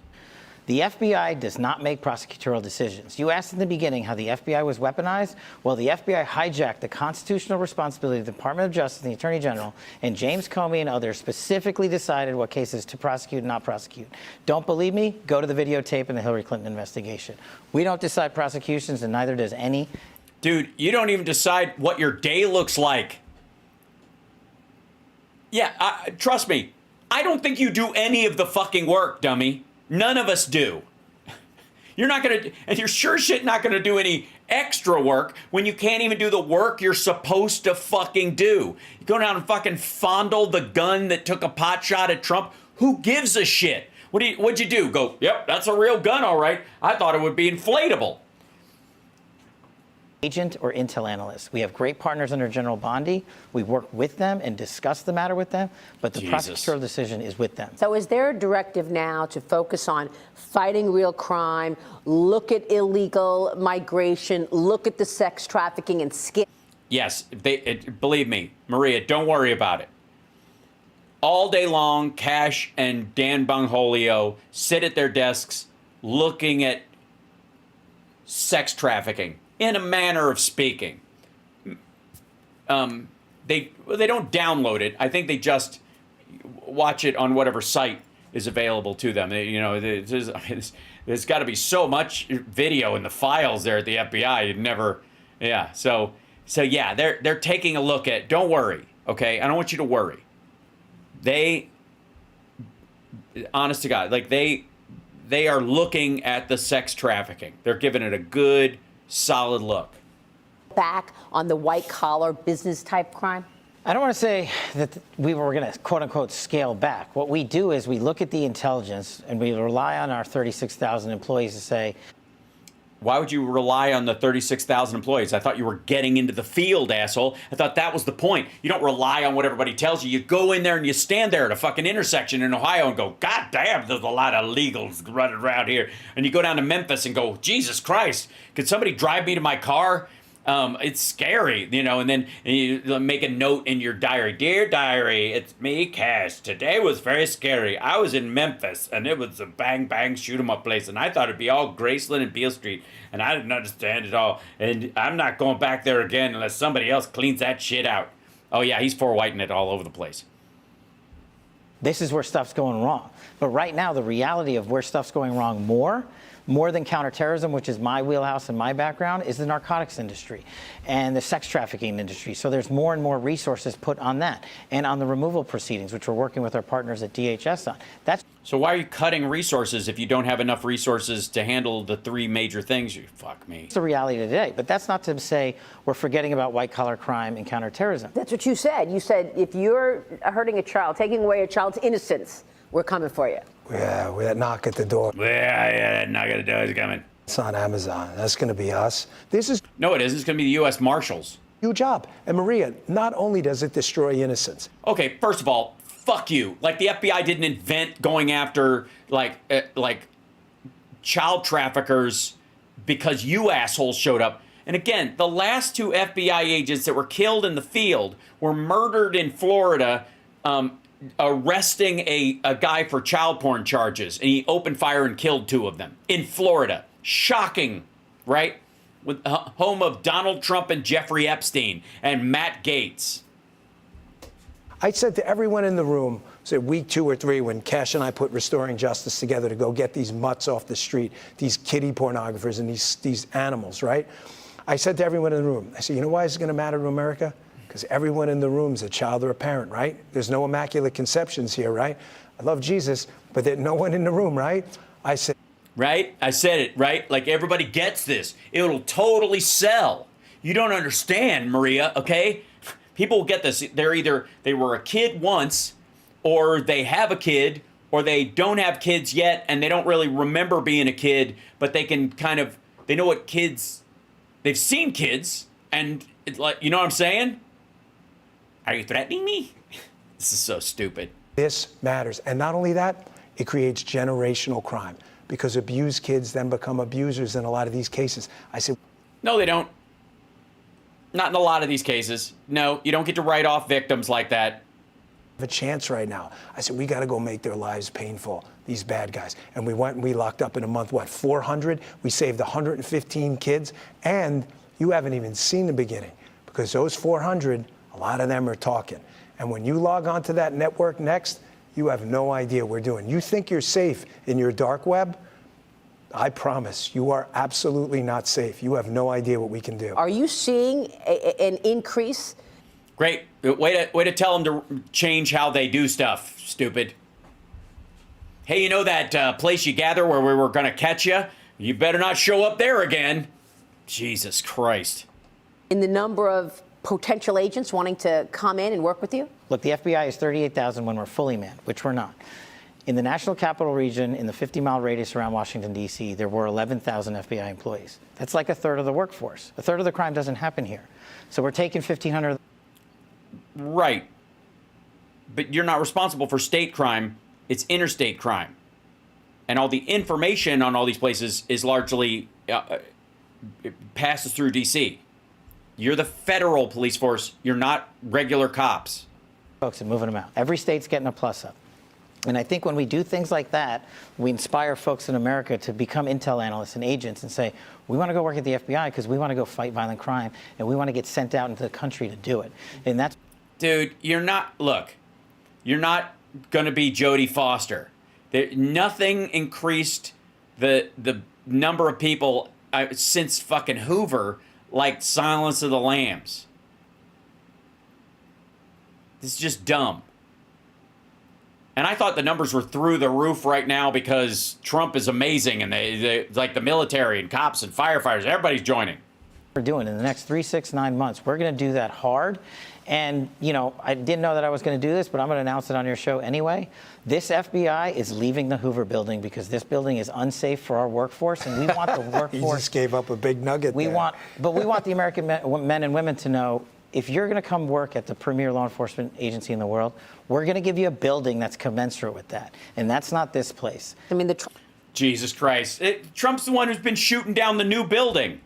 The FBI does not make prosecutorial decisions. You asked in the beginning how the FBI was weaponized. Well, the FBI hijacked the constitutional responsibility of the Department of Justice and the Attorney General, and James Comey and others specifically decided what cases to prosecute and not prosecute. Don't believe me? Go to the videotape in the Hillary Clinton investigation. We don't decide prosecutions, and neither does any. Dude, you don't even decide what your day looks like. Yeah, trust me. I don't think you do any of the fucking work, dummy. None of us do. You're not going to, and you're sure shit not going to do any extra work when you can't even do the work you're supposed to fucking do. You go down and fucking fondle the gun that took a pot shot at Trump. Who gives a shit? What'd you do? Go, yep, that's a real gun, all right. I thought it would be inflatable. Agent or intel analyst. We have great partners under General Bondi. We work with them and discuss the matter with them, but the prosecutorial decision is with them. So is there a directive now to focus on fighting real crime, look at illegal migration, look at the sex trafficking and Yes, believe me, Maria, don't worry about it. All day long, Cash and Dan Bongholio sit at their desks looking at sex trafficking. In a manner of speaking. They don't download it. I think they just watch it on whatever site is available to them. There's got to be so much video in the files there at the FBI. You'd never, yeah. So yeah, they're taking a look at. Don't worry, okay? I don't want you to worry. They, honest to God, like they are looking at the sex trafficking. They're giving it a good, solid look. Back on the white collar business type crime? I don't want to say that we were going to, quote unquote, scale back. What we do is we look at the intelligence and we rely on our 36,000 employees to say, why would you rely on the 36,000 employees? I thought you were getting into the field, asshole. I thought that was the point. You don't rely on what everybody tells you. You go in there and you stand there at a fucking intersection in Ohio and go, God damn, there's a lot of illegals running around here. And you go down to Memphis and go, Jesus Christ, could somebody drive me to my car? It's scary, and then you make a note in your diary. Dear diary, it's me, Cash. Today was very scary. I was in Memphis, and it was a bang, bang, shoot 'em up place, and I thought it'd be all Graceland and Beale Street, and I didn't understand it all, and I'm not going back there again unless somebody else cleans that shit out. Oh, yeah, he's whitening it all over the place. This is where stuff's going wrong. But right now, the reality of where stuff's going wrong more than counterterrorism, which is my wheelhouse and my background, is the narcotics industry and the sex trafficking industry. So there's more and more resources put on that and on the removal proceedings, which we're working with our partners at DHS on. So why are you cutting resources if you don't have enough resources to handle the three major things? You fuck me. It's the reality today, but that's not to say we're forgetting about white-collar crime and counterterrorism. That's what you said. You said if you're hurting a child, taking away a child's innocence, we're coming for you. Yeah, with that knock at the door. Yeah, that knock at the door is coming. It's on Amazon. That's going to be us. No, it isn't. It's going to be the U.S. Marshals. Your job. And Maria, not only does it destroy innocence. Okay, first of all, fuck you. Like, the FBI didn't invent going after, like child traffickers because you assholes showed up. And again, the last 2 FBI agents that were killed in the field were murdered in Florida, arresting a guy for child porn charges. And he opened fire and killed 2 of them in Florida. Shocking, right? With home of Donald Trump and Jeffrey Epstein and Matt Gaetz. I said to everyone in the room, said week 2 or 3, when Cash and I put Restoring Justice together to go get these mutts off the street, these kitty pornographers and these animals, right? I said to everyone in the room, I said, you know why this is going to matter to America? Because everyone in the room is a child or a parent, right? There's no immaculate conceptions here, right? I love Jesus, but there's no one in the room, right? I said, right? I said it, right? Like, everybody gets this. It'll totally sell. You don't understand, Maria, okay? People will get this. They were a kid once, or they have a kid, or they don't have kids yet, and they don't really remember being a kid, but they can they know what kids, they've seen kids, and it's like, you know what I'm saying? Are you threatening me? This is so stupid. this matters. And not only that, it creates generational crime, because abused kids then become abusers in a lot of these cases. I said, no, they don't. Not in a lot of these cases. No, you don't get to write off victims like that. A chance right now. I said, we got to go make their lives painful, these bad guys. And we went and we locked up in a month, 400? We saved 115 kids. And you haven't even seen the beginning, because those 400, a lot of them are talking. And when you log onto that network next, you have no idea what we're doing. You think you're safe in your dark web? I promise you are absolutely not safe. You have no idea what we can do. Are you seeing an increase? Great. Way to tell them to change how they do stuff, stupid. Hey, you know that place you gather where we were going to catch you? You better not show up there again. Jesus Christ. In the number of potential agents wanting to come in and work with you? Look, the FBI is 38,000 when we're fully manned, which we're not. In the National Capital Region, in the 50-mile radius around Washington, D.C., there were 11,000 FBI employees. That's like a third of the workforce. A third of the crime doesn't happen here. So we're taking 1,500. Right. But you're not responsible for state crime. It's interstate crime. And all the information on all these places is largely it passes through D.C. You're the federal police force. You're not regular cops. Folks, and moving them out. Every state's getting a plus up. And I think when we do things like that, we inspire folks in America to become intel analysts and agents and say, we want to go work at the FBI because we want to go fight violent crime and we want to get sent out into the country to do it. And that's... Dude, you're not going to be Jodie Foster. Nothing increased the number of people since fucking Hoover like Silence of the Lambs. This is just dumb. And I thought the numbers were through the roof right now because Trump is amazing and they like the military and cops and firefighters, everybody's joining. We're doing in the next 3, 6, 9 months. We're going to do that hard. And, you know, I didn't know that I was going to do this, but I'm going to announce it on your show anyway. This FBI is leaving the Hoover building because this building is unsafe for our workforce, and we want the workforce. You just gave up a big nugget there. But we want the American men and women to know, if you're going to come work at the premier law enforcement agency in the world, we're going to give you a building that's commensurate with that. And that's not this place. I mean, Jesus Christ. Trump's the one who's been shooting down the new building.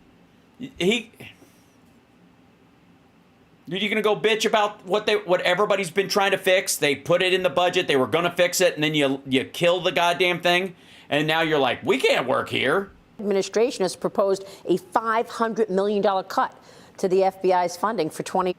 You're going to go bitch about what everybody's been trying to fix? They put it in the budget. They were going to fix it, and then you kill the goddamn thing. And now you're like, we can't work here. Administration has proposed a $500 million cut to the FBI's funding for 20.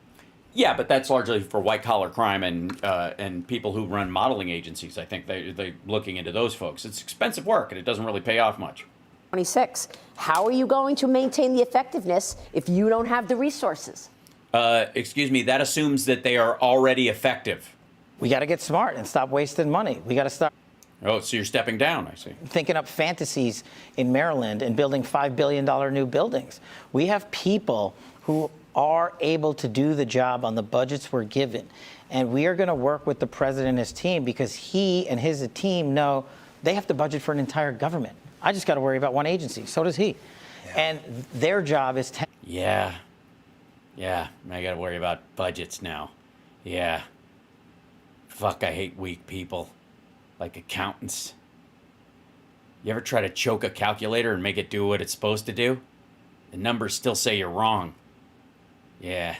Yeah, but that's largely for white-collar crime and people who run modeling agencies. I think they're looking into those folks. It's expensive work, and it doesn't really pay off much. 26. How are you going to maintain the effectiveness if you don't have the resources? Excuse me, that assumes that they are already effective. We got to get smart and stop wasting money. We got to stop. Oh, so you're stepping down, I see. Thinking up fantasies in Maryland and building $5 billion new buildings. We have people who are able to do the job on the budgets we're given. And we are going to work with the president and his team because he and his team know they have to budget for an entire government. I just got to worry about one agency. So does he. Yeah. And their job is... Yeah, I got to worry about budgets now. Yeah. Fuck, I hate weak people. Like accountants. You ever try to choke a calculator and make it do what it's supposed to do? The numbers still say you're wrong. Yeah.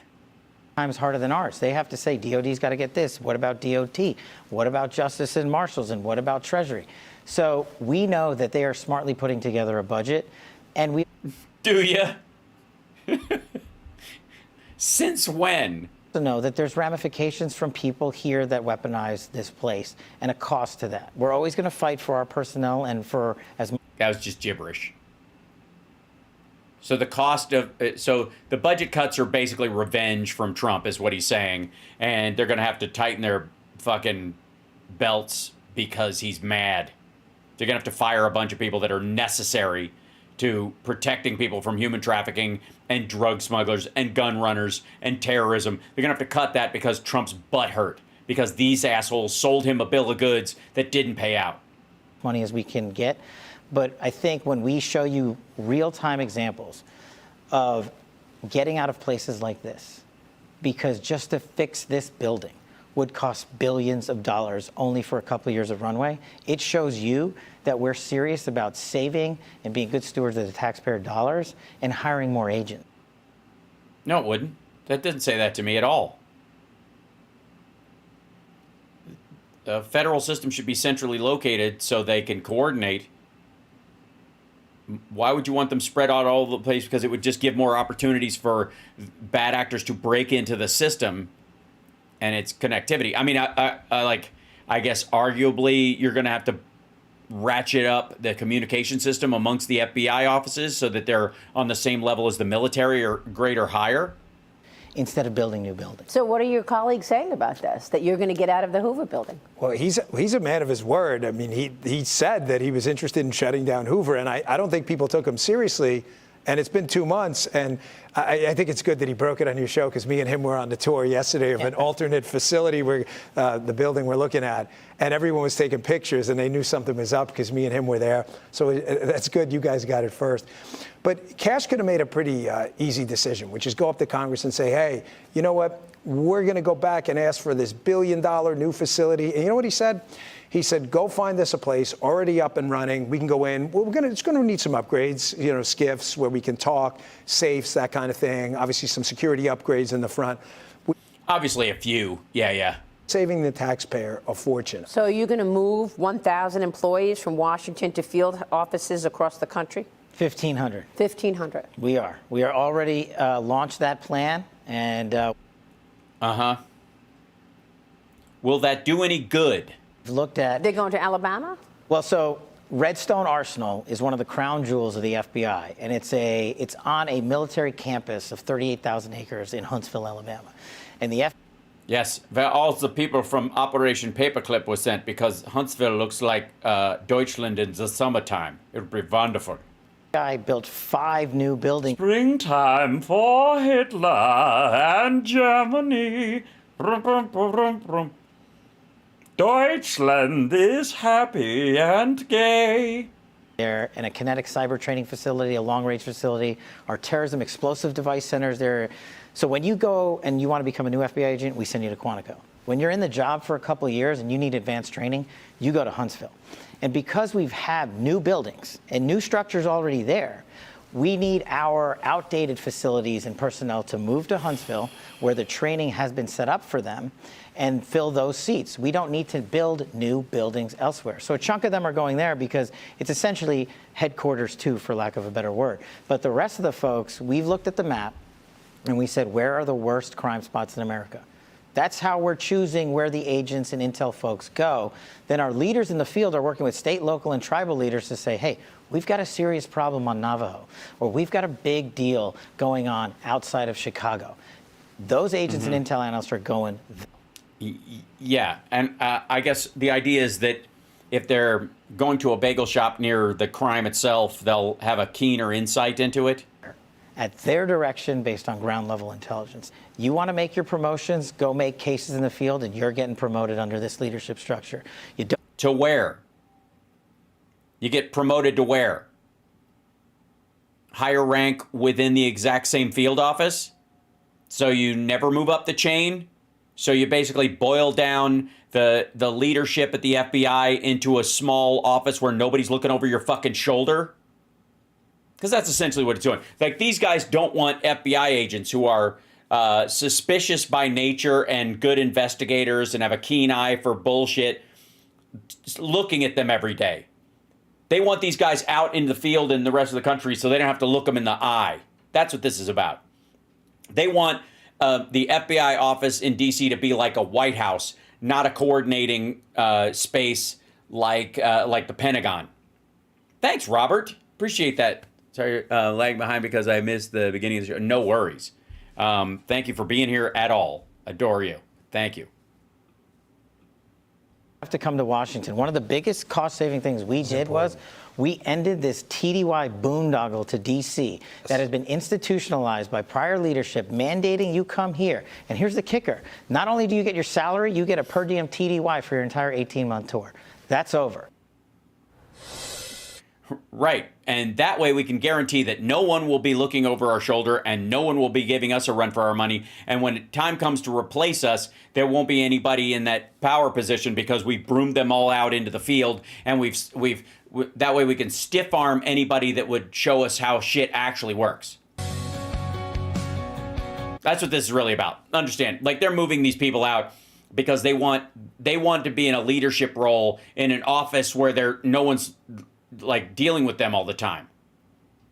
Times harder than ours. They have to say DOD's got to get this. What about DOT? What about Justice and Marshals? And what about Treasury? So we know that they are smartly putting together a budget, and we... Do ya? Since when? To know that there's ramifications from people here that weaponize this place and a cost to that. We're always going to fight for our personnel and for as... That was just gibberish. So the cost of, so the budget cuts are basically revenge from Trump is what he's saying. And they're going to have to tighten their fucking belts because he's mad. They're going to have to fire a bunch of people that are necessary to protecting people from human trafficking and drug smugglers and gun runners and terrorism. They're going to have to cut that because Trump's butthurt, because these assholes sold him a bill of goods that didn't pay out. Money as we can get. But I think when we show you real-time examples of getting out of places like this, because just to fix this building would cost billions of dollars only for a couple of years of runway, it shows you that we're serious about saving and being good stewards of the taxpayer dollars and hiring more agents. No, it wouldn't. That doesn't say that to me at all. The federal system should be centrally located so they can coordinate. Why would you want them spread out all over the place? Because it would just give more opportunities for bad actors to break into the system and its connectivity. I mean, I guess arguably you're going to have to ratchet up the communication system amongst the FBI offices so that they're on the same level as the military or grade or higher, instead of building new buildings. So what are your colleagues saying about this, that you're going to get out of the Hoover building? Well, he's a man of his word. I mean, he said that he was interested in shutting down Hoover, and I don't think people took him seriously. And it's been 2 months, and I think it's good that he broke it on your show, because me and him were on the tour yesterday of an alternate facility where the building we're looking at, and everyone was taking pictures, and they knew something was up because me and him were there. So that's good you guys got it first. But Cash could have made a pretty easy decision, which is go up to Congress and say, hey, you know what? We're going to go back and ask for this $1 billion new facility. And you know what he said? He said, go find us a place already up and running. We can go in. It's going to need some upgrades, you know, skiffs where we can talk, safes, that kind of thing. Obviously, some security upgrades in the front. Obviously, a few. Yeah. Saving the taxpayer a fortune. So are you going to move 1,000 employees from Washington to field offices across the country? 1,500. 1,500. We are. We are already launched that plan, and... Will that do any good? Looked at... They're going to Alabama? Well, so Redstone Arsenal is one of the crown jewels of the FBI, and it's on a military campus of 38,000 acres in Huntsville, Alabama. And the Yes, where all the people from Operation Paperclip were sent, because Huntsville looks like Deutschland in the summertime. It would be wonderful. FBI built 5 new buildings. Springtime for Hitler and Germany. Brum, brum, brum, brum, brum. Deutschland is happy and gay. There, and a kinetic cyber training facility, a long-range facility, our terrorism explosive device centers there. So when you go and you want to become a new FBI agent, we send you to Quantico. When you're in the job for a couple of years and you need advanced training, you go to Huntsville. And because we've had new buildings and new structures already there, we need our outdated facilities and personnel to move to Huntsville, where the training has been set up for them, and fill those seats. We don't need to build new buildings elsewhere. So a chunk of them are going there because it's essentially headquarters too, for lack of a better word. But the rest of the folks, we've looked at the map and we said, where are the worst crime spots in America? That's how we're choosing where the agents and intel folks go. Then our leaders in the field are working with state, local, and tribal leaders to say, hey, we've got a serious problem on Navajo, or we've got a big deal going on outside of Chicago. Those agents and intel analysts are going. Yeah, and I guess the idea is that if they're going to a bagel shop near the crime itself, they'll have a keener insight into it. At their direction, based on ground level intelligence. You want to make your promotions, go make cases in the field, and you're getting promoted under this leadership structure. You don't. To where? You get promoted to where? Higher rank within the exact same field office? So you never move up the chain? So you basically boil down the leadership at the FBI into a small office where nobody's looking over your fucking shoulder. Because that's essentially what it's doing. Like, these guys don't want FBI agents who are suspicious by nature and good investigators and have a keen eye for bullshit looking at them every day. They want these guys out in the field in the rest of the country so they don't have to look them in the eye. That's what this is about. They want the FBI office in D.C. to be like a White House, not a coordinating space like the Pentagon. Thanks, Robert. Appreciate that. Sorry, lagging behind because I missed the beginning of the show. No worries. Thank you for being here at all. Adore you. Thank you. Have to come to Washington. One of the biggest cost-saving things we did was we ended this TDY boondoggle to D.C. that has been institutionalized by prior leadership, mandating you come here. And here's the kicker. Not only do you get your salary, you get a per diem TDY for your entire 18-month tour. That's over. Right. And that way we can guarantee that no one will be looking over our shoulder and no one will be giving us a run for our money. And when time comes to replace us, there won't be anybody in that power position because we broomed them all out into the field. And that way we can stiff arm anybody that would show us how shit actually works. That's what this is really about. Understand? Like, they're moving these people out because they want to be in a leadership role in an office where no one's like dealing with them all the time.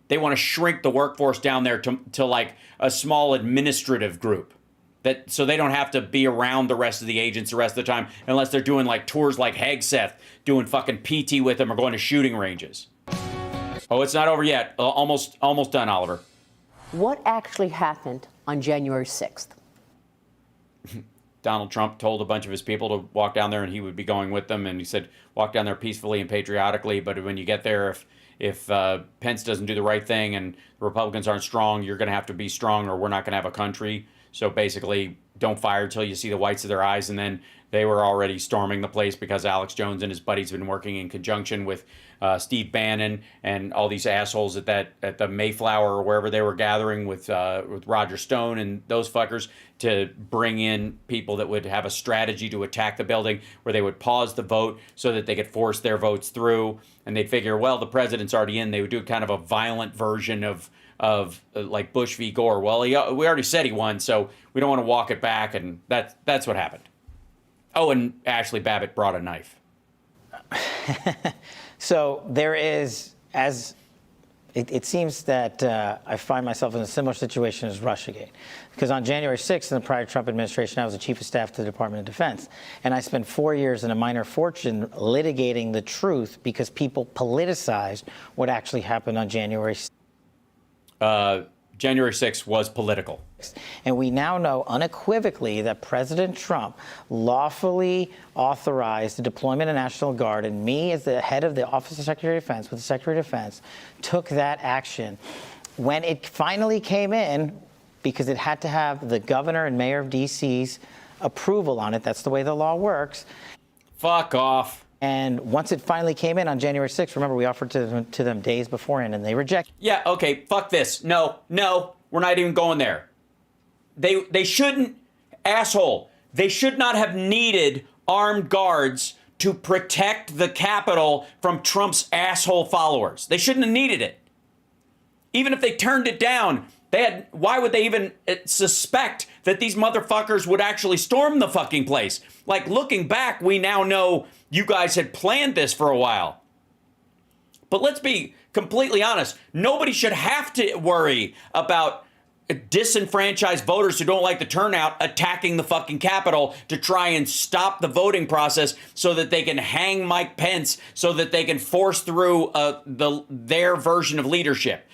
They want to shrink the workforce down there to like a small administrative group, so they don't have to be around the rest of the agents the rest of the time unless they're doing like tours like Hegseth, doing fucking PT with them or going to shooting ranges. Oh, it's not over yet. Almost done, Oliver. What actually happened on January 6th? Donald Trump told a bunch of his people to walk down there and he would be going with them. And he said, walk down there peacefully and patriotically. But when you get there, if Pence doesn't do the right thing and the Republicans aren't strong, you're going to have to be strong or we're not going to have a country. So basically, don't fire till you see the whites of their eyes. And then they were already storming the place because Alex Jones and his buddies have been working in conjunction with Steve Bannon and all these assholes at the Mayflower or wherever they were gathering with Roger Stone and those fuckers to bring in people that would have a strategy to attack the building where they would pause the vote so that they could force their votes through. And they'd figure, well, the president's already in. They would do kind of a violent version of like Bush v. Gore. Well, we already said he won, so we don't want to walk it back. And that's what happened. Oh, and Ashley Babbitt brought a knife. So there is, as it seems that I find myself in a similar situation as Russiagate. Because on January 6th, in the prior Trump administration, I was the chief of staff to the Department of Defense. And I spent 4 years in a minor fortune litigating the truth because people politicized what actually happened on January 6th. January 6th was political. And we now know unequivocally that President Trump lawfully authorized the deployment of National Guard, and me, as the head of the Office of Secretary of Defense, with the Secretary of Defense, took that action. When it finally came in, because it had to have the governor and mayor of D.C.'s approval on it, that's the way the law works. Fuck off. And once it finally came in on January 6th, remember, we offered to them days beforehand, and they rejected. Yeah, okay, fuck this. No, we're not even going there. They shouldn't, asshole, they should not have needed armed guards to protect the Capitol from Trump's asshole followers. They shouldn't have needed it. Even if they turned it down, why would they even suspect that these motherfuckers would actually storm the fucking place? Like, looking back, we now know you guys had planned this for a while. But let's be completely honest. Nobody should have to worry about disenfranchised voters who don't like the turnout attacking the fucking Capitol to try and stop the voting process so that they can hang Mike Pence, so that they can force through their version of leadership.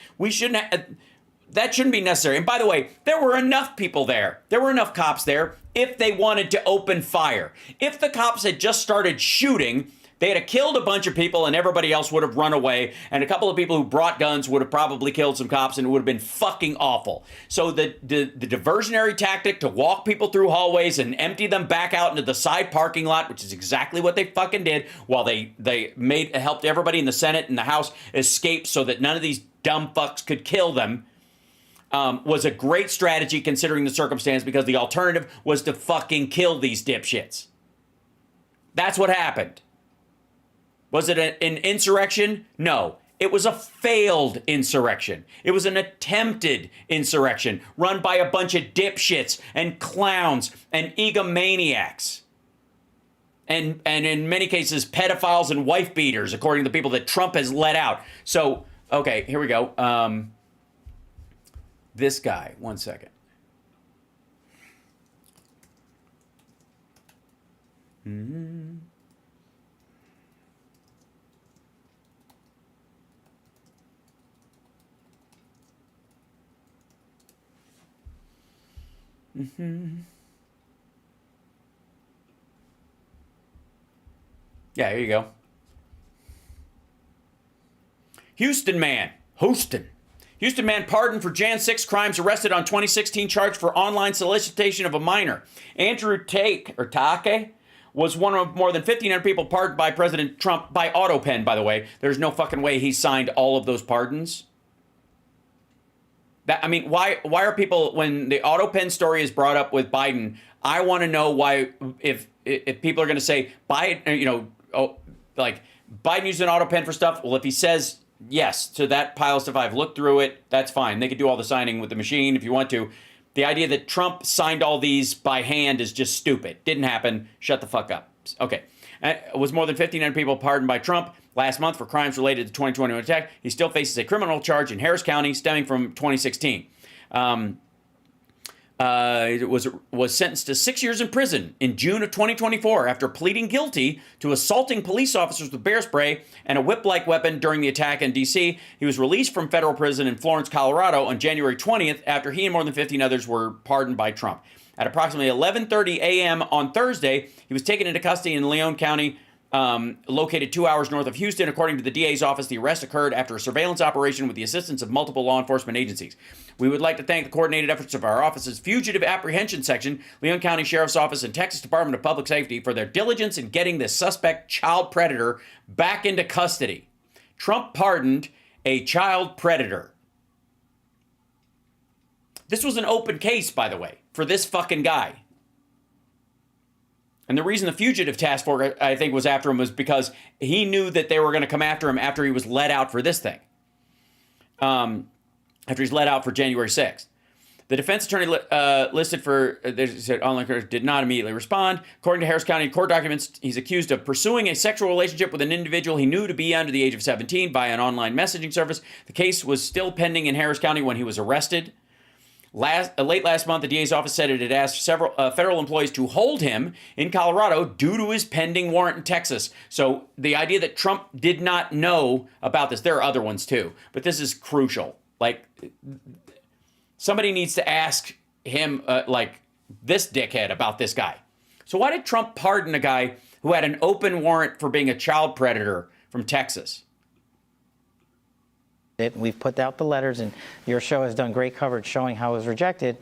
That shouldn't be necessary. And by the way, there were enough people there. There were enough cops there if they wanted to open fire. If the cops had just started shooting, they'd have killed a bunch of people and everybody else would have run away. And a couple of people who brought guns would have probably killed some cops and it would have been fucking awful. So the diversionary tactic to walk people through hallways and empty them back out into the side parking lot, which is exactly what they fucking did, while they helped everybody in the Senate and the House escape so that none of these dumb fucks could kill them. was a great strategy considering the circumstance, because the alternative was to fucking kill these dipshits. That's what happened. Was it an insurrection? No. It was a failed insurrection. It was an attempted insurrection run by a bunch of dipshits and clowns and egomaniacs. And in many cases, pedophiles and wife beaters, according to the people that Trump has let out. So, okay, here we go. This guy, one second. Yeah, here you go. Houston man pardoned for Jan 6 crimes, arrested on 2016 charge for online solicitation of a minor. Andrew Take was one of more than 1,500 people pardoned by President Trump by AutoPen, by the way. There's no fucking way he signed all of those pardons. I mean, why are people, when the AutoPen story is brought up with Biden, I want to know why, if people are going to say, Biden, like, Biden used an AutoPen for stuff. Well, if he says yes to that pile of stuff, I've looked through it, that's fine. They could do all the signing with the machine if you want to. The idea that Trump signed all these by hand is just stupid. Didn't happen. Shut the fuck up. Okay. It was more than 1,500 people pardoned by Trump last month for crimes related to the 2021 attack. He still faces a criminal charge in Harris County stemming from 2016. Was sentenced to 6 years in prison in June of 2024 after pleading guilty to assaulting police officers with bear spray and a whip-like weapon during the attack in D.C. He was released from federal prison in Florence, Colorado on January 20th after he and more than 15 others were pardoned by Trump. At approximately 11:30 a.m. on Thursday, he was taken into custody in Leon County, located 2 hours north of Houston. According to the DA's office, the arrest occurred after a surveillance operation with the assistance of multiple law enforcement agencies. We would like to thank the coordinated efforts of our office's Fugitive Apprehension Section, Leon County Sheriff's Office, and Texas Department of Public Safety for their diligence in getting this suspect child predator back into custody. Trump pardoned a child predator. This was an open case, by the way, for this fucking guy. And the reason the Fugitive Task Force, I think, was after him was because he knew that they were going to come after him after he was let out for this thing. After he's let out for January 6th. The defense attorney listed for, they said, online did not immediately respond. According to Harris County court documents, he's accused of pursuing a sexual relationship with an individual he knew to be under the age of 17 via an online messaging service. The case was still pending in Harris County when he was arrested. Late last month, the DA's office said it had asked several federal employees to hold him in Colorado due to his pending warrant in Texas. So the idea that Trump did not know about this, there are other ones too, but this is crucial. Like, somebody needs to ask him, like, this dickhead about this guy. So why did Trump pardon a guy who had an open warrant for being a child predator from Texas? We've put out the letters, and your show has done great coverage showing how it was rejected.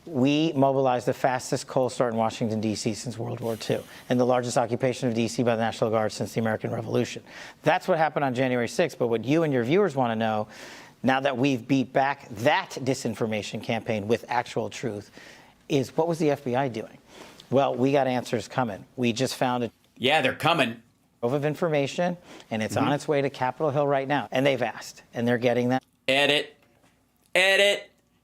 We mobilized the fastest cold start in Washington, D.C. since World War II, and the largest occupation of D.C. by the National Guard since the American Revolution. That's what happened on January 6th, but what you and your viewers want to know, now that we've beat back that disinformation campaign with actual truth, is what was the FBI doing? Well, we got answers coming. We just found it. Yeah, they're coming. Of information, and it's on its way to Capitol Hill right now. And they've asked, and they're getting that. Edit.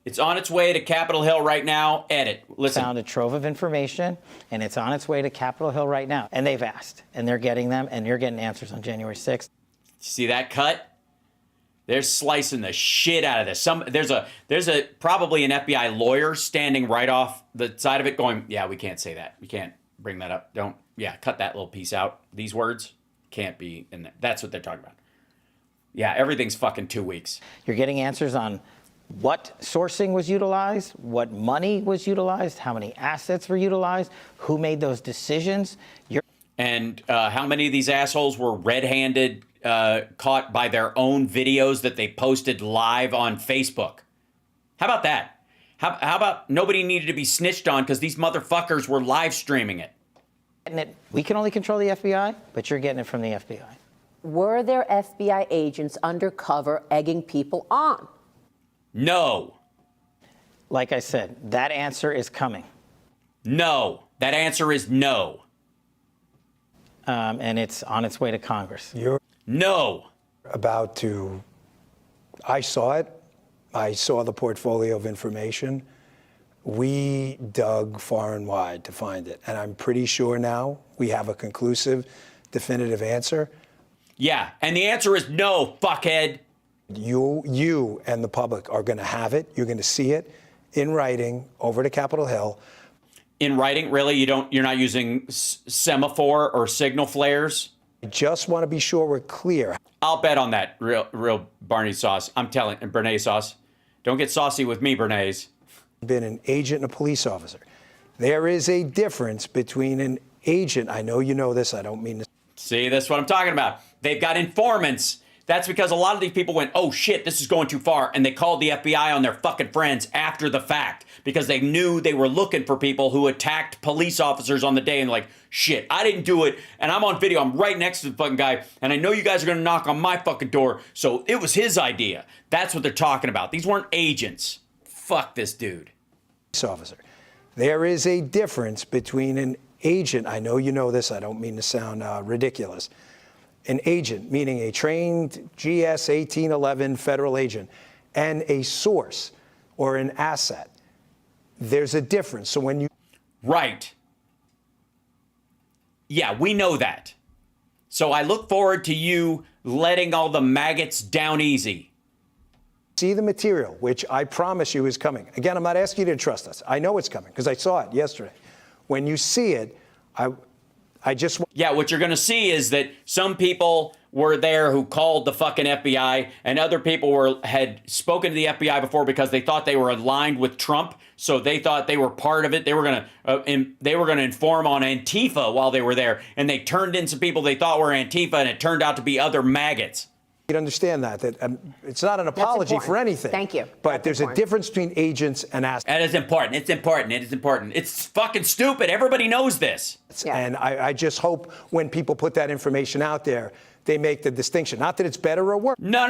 It's on its way to Capitol Hill right now. Edit. Listen. Found a trove of information, and it's on its way to Capitol Hill right now. And they've asked, and they're getting them, and you're getting answers on January 6th. See that cut? They're slicing the shit out of this. There's a probably an FBI lawyer standing right off the side of it going, yeah, we can't say that. We can't bring that up. Cut that little piece out. These words can't be in there. That's what they're talking about. Yeah, everything's fucking 2 weeks. You're getting answers on what sourcing was utilized, what money was utilized, how many assets were utilized, who made those decisions. And how many of these assholes were red-handed, caught by their own videos that they posted live on Facebook. How about that? How about nobody needed to be snitched on because these motherfuckers were live streaming it? We can only control the FBI, but you're getting it from the FBI. Were there FBI agents undercover egging people on? No. Like I said, that answer is coming. No. That answer is no. And it's on its way to Congress. You're no. About to, I saw it. I saw the portfolio of information. We dug far and wide to find it. And I'm pretty sure now we have a conclusive, definitive answer. Yeah, and the answer is no, fuckhead. You and the public are going to have it. You're going to see it in writing over to Capitol Hill. In writing, really? You're not using semaphore or signal flares? I just want to be sure we're clear. I'll bet on that, real Barney sauce. I'm telling, Bernays sauce. Don't get saucy with me, Bernays. Been an agent and a police officer. There is a difference between an agent. I know you know this. I don't mean to. See, that's what I'm talking about. They've got informants. That's because a lot of these people went, oh shit, this is going too far. And they called the FBI on their fucking friends after the fact because they knew they were looking for people who attacked police officers on the day and like, shit, I didn't do it. And I'm on video. I'm right next to the fucking guy. And I know you guys are going to knock on my fucking door. So it was his idea. That's what they're talking about. These weren't agents. Fuck this dude. Police officer. There is a difference between an agent. I know you know this. I don't mean to sound ridiculous. An agent, meaning a trained GS 1811 federal agent, and a source or an asset. There's a difference. So when you... Right. Yeah, we know that. So I look forward to you letting all the maggots down easy. See the material, which I promise you is coming. Again, I'm not asking you to trust us. I know it's coming because I saw it yesterday. When you see it, I just... Yeah, what you're going to see is that some people were there who called the fucking FBI, and other people had spoken to the FBI before because they thought they were aligned with Trump, so they thought they were part of it. They were going to inform on Antifa while they were there, and they turned in some people they thought were Antifa, and it turned out to be other maggots. You understand that it's not an apology for anything. Thank you. But there's a difference between agents and assets. That is important. It's important. It is important. It's fucking stupid. Everybody knows this. Yeah. And I just hope when people put that information out there, they make the distinction. Not that it's better or worse. No.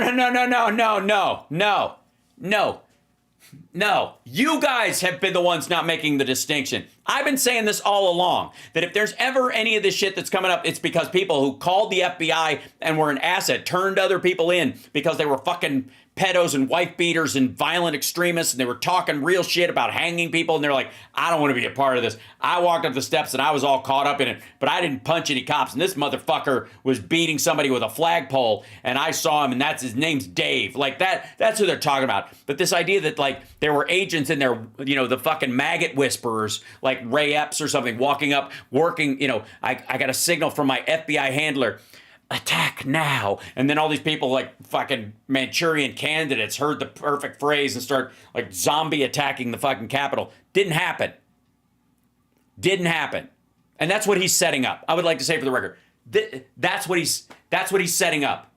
You guys have been the ones not making the distinction. I've been saying this all along, that if there's ever any of this shit that's coming up, it's because people who called the FBI and were an asset turned other people in because they were fucking pedos and wife beaters and violent extremists, and they were talking real shit about hanging people, and they're like, I don't want to be a part of this. I walked up the steps and I was all caught up in it, but I didn't punch any cops, and this motherfucker was beating somebody with a flagpole, and I saw him, and his name's Dave. Like, that's who they're talking about. But this idea that, like, there were agents in there, you know, the fucking maggot whisperers, like Ray Epps or something, walking up, working, you know, I got a signal from my FBI handler, attack now. And then all these people like fucking Manchurian candidates heard the perfect phrase and start like zombie attacking the fucking Capitol. Didn't happen. And that's what he's setting up. I would like to say for the record, that's what he's setting up.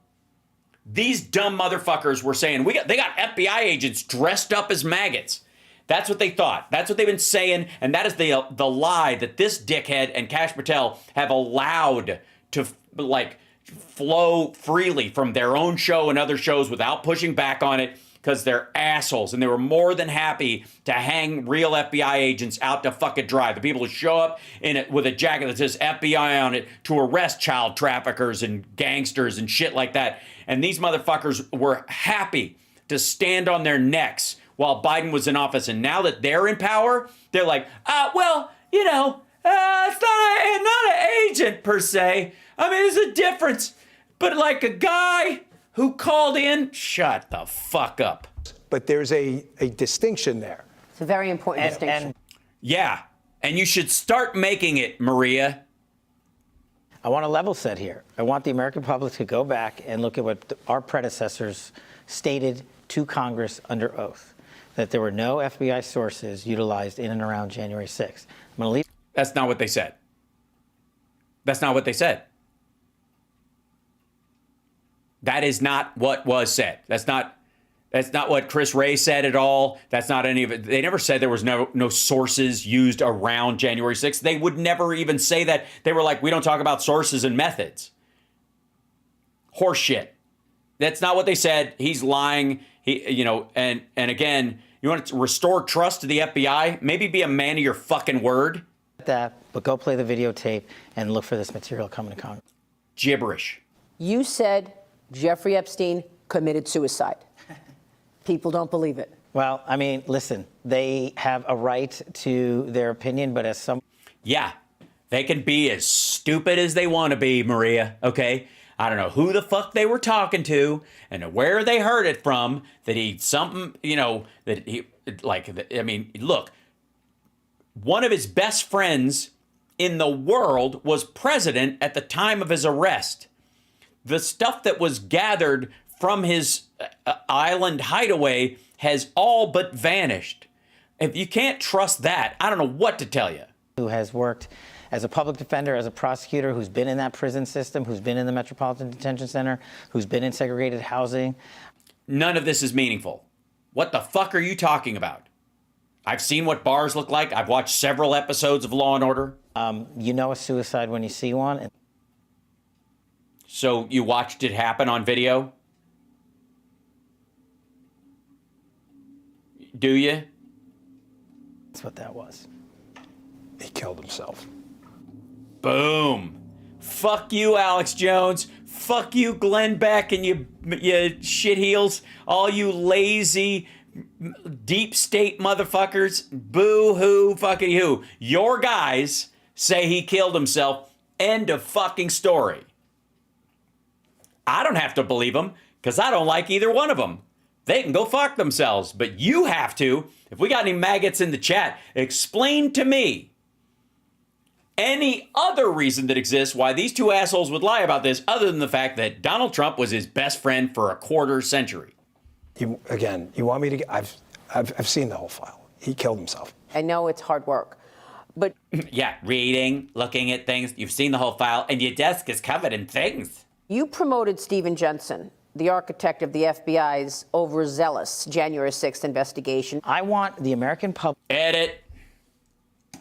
These dumb motherfuckers were saying, they got FBI agents dressed up as maggots. That's what they thought. That's what they've been saying. And that is the lie that this dickhead and Kash Patel have allowed to like flow freely from their own show and other shows without pushing back on it because they're assholes. And they were more than happy to hang real FBI agents out to fucking dry. The people who show up in it with a jacket that says FBI on it to arrest child traffickers and gangsters and shit like that. And these motherfuckers were happy to stand on their necks while Biden was in office. And now that they're in power, they're like, well, you know, it's not an agent per se. I mean, there's a difference. But like a guy who called in, shut the fuck up. But there's a distinction there. It's a very important distinction. Yeah. And you should start making it, Maria. I want to level set here. I want the American public to go back and look at what our predecessors stated to Congress under oath, that there were no FBI sources utilized in and around January 6th. I'm going to leave. That's not what they said. That's not what they said. That is not what was said. That's not what Chris Wray said at all. That's not any of it. They never said there was no sources used around January 6th. They would never even say that. They were like, we don't talk about sources and methods. Horseshit. That's not what they said. He's lying. And again, You want to restore trust to the FBI? Maybe be a man of your fucking word. That, but go play the videotape and look for this material coming to Congress. Gibberish. You said Jeffrey Epstein committed suicide. People don't believe it. Well, I mean, listen, they have a right to their opinion, but as some... Yeah, they can be as stupid as they want to be, Maria, okay? I don't know who the fuck they were talking to and where they heard it from, that he, something, you know, that he, like, I mean, look, one of his best friends in the world was president at the time of his arrest. The stuff that was gathered from his island hideaway has all but vanished. If you can't trust that, I don't know what to tell you. Who has worked as a public defender, as a prosecutor, who's been in that prison system, who's been in the Metropolitan Detention Center, who's been in segregated housing. None of this is meaningful. What the fuck are you talking about? I've seen what bars look like. I've watched several episodes of Law and Order. You know a suicide when you see one. So you watched it happen on video? Do you? That's what that was. He killed himself. Boom. Fuck you, Alex Jones. Fuck you, Glenn Beck, and you shitheels. All you lazy, deep state motherfuckers. Boo-hoo, fucking you. Your guys say he killed himself. End of fucking story. I don't have to believe them because I don't like either one of them. They can go fuck themselves, but you have to. If we got any maggots in the chat, explain to me any other reason that exists why these two assholes would lie about this other than the fact that Donald Trump was his best friend for a quarter century. You want me to? I've seen the whole file. He killed himself. I know it's hard work, but yeah, reading, looking at things. You've seen the whole file, and your desk is covered in things. You promoted Stephen Jensen, the architect of the FBI's overzealous January 6th investigation. I want the American public... Edit.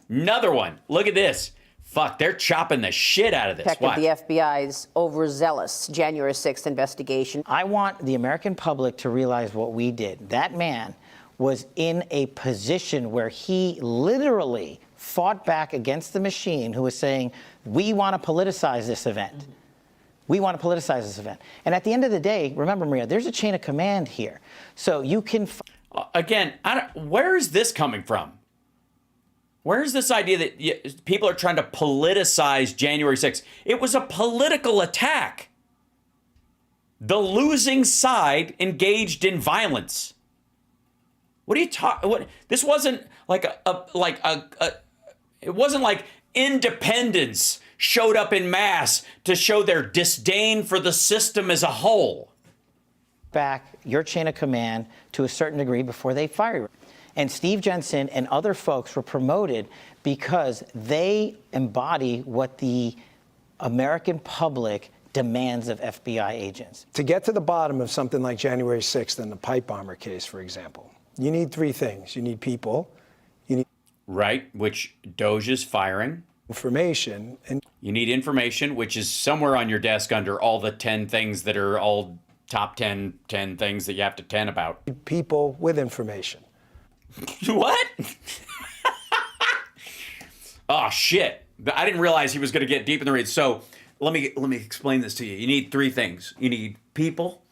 Another one. Look at this. Fuck, they're chopping the shit out of this. Watch. The FBI's overzealous January 6th investigation. I want the American public to realize what we did. That man was in a position where he literally fought back against the machine who was saying, we want to politicize this event. Mm-hmm. We want to politicize this event. And at the end of the day, remember, Maria, there's a chain of command here. So you can... Again, where is this coming from? Where's this idea that people are trying to politicize January 6th? It was a political attack. The losing side engaged in violence. What are you talking? What? This wasn't like it wasn't like independents showed up in mass to show their disdain for the system as a whole. Back your chain of command to a certain degree before they fire you. And Steve Jensen and other folks were promoted because they embody what the American public demands of FBI agents. To get to the bottom of something like January 6th and the pipe bomber case, for example, you need three things. You need people. You need... Right, which Doge is firing. Information. And you need information, which is somewhere on your desk under all the 10 things that are all top 10 things that you have to 10 about. People with information. What? Oh, shit. I didn't realize he was going to get deep in the read. So let me explain this to you. You need three things. You need people,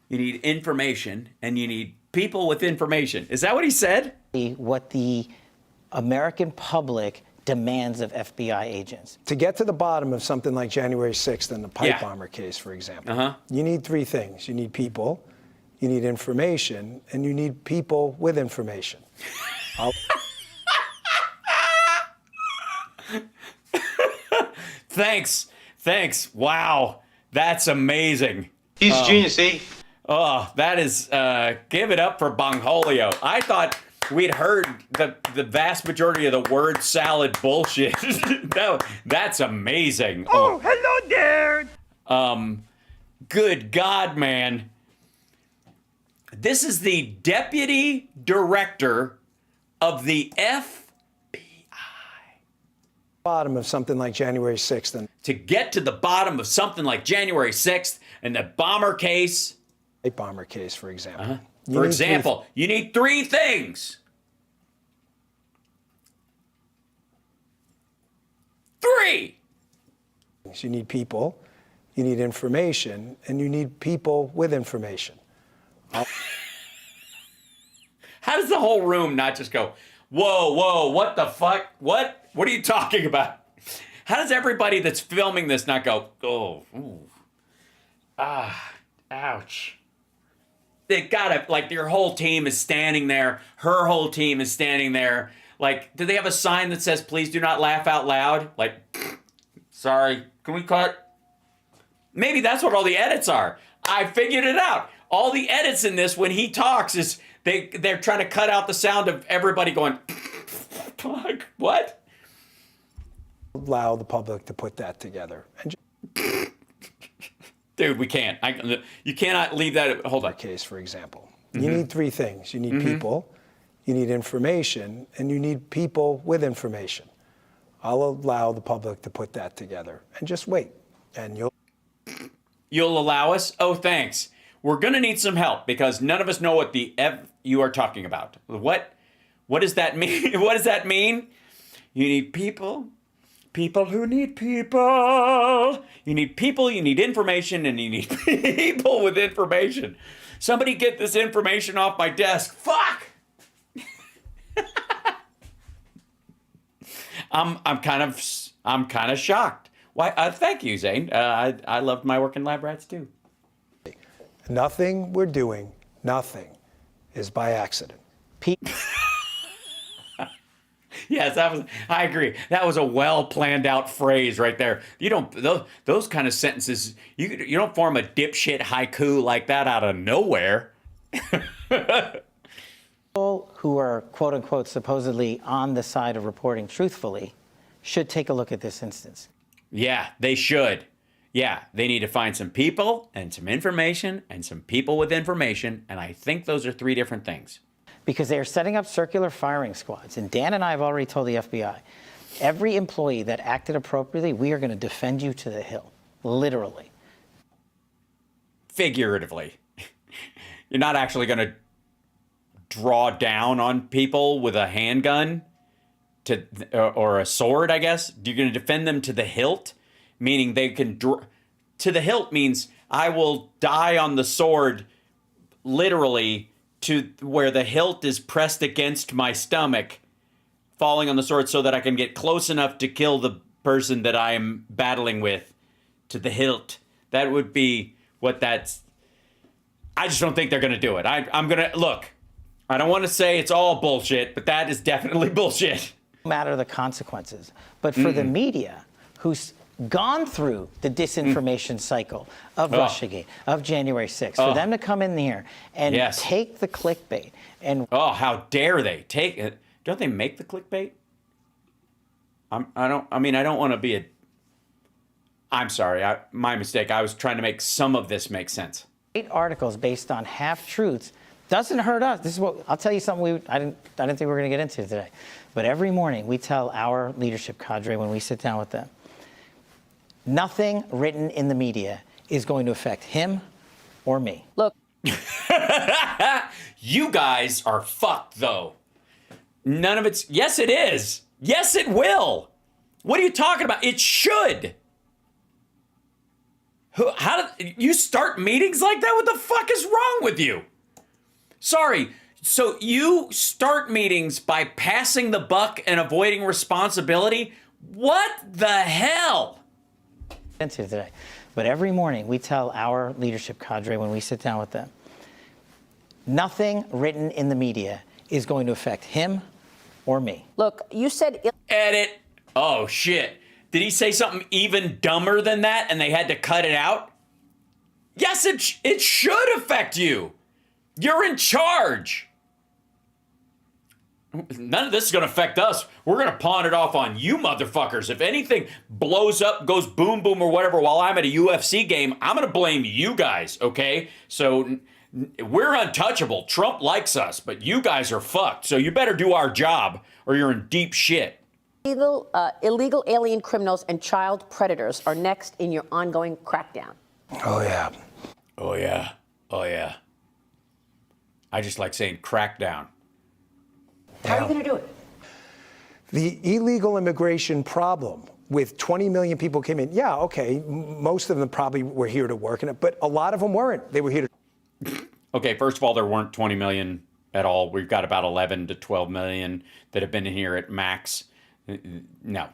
you need information, and you need people with information. Is that what he said? What the American public demands of FBI agents. To get to the bottom of something like January 6th and the pipe bomber case, for example, you need three things. You need people, you need information, and you need people with information. Thanks. Wow. That's amazing. He's a genius, eh? Oh, that is, give it up for Bongholio. I thought we'd heard the vast majority of the word salad bullshit. No, that's amazing. Oh, hello there. Good God, man. This is the deputy director of the bottom of something like January 6th. And to get to the bottom of something like January 6th and the bomber case. A bomber case, for example. For example, you need 3 things. 3. You need people, you need information, and you need people with information. How does the whole room not just go, whoa, whoa, what the fuck? What are you talking about? How does everybody that's filming this not go, oh, ooh, ouch. They gotta, like, your whole team is standing there. Her whole team is standing there. Like, do they have a sign that says, please do not laugh out loud? Like, sorry, can we cut? Maybe that's what all the edits are. I figured it out. All the edits in this, when he talks, is they're trying to cut out the sound of everybody going, what? Allow the public to put that together. And dude, we can't. You cannot leave that. Hold on. Case, for example. You need 3 things. You need people, you need information, and you need people with information. I'll allow the public to put that together. And just wait. And You'll allow us? Oh, thanks. We're going to need some help because none of us know what the F you are talking about. What does that mean? What does that mean? You need people. People who need people. You need people, you need information, and you need people with information. Somebody get this information off my desk. Fuck! I'm kind of shocked. Why? Thank you, Zane. I loved my work in Lab Rats too. Nothing we're doing, nothing, is by accident. Yes, I agree. That was a well planned out phrase right there. You don't those kind of sentences. You don't form a dipshit haiku like that out of nowhere. People who are quote unquote supposedly on the side of reporting truthfully should take a look at this instance. Yeah, they should. Yeah, they need to find some people and some information and some people with information. And I think those are 3 different things. Because they are setting up circular firing squads. And Dan and I have already told the FBI, every employee that acted appropriately, we are going to defend you to the hill. Literally. Figuratively. You're not actually going to draw down on people with a handgun or a sword, I guess. You're going to defend them to the hilt, meaning they can to the hilt means I will die on the sword literally to where the hilt is pressed against my stomach, falling on the sword so that I can get close enough to kill the person that I am battling with to the hilt. That would be what that's... I just don't think they're going to do it. I'm going to... Look, I don't want to say it's all bullshit, but that is definitely bullshit. No matter the consequences. But for the media, who's gone through the disinformation cycle of Russiagate, of January 6th, for them to come in here and take the clickbait and... Oh, how dare they take it? Don't they make the clickbait? I don't want to be a... I'm sorry, my mistake. I was trying to make some of this make sense. 8 articles based on half-truths doesn't hurt us. This is what... I'll tell you something I didn't think we were going to get into today. But every morning we tell our leadership cadre when we sit down with them, nothing written in the media is going to affect him or me. Look. You guys are fucked, though. None of it's... Yes, it is. Yes, it will. What are you talking about? It should. How did you start meetings like that? What the fuck is wrong with you? Sorry. So you start meetings by passing the buck and avoiding responsibility? What the hell? Into today. But every morning we tell our leadership cadre when we sit down with them, nothing written in the media is going to affect him or me. Look, you said... Edit. Oh, shit. Did he say something even dumber than that and they had to cut it out? Yes, it should affect you. You're in charge. None of this is going to affect us. We're going to pawn it off on you motherfuckers. If anything blows up, goes boom, boom, or whatever while I'm at a UFC game, I'm going to blame you guys, okay? So we're untouchable. Trump likes us, but you guys are fucked. So you better do our job or you're in deep shit. Illegal alien criminals and child predators are next in your ongoing crackdown. Oh, yeah. Oh, yeah. Oh, yeah. I just like saying crackdown. How are you going to do it? The illegal immigration problem with 20 million people came in. Yeah, okay, most of them probably were here to work, but a lot of them weren't. They were here to... Okay, first of all, there weren't 20 million at all. We've got about 11 to 12 million that have been in here at max. No.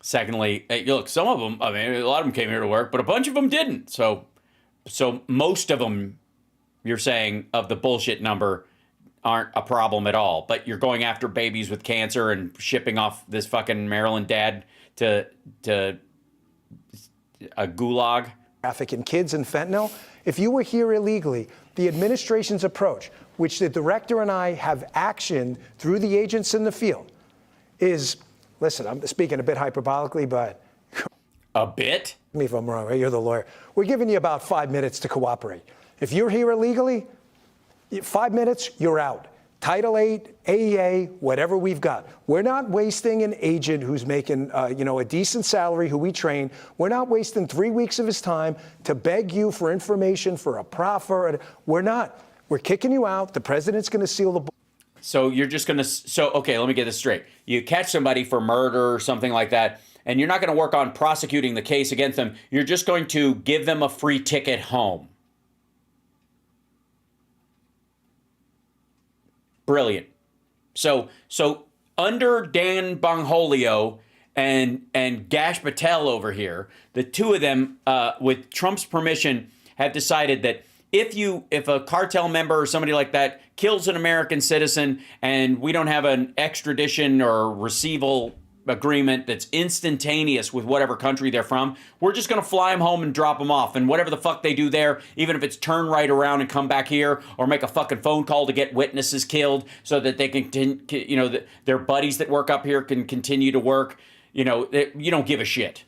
Secondly, look, some of them, I mean, a lot of them came here to work, but a bunch of them didn't. So most of them, you're saying, of the bullshit number aren't a problem at all. But you're going after babies with cancer and shipping off this fucking Maryland dad to a gulag. Trafficking kids and fentanyl. If you were here illegally, the administration's approach, which the director and I have actioned through the agents in the field, is, listen, I'm speaking a bit hyperbolically, but... A bit? Me if I'm wrong, right? You're the lawyer. We're giving you about 5 minutes to cooperate. If you're here illegally, 5 minutes, you're out. Title 8, AEA, whatever we've got. We're not wasting an agent who's making, a decent salary, who we train. We're not wasting 3 weeks of his time to beg you for information for a proffer. We're not. We're kicking you out. The president's going to seal the... So you're just going to... okay, let me get this straight. You catch somebody for murder or something like that, and you're not going to work on prosecuting the case against them. You're just going to give them a free ticket home. Brilliant. So under Dan Bongholio and Gash Patel over here, the two of them, with Trump's permission, have decided that if a cartel member or somebody like that kills an American citizen and we don't have an extradition or receival agreement that's instantaneous with whatever country they're from, we're just going to fly them home and drop them off. And whatever the fuck they do there, even if it's turn right around and come back here or make a fucking phone call to get witnesses killed so that they can, their buddies that work up here can continue to work, you don't give a shit.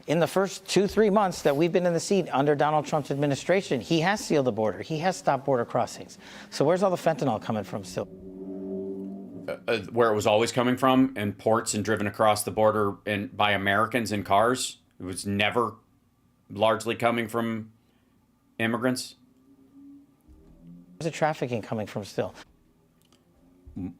In the first 2-3 months that we've been in the seat under Donald Trump's administration, he has sealed the border. He has stopped border crossings. So where's all the fentanyl coming from still? Where it was always coming from, in ports and driven across the border and by Americans in cars. It was never largely coming from immigrants. Where's the trafficking coming from still?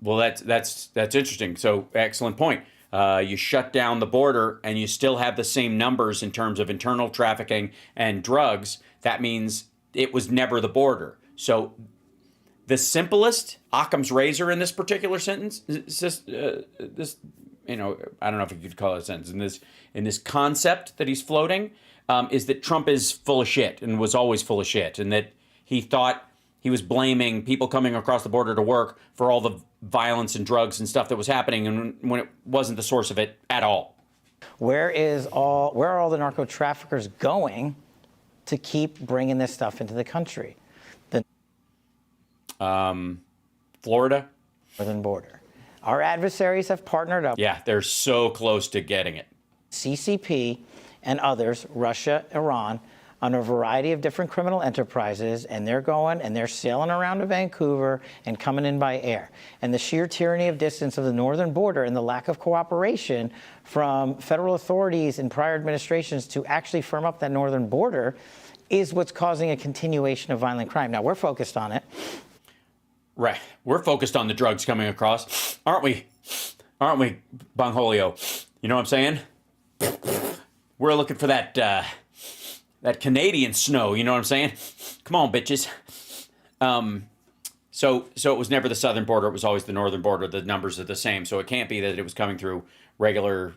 Well, that's interesting. So excellent point. You shut down the border and you still have the same numbers in terms of internal trafficking and drugs. That means it was never the border. So the simplest Occam's razor in this particular sentence, I don't know if you could call it a sentence, in this concept that he's floating, is that Trump is full of shit and was always full of shit, and that he thought he was blaming people coming across the border to work for all the violence and drugs and stuff that was happening, and when it wasn't the source of it at all. Where are all the narco traffickers going to keep bringing this stuff into the country? Florida? Northern border. Our adversaries have partnered up. Yeah, they're so close to getting it. CCP and others, Russia, Iran, on a variety of different criminal enterprises, and they're going and they're sailing around to Vancouver and coming in by air. And the sheer tyranny of distance of the northern border and the lack of cooperation from federal authorities in prior administrations to actually firm up that northern border is what's causing a continuation of violent crime. Now, we're focused on it. Right. We're focused on the drugs coming across, aren't we? Aren't we, Bongholio? You know what I'm saying? We're looking for that Canadian snow, you know what I'm saying? Come on, bitches. So it was never the southern border, it was always the northern border. The numbers are the same, so it can't be that it was coming through regular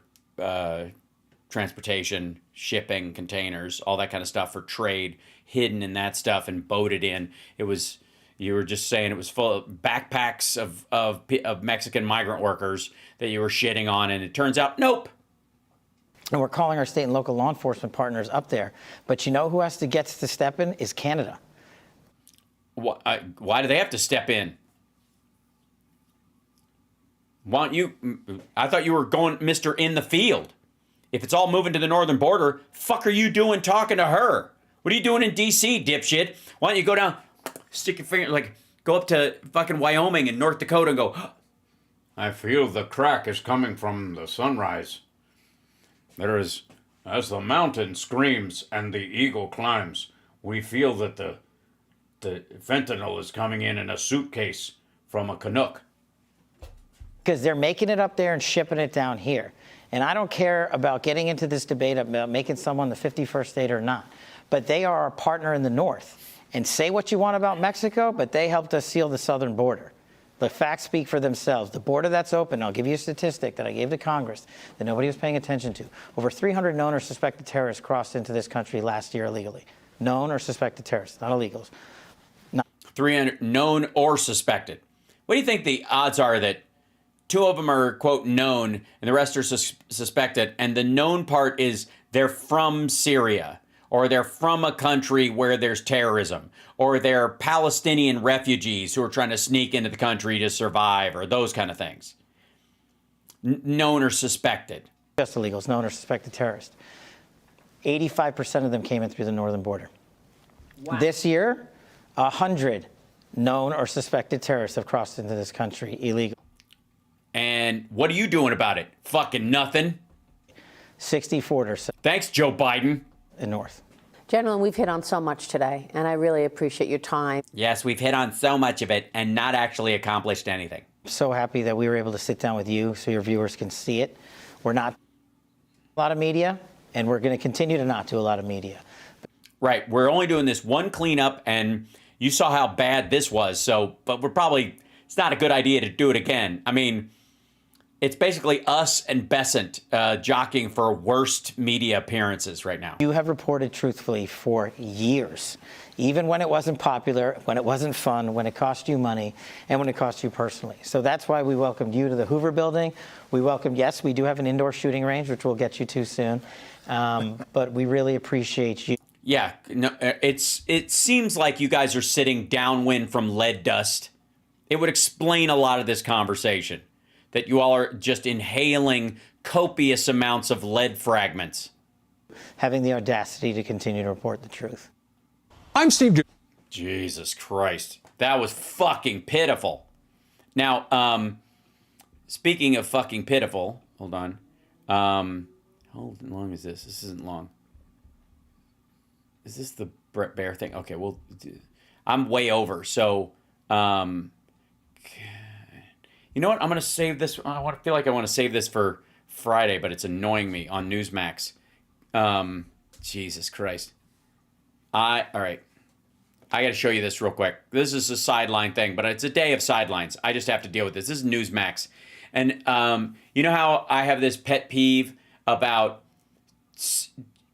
transportation, shipping, containers, all that kind of stuff for trade, hidden in that stuff and boated in. It was... You were just saying it was full of backpacks of Mexican migrant workers that you were shitting on, and it turns out, nope. And we're calling our state and local law enforcement partners up there. But you know who has to get to step in is Canada. Why do they have to step in? I thought you were going Mr. in the field. If it's all moving to the northern border, fuck are you doing talking to her? What are you doing in D.C., dipshit? Why don't you go down... Stick your finger, go up to fucking Wyoming and North Dakota and go, I feel the crack is coming from the sunrise. There is, as the mountain screams and the eagle climbs, we feel that the the fentanyl is coming in a suitcase from a Canuck. Because they're making it up there and shipping it down here. And I don't care about getting into this debate about making someone the 51st state or not. But they are our partner in the North. And say what you want about Mexico, but they helped us seal the southern border. The facts speak for themselves. The border that's open, I'll give you a statistic that I gave to Congress that nobody was paying attention to. Over 300 known or suspected terrorists crossed into this country last year illegally. Known or suspected terrorists, not illegals. 300 known or suspected. What do you think the odds are that 2 of them are, quote, known and the rest are suspected, and the known part is they're from Syria, or they're from a country where there's terrorism, or they're Palestinian refugees who are trying to sneak into the country to survive, or those kind of things? Known or suspected. Just illegals, known or suspected terrorists. 85% of them came in through the northern border. Wow. This year, 100 known or suspected terrorists have crossed into this country illegal. And what are you doing about it? Fucking nothing. 64 or so. Thanks, Joe Biden. In North. Gentlemen, we've hit on so much today, and I really appreciate your time. Yes, we've hit on so much of it and not actually accomplished anything. So happy that we were able to sit down with you so your viewers can see it. We're not a lot of media, and we're going to continue to not do a lot of media. Right. We're only doing this one cleanup, and you saw how bad this was. So, but it's not a good idea to do it again. I mean, it's basically us and Besant jockeying for worst media appearances right now. You have reported truthfully for years, even when it wasn't popular, when it wasn't fun, when it cost you money, and when it cost you personally. So that's why we welcomed you to the Hoover Building. We welcomed, yes, we do have an indoor shooting range, which we'll get you to soon. But we really appreciate you. Yeah, no, it seems like you guys are sitting downwind from lead dust. It would explain a lot of this conversation, that you all are just inhaling copious amounts of lead fragments. Having the audacity to continue to report the truth. I'm Steve. Jesus Christ. That was fucking pitiful. Now, speaking of fucking pitiful, hold on. How long is this? This isn't long. Is this the Brett Bear thing? Okay, well, I'm way over. So, you know what? I'm going to save this. I feel like I want to save this for Friday, but it's annoying me on Newsmax. Jesus Christ. All right. I got to show you this real quick. This is a sideline thing, but it's a day of sidelines. I just have to deal with this. This is Newsmax. And you know how I have this pet peeve about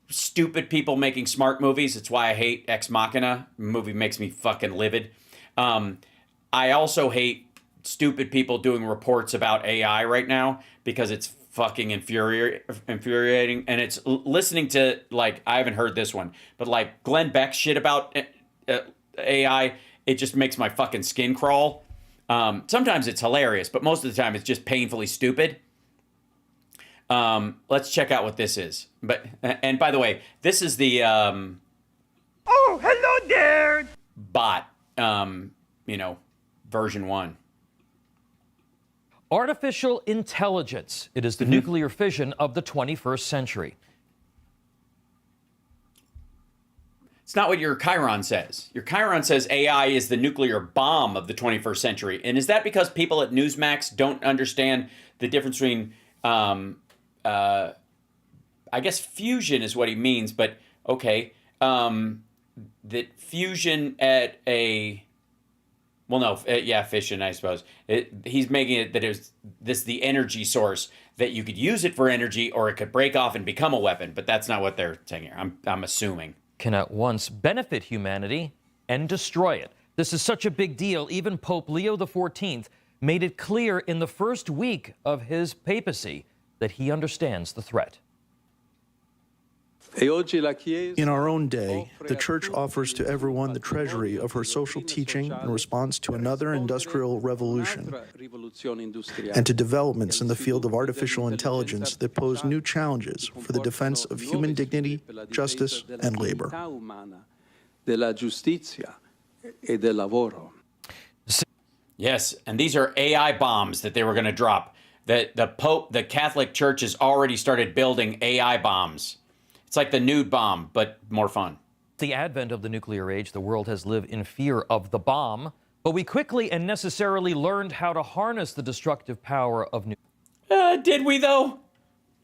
stupid people making smart movies? It's why I hate Ex Machina. The movie makes me fucking livid. I also hate stupid people doing reports about AI right now because it's fucking infuriating. And it's listening to, like, I haven't heard this one, but like Glenn Beck's shit about AI, it just makes my fucking skin crawl. Sometimes it's hilarious, but most of the time it's just painfully stupid. Let's check out what this is. And by the way, this is the oh, hello there, bot, version 1. Artificial intelligence. It is the nuclear fission of the 21st century. It's not what your Chiron says. Your Chiron says AI is the nuclear bomb of the 21st century. And is that because people at Newsmax don't understand the difference between, I guess fusion is what he means, but okay. That fusion at a, well, no, fission, I suppose. He's making it that this the energy source, that you could use it for energy or it could break off and become a weapon. But that's not what they're saying here. I'm assuming. Can at once benefit humanity and destroy it. This is such a big deal, even Pope Leo XIV made it clear in the first week of his papacy that he understands the threat. In our own day, the Church offers to everyone the treasury of her social teaching in response to another industrial revolution and to developments in the field of artificial intelligence that pose new challenges for the defense of human dignity, justice, and labor. Yes, and these are AI bombs that they were going to drop. The Catholic Church has already started building AI bombs. It's like the nude bomb, but more fun. The advent of the nuclear age, the world has lived in fear of the bomb, but we quickly and necessarily learned how to harness the destructive power of nuclear. Did we, though?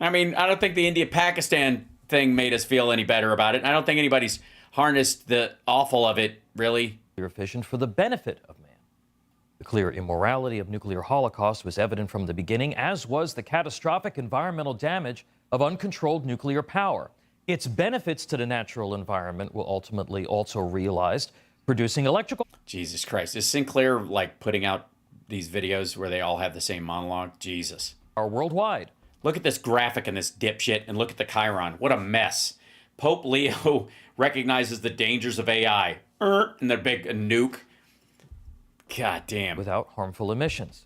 I mean, I don't think the India-Pakistan thing made us feel any better about it. I don't think anybody's harnessed the awful of it, really. Fission for the benefit of man. The clear immorality of nuclear holocaust was evident from the beginning, as was the catastrophic environmental damage of uncontrolled nuclear power. Its benefits to the natural environment were ultimately also realized, producing electrical... Jesus Christ. Is Sinclair, like, putting out these videos where they all have the same monologue? Jesus. ...worldwide. Look at this graphic and this dipshit, and look at the Chiron. What a mess. Pope Leo recognizes the dangers of AI. And the big nuke. God damn. Without harmful emissions.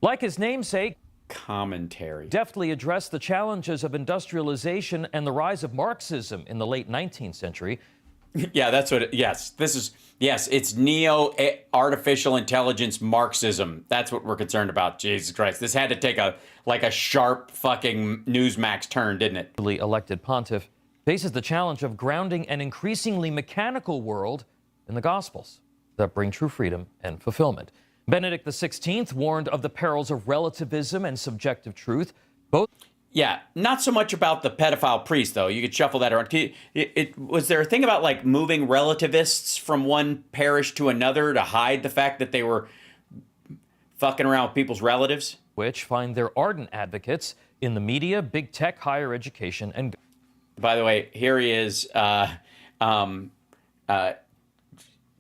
Like his namesake, commentary deftly addressed the challenges of industrialization and the rise of Marxism in the late 19th century. Yeah, that's what it's neo-artificial intelligence Marxism. That's what we're concerned about. Jesus Christ. This had to take a sharp fucking Newsmax turn, didn't it? The elected pontiff faces the challenge of grounding an increasingly mechanical world in the Gospels that bring true freedom and fulfillment. Benedict XVI warned of the perils of relativism and subjective truth. Yeah, not so much about the pedophile priest, though. You could shuffle that around. Was there a thing about, like, moving relativists from one parish to another to hide the fact that they were fucking around with people's relatives? Which find their ardent advocates in the media, big tech, higher education, and... By the way, here he is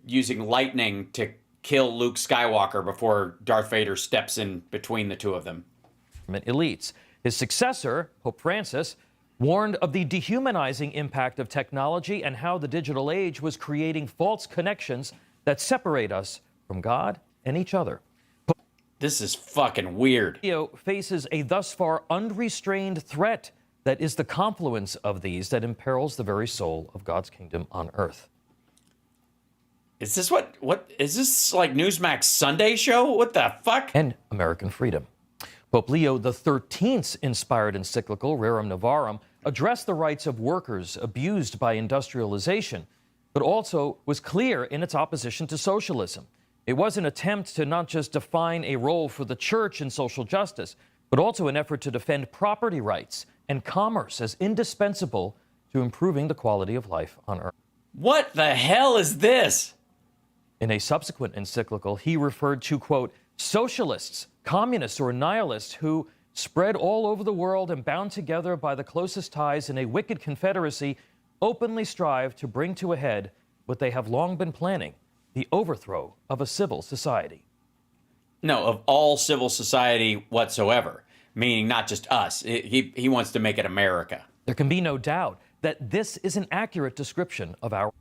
using lightning to kill Luke Skywalker before Darth Vader steps in between the two of them. Elites. His successor, Pope Francis, warned of the dehumanizing impact of technology and how the digital age was creating false connections that separate us from God and each other. This is fucking weird. Leo faces a thus far unrestrained threat that is the confluence of these that imperils the very soul of God's kingdom on earth. Is this what is this like Newsmax Sunday show? What the fuck? And American freedom. Pope Leo XIII's inspired encyclical, Rerum Novarum, addressed the rights of workers abused by industrialization, but also was clear in its opposition to socialism. It was an attempt to not just define a role for the church in social justice, but also an effort to defend property rights and commerce as indispensable to improving the quality of life on earth. What the hell is this? In a subsequent encyclical, he referred to, quote, socialists, communists, or nihilists who, spread all over the world and bound together by the closest ties in a wicked confederacy, openly strive to bring to a head what they have long been planning, the overthrow of a civil society. No, of all civil society whatsoever, meaning not just us. He wants to make it America. There can be no doubt that this is an accurate description of our...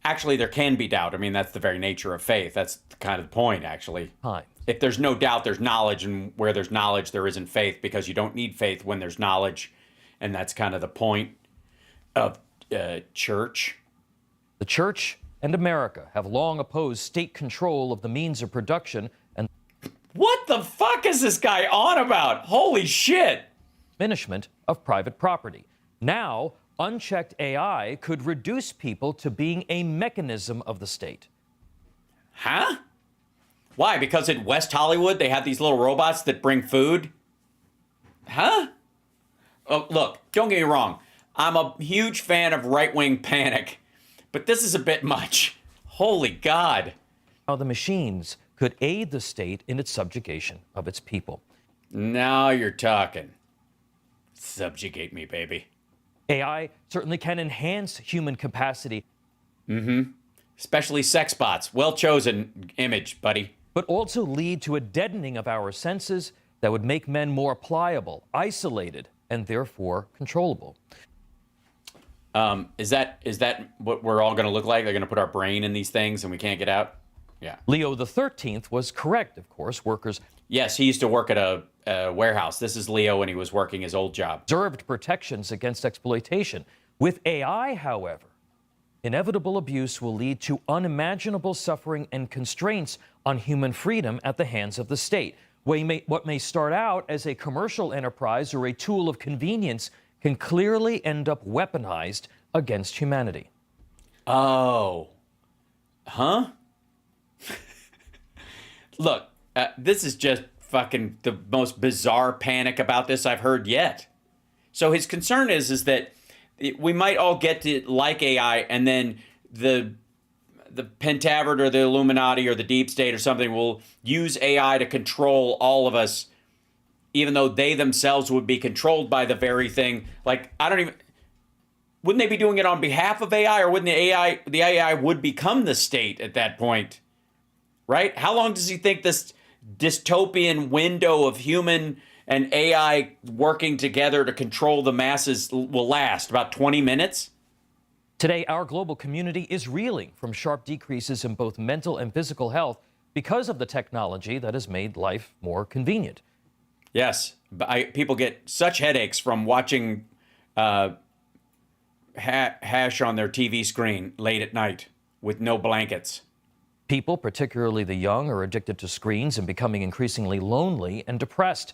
Actually, there can be doubt. I mean, that's the very nature of faith. That's kind of the point, actually. Time. If there's no doubt, there's knowledge, and where there's knowledge, there isn't faith, because you don't need faith when there's knowledge, and that's kind of the point of church. The church and America have long opposed state control of the means of production and... What the fuck is this guy on about? Holy shit! Diminishment of private property. Now, unchecked AI could reduce people to being a mechanism of the state. Huh? Why? Because in West Hollywood, they have these little robots that bring food? Huh? Oh, look, don't get me wrong. I'm a huge fan of right-wing panic, but this is a bit much. Holy God. How the machines could aid the state in its subjugation of its people. Now you're talking. Subjugate me, baby. AI certainly can enhance human capacity. Mm-hmm. Especially sex bots. Well chosen image, buddy. But also lead to a deadening of our senses that would make men more pliable, isolated, and therefore controllable. Is that what we're all going to look like? They're going to put our brain in these things and we can't get out? Yeah. Leo XIII was correct, of course. Workers... Yes, he used to work at a warehouse. This is Leo when he was working his old job. Deserved protections against exploitation. With AI, however, inevitable abuse will lead to unimaginable suffering and constraints on human freedom at the hands of the state. What may start out as a commercial enterprise or a tool of convenience can clearly end up weaponized against humanity. Oh. Huh? Look, this is just fucking the most bizarre panic about this I've heard yet. So his concern is that we might all get to like AI, and then the Pentaveret or the Illuminati or the Deep State or something will use AI to control all of us, even though they themselves would be controlled by the very thing. Like, wouldn't they be doing it on behalf of AI, or wouldn't the AI would become the state at that point? Right? How long does he think this dystopian window of human and AI working together to control the masses will last? About 20 minutes? Today, our global community is reeling from sharp decreases in both mental and physical health because of the technology that has made life more convenient. Yes. People get such headaches from watching hash on their TV screen late at night with no blankets. People, particularly the young, are addicted to screens and becoming increasingly lonely and depressed.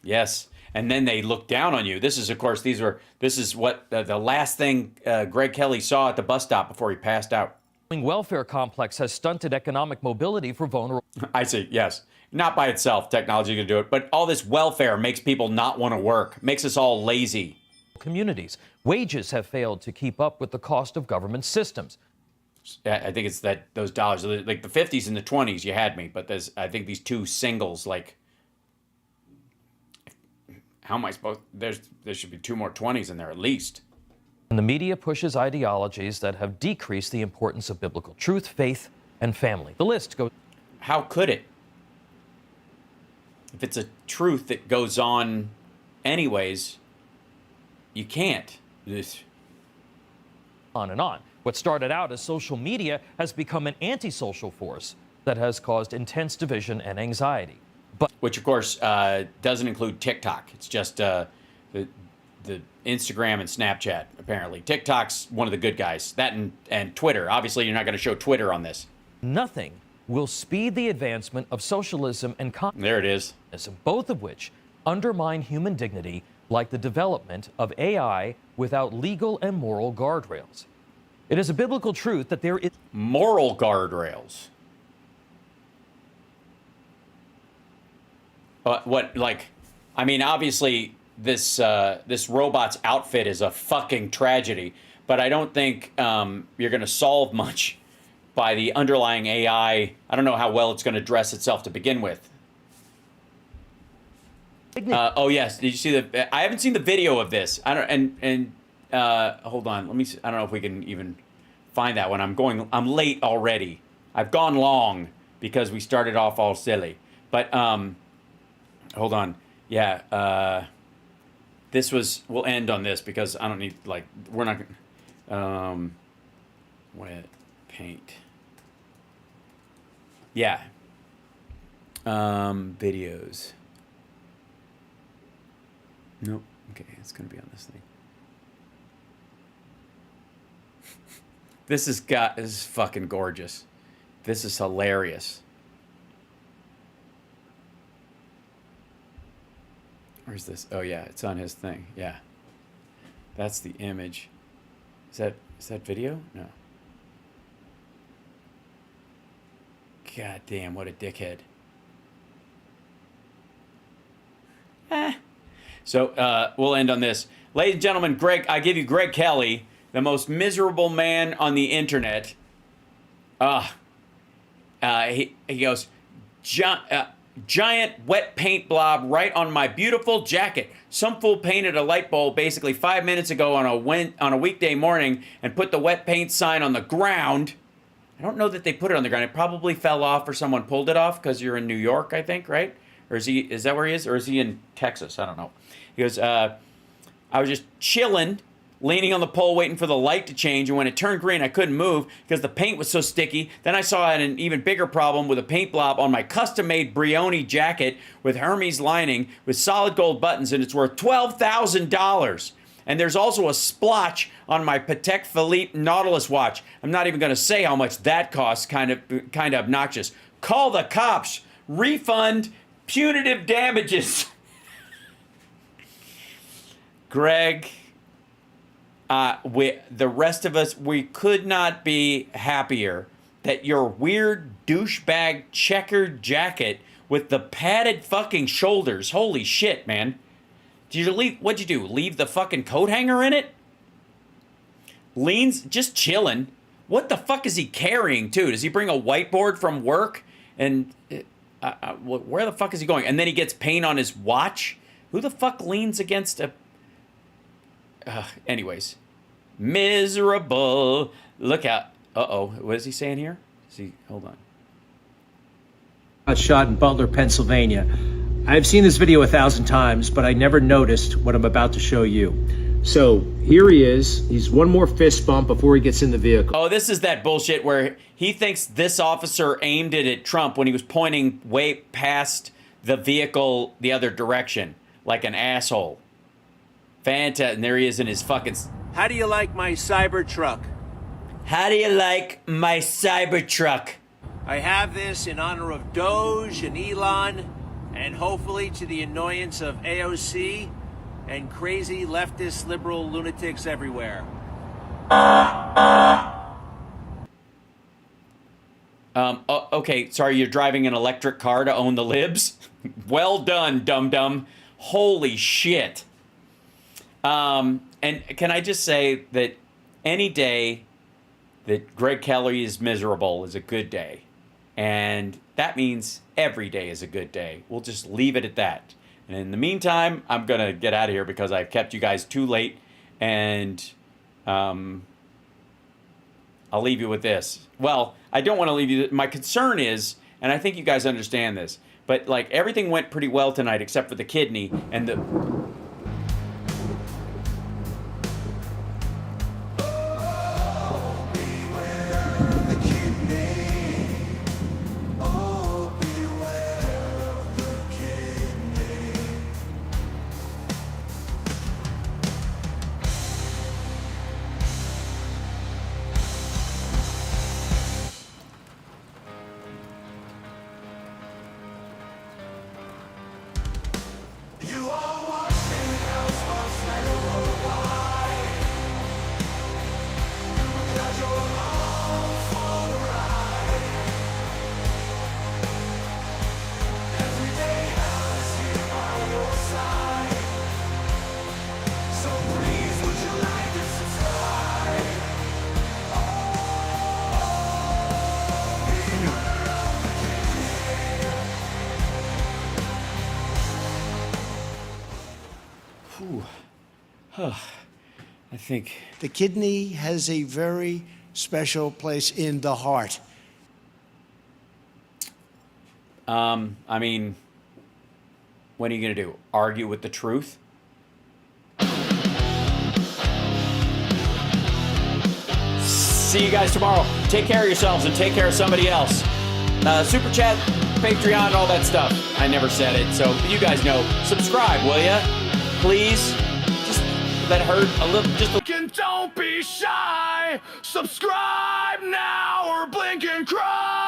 Yes. And then they look down on you. This is, of course, this is what the last thing Greg Kelly saw at the bus stop before he passed out. Welfare complex has stunted economic mobility for vulnerable. I see. Yes. Not by itself, technology can do it, but all this welfare makes people not want to work, makes us all lazy. Communities. Wages have failed to keep up with the cost of government systems. I think it's those dollars, like the 50s and the 20s, you had me, but I think these two singles, like, how am I supposed, there should be two more 20s in there at least. And the media pushes ideologies that have decreased the importance of biblical truth, faith, and family. The list goes. How could it? If it's a truth that goes on anyways, you can't. On and on. What started out as social media has become an antisocial force that has caused intense division and anxiety. Which, of course, doesn't include TikTok. It's just the Instagram and Snapchat, apparently. TikTok's one of the good guys. That and Twitter. Obviously, you're not going to show Twitter on this. Nothing will speed the advancement of socialism and communism. There it is. Both of which undermine human dignity, like the development of AI without legal and moral guardrails. It is a biblical truth that there is moral guardrails. Obviously, this robot's outfit is a fucking tragedy, but I don't think you're going to solve much by the underlying AI. I don't know how well it's going to dress itself to begin with. Oh yes, did you see I haven't seen the video of this. I don't. Hold on. Let me see. I don't know if we can even find that one. I'm late already. I've gone long because we started off all silly. But hold on. Yeah. We'll end on this because I don't need, we're not wet paint. Yeah. Videos. Nope. Okay, it's gonna be on this thing. This is fucking gorgeous. This is hilarious. Where's this? Oh yeah, it's on his thing. Yeah. That's the image. Is that video? No. God damn, what a dickhead. So we'll end on this. Ladies and gentlemen, I give you Greg Kelly, the most miserable man on the internet. He goes, giant wet paint blob right on my beautiful jacket. Some fool painted a light bulb basically 5 minutes ago on a weekday morning and put the wet paint sign on the ground. I don't know that they put it on the ground. It probably fell off or someone pulled it off because you're in New York, I think, right? Or is that where he is? Or is he in Texas? I don't know. He goes, I was just chilling, leaning on the pole, waiting for the light to change. And when it turned green, I couldn't move because the paint was so sticky. Then I saw an even bigger problem with a paint blob on my custom-made Brioni jacket with Hermes lining with solid gold buttons, and it's worth $12,000. And there's also a splotch on my Patek Philippe Nautilus watch. I'm not even going to say how much that costs. Kind of obnoxious. Call the cops. Refund punitive damages. Greg, the rest of us, we could not be happier that your weird douchebag checkered jacket with the padded fucking shoulders. Holy shit, man. What'd you do? Leave the fucking coat hanger in it? Lean's just chilling. What the fuck is he carrying, too? Does he bring a whiteboard from work? And where the fuck is he going? And then he gets paint on his watch? Who the fuck leans against a... anyways. Miserable. Look out. Uh-oh. What is he saying here? Hold on. Shot in Butler, Pennsylvania. I've seen this video 1,000 times, but I never noticed what I'm about to show you. So here he is. He's one more fist bump before he gets in the vehicle. Oh, this is that bullshit where he thinks this officer aimed it at Trump when he was pointing way past the vehicle the other direction, like an asshole. Fantastic. And there he is in his fucking... How do you like my Cybertruck? How do you like my Cybertruck? I have this in honor of Doge and Elon, and hopefully to the annoyance of AOC and crazy leftist liberal lunatics everywhere. Okay, sorry, you're driving an electric car to own the libs? Well done, dum-dum. Holy shit. And can I just say that any day that Greg Kelly is miserable is a good day. And that means every day is a good day. We'll just leave it at that. And in the meantime, I'm going to get out of here because I've kept you guys too late. And I'll leave you with this. Well, I don't want to leave you. My concern is, and I think you guys understand this, but like everything went pretty well tonight except for the kidney and the... I think the kidney has a very special place in the heart. I mean, what are you going to do? Argue with the truth? See you guys tomorrow. Take care of yourselves and take care of somebody else. Super chat, Patreon, all that stuff. I never said it, so you guys know. Subscribe, will ya? Please. That hurt a little, just a... Don't be shy. Subscribe now or blink and cry.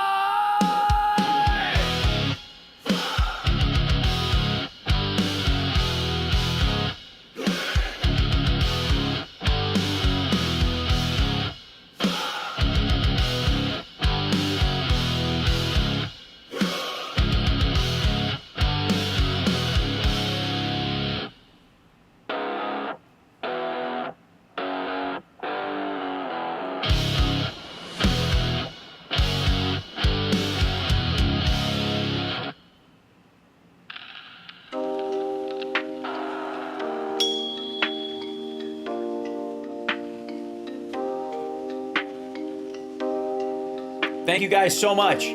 Thank you guys so much.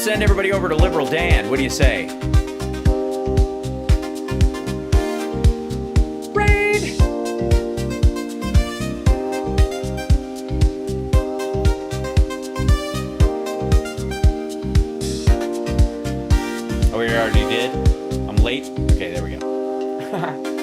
send everybody over to Liberal Dan. What do you say? Raid! Oh, we already did? I'm late? Okay, there we go.